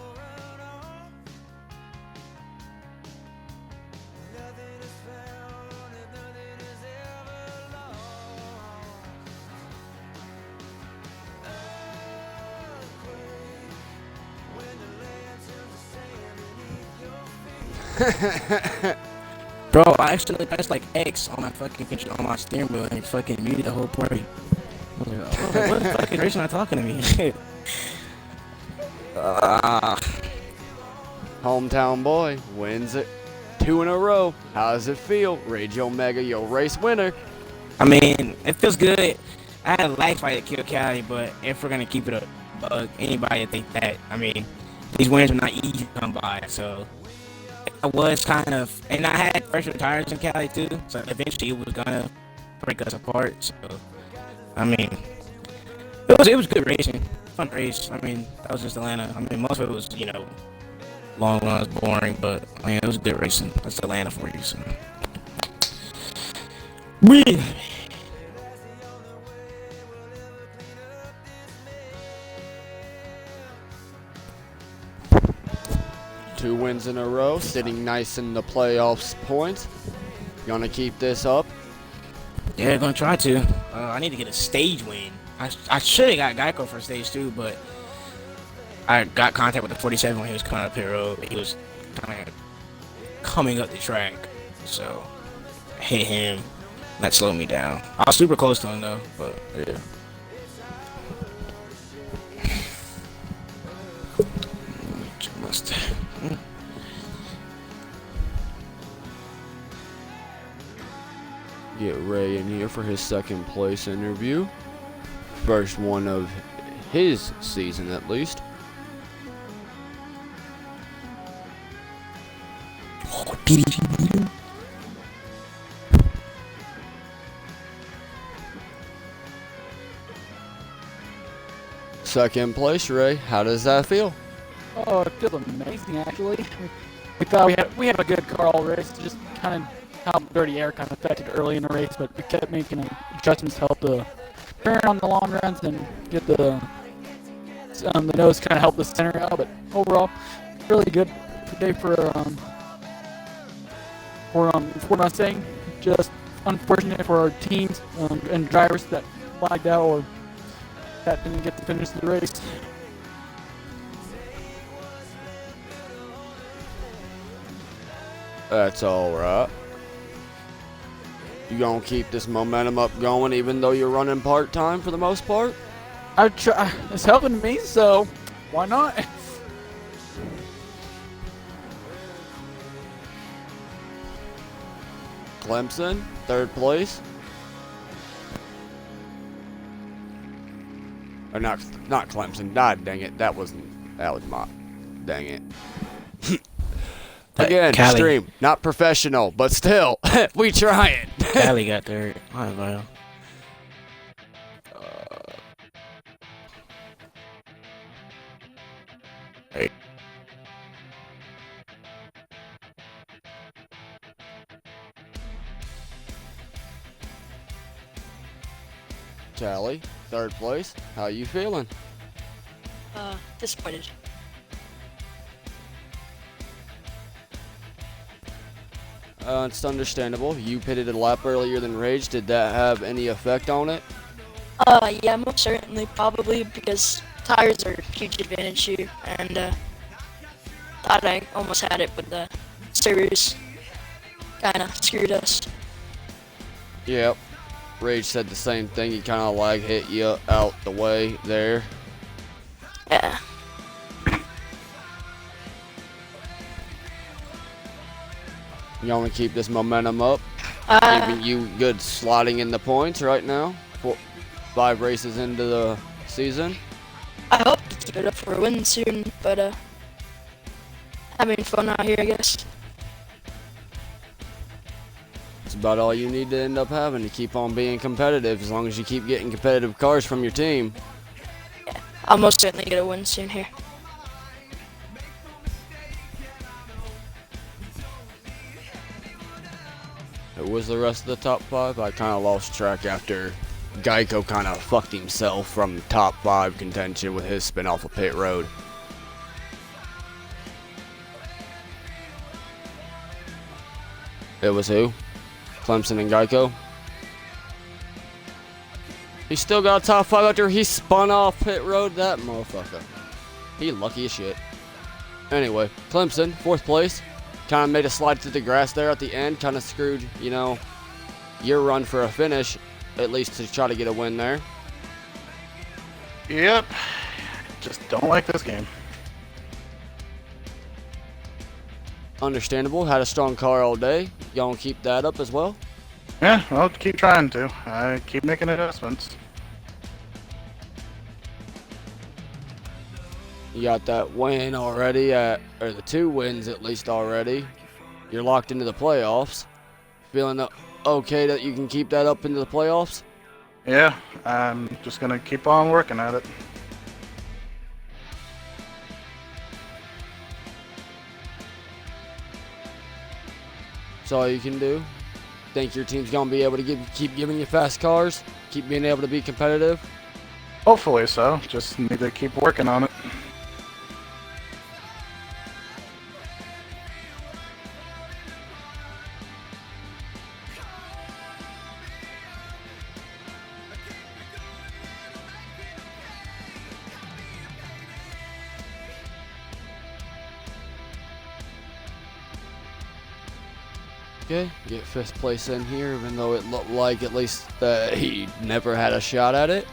Bro, I actually pressed like X on my fucking control, on my steering wheel, and it fucking muted the whole party. I was like, oh, what the fucking race am I talking to me? Hometown Boy wins it 2 in a row. How does it feel? Rage Omega, your race winner. I mean, it feels good. I had a lag fight to kill Cali, but if we're gonna keep it a bug, anybody think that, I mean, these wins are not easy to come by, so I was kind of, and I had fresher tires in Cali too, so eventually it was gonna break us apart. So, I mean, it was good racing, fun race. I mean, that was just Atlanta. I mean, most of it was, you know, long runs, boring, but I mean, it was good racing. That's Atlanta for you. So, breathe. 2 wins in a row, sitting nice in the playoffs points. Gonna keep this up. Yeah, gonna try to. I need to get a stage win. I should have got Geico for stage 2, but I got contact with the 47 when he was coming up pit road. He was kind of coming up the track, so I hit him. That slowed me down. I was super close to him though, but yeah. Get Ray in here for his second place interview. First one of his season, at least. Second place, Ray. How does that feel? Oh, it feels amazing actually. We thought we had a good car all race, just kind of how dirty air kind of affected early in the race, but we kept making adjustments to help the turn on the long runs and get the nose kind of help the center out. But overall, really good day for Mustang. Just unfortunate for our teams and drivers that lagged out or that didn't get to finish the race. That's alright. You gonna keep this momentum up going even though you're running part-time for the most part? I try. It's helping me, so why not? Clemson, 3rd place. Or not Clemson. God dang it. That was my. Dang it. Again, Cali. stream. Not professional, but still. We trying. Cali got third. Oh, well. Tally, 3rd place. How you feeling? Disappointed. It's understandable. You pitted a lap earlier than Rage. Did that have any effect on it? Yeah, most certainly, probably, because tires are a huge advantage here, and, thought I almost had it, but the servers kinda screwed us. Yep. Rage said the same thing. He kind of like hit you out the way there. Yeah. You want to keep this momentum up? Even you good sliding in the points right now? 5 races into the season. I hope to keep it up for a win soon, but, having fun out here, I guess. It's about all you need to end up having to keep on being competitive, as long as you keep getting competitive cars from your team. I'll most certainly get a win soon here. Who was the rest of the top 5? I kind of lost track after Geico kind of fucked himself from top 5 contention with his spin off of pit road. It was who? Clemson and Geico. He still got a top 5 after he spun off pit road. That motherfucker. He lucky as shit. Anyway, Clemson, 4th place. Kind of made a slide through the grass there at the end. Kind of screwed, you know, your run for a finish. At least to try to get a win there. Yep. Just don't like this game. Understandable. Had a strong car all day. Y'all gonna keep that up as well? Yeah, I'll keep trying to. I keep making adjustments. You got that win already or the 2 wins at least already. You're locked into the playoffs. Feeling okay that you can keep that up into the playoffs? Yeah, I'm just gonna keep on working at it. That's all you can do. Think your team's gonna be able to keep giving you fast cars? Keep being able to be competitive? Hopefully so. Just need to keep working on it. Okay, get 5th place in here, even though it looked like at least that he never had a shot at it.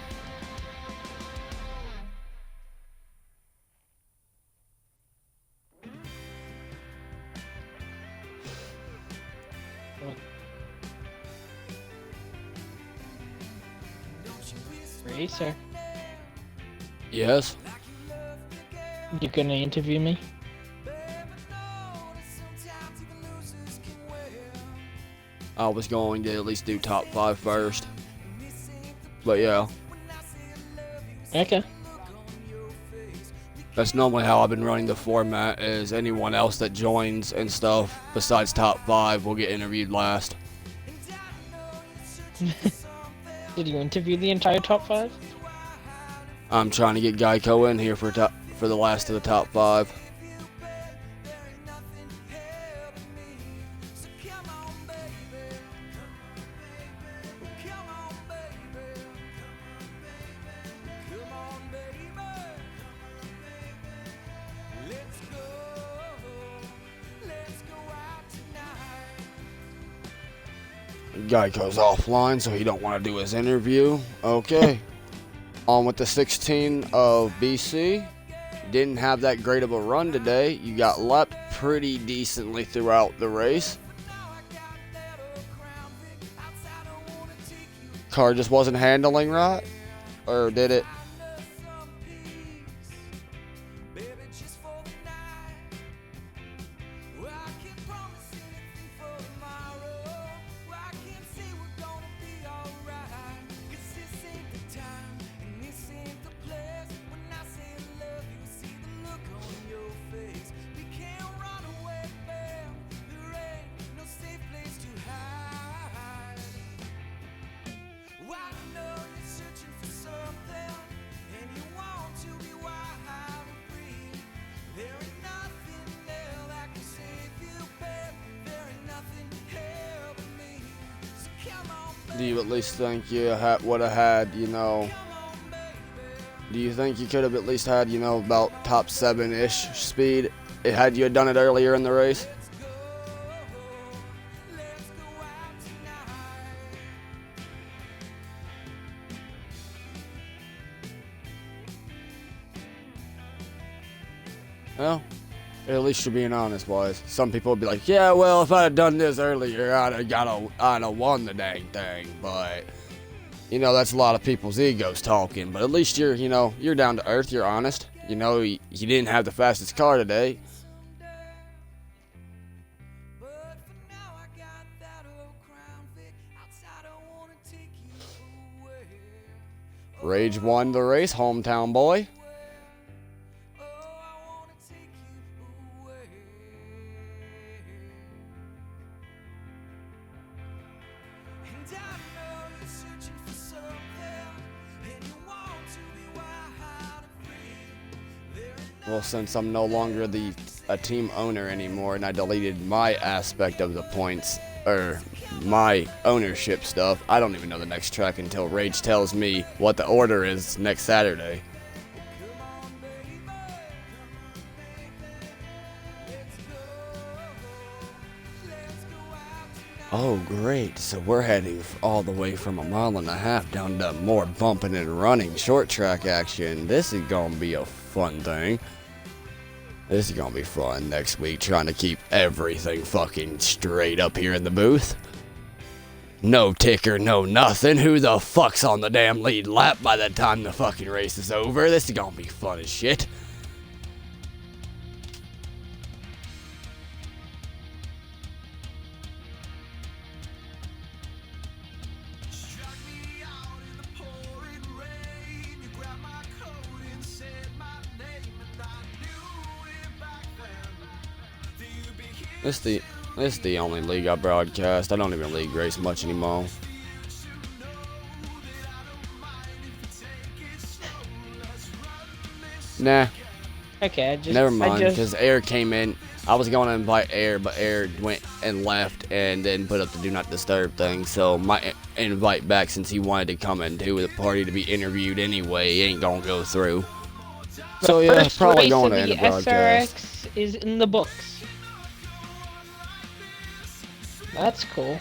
Racer, Yes. you gonna interview me? I was going to at least do top 5 first. But yeah, Okay. that's normally how I've been running the format, is anyone else that joins and stuff besides top 5 will get interviewed last. Did you interview the entire top 5? I'm trying to get Geico in here for the last of the top 5. Guy goes offline, so he don't want to do his interview. Okay. On with the 16 of BC. Didn't have that great of a run today. You got lapped pretty decently throughout the race. Car just wasn't handling right? Or did it? Do you at least think you would have had, you know, do you think you could have at least had, you know, about top 7-ish speed had you had done it earlier in the race? Well, at least you're being honest, boys. Some people would be like, yeah, well, if I'd have done this earlier, I'd have won the dang thing. But, you know, that's a lot of people's egos talking. But at least you're, you know, you're down to earth, you're honest. You know, you didn't have the fastest car today. Rage won the race, hometown boy. Well, since I'm no longer a team owner anymore and I deleted my aspect of the points, or my ownership stuff, I don't even know the next track until Rage tells me what the order is next Saturday. Oh, great. So we're heading all the way from 1.5 miles down to more bumping and running short track action. This is going to be a fun thing. This is going to be fun next week, trying to keep everything fucking straight up here in the booth. No ticker, no nothing. Who the fuck's on the damn lead lap by the time the fucking race is over? This is going to be fun as shit. This is the only league I broadcast. I don't even league race much anymore. Nah. Okay, Never mind, because Air came in. I was going to invite Air, but Air went and left and then put up the do not disturb thing. So my invite back, since he wanted to come into the party to be interviewed anyway, ain't going to go through. So yeah, first probably race going of to end the the broadcast. SRX is in the books. That's cool.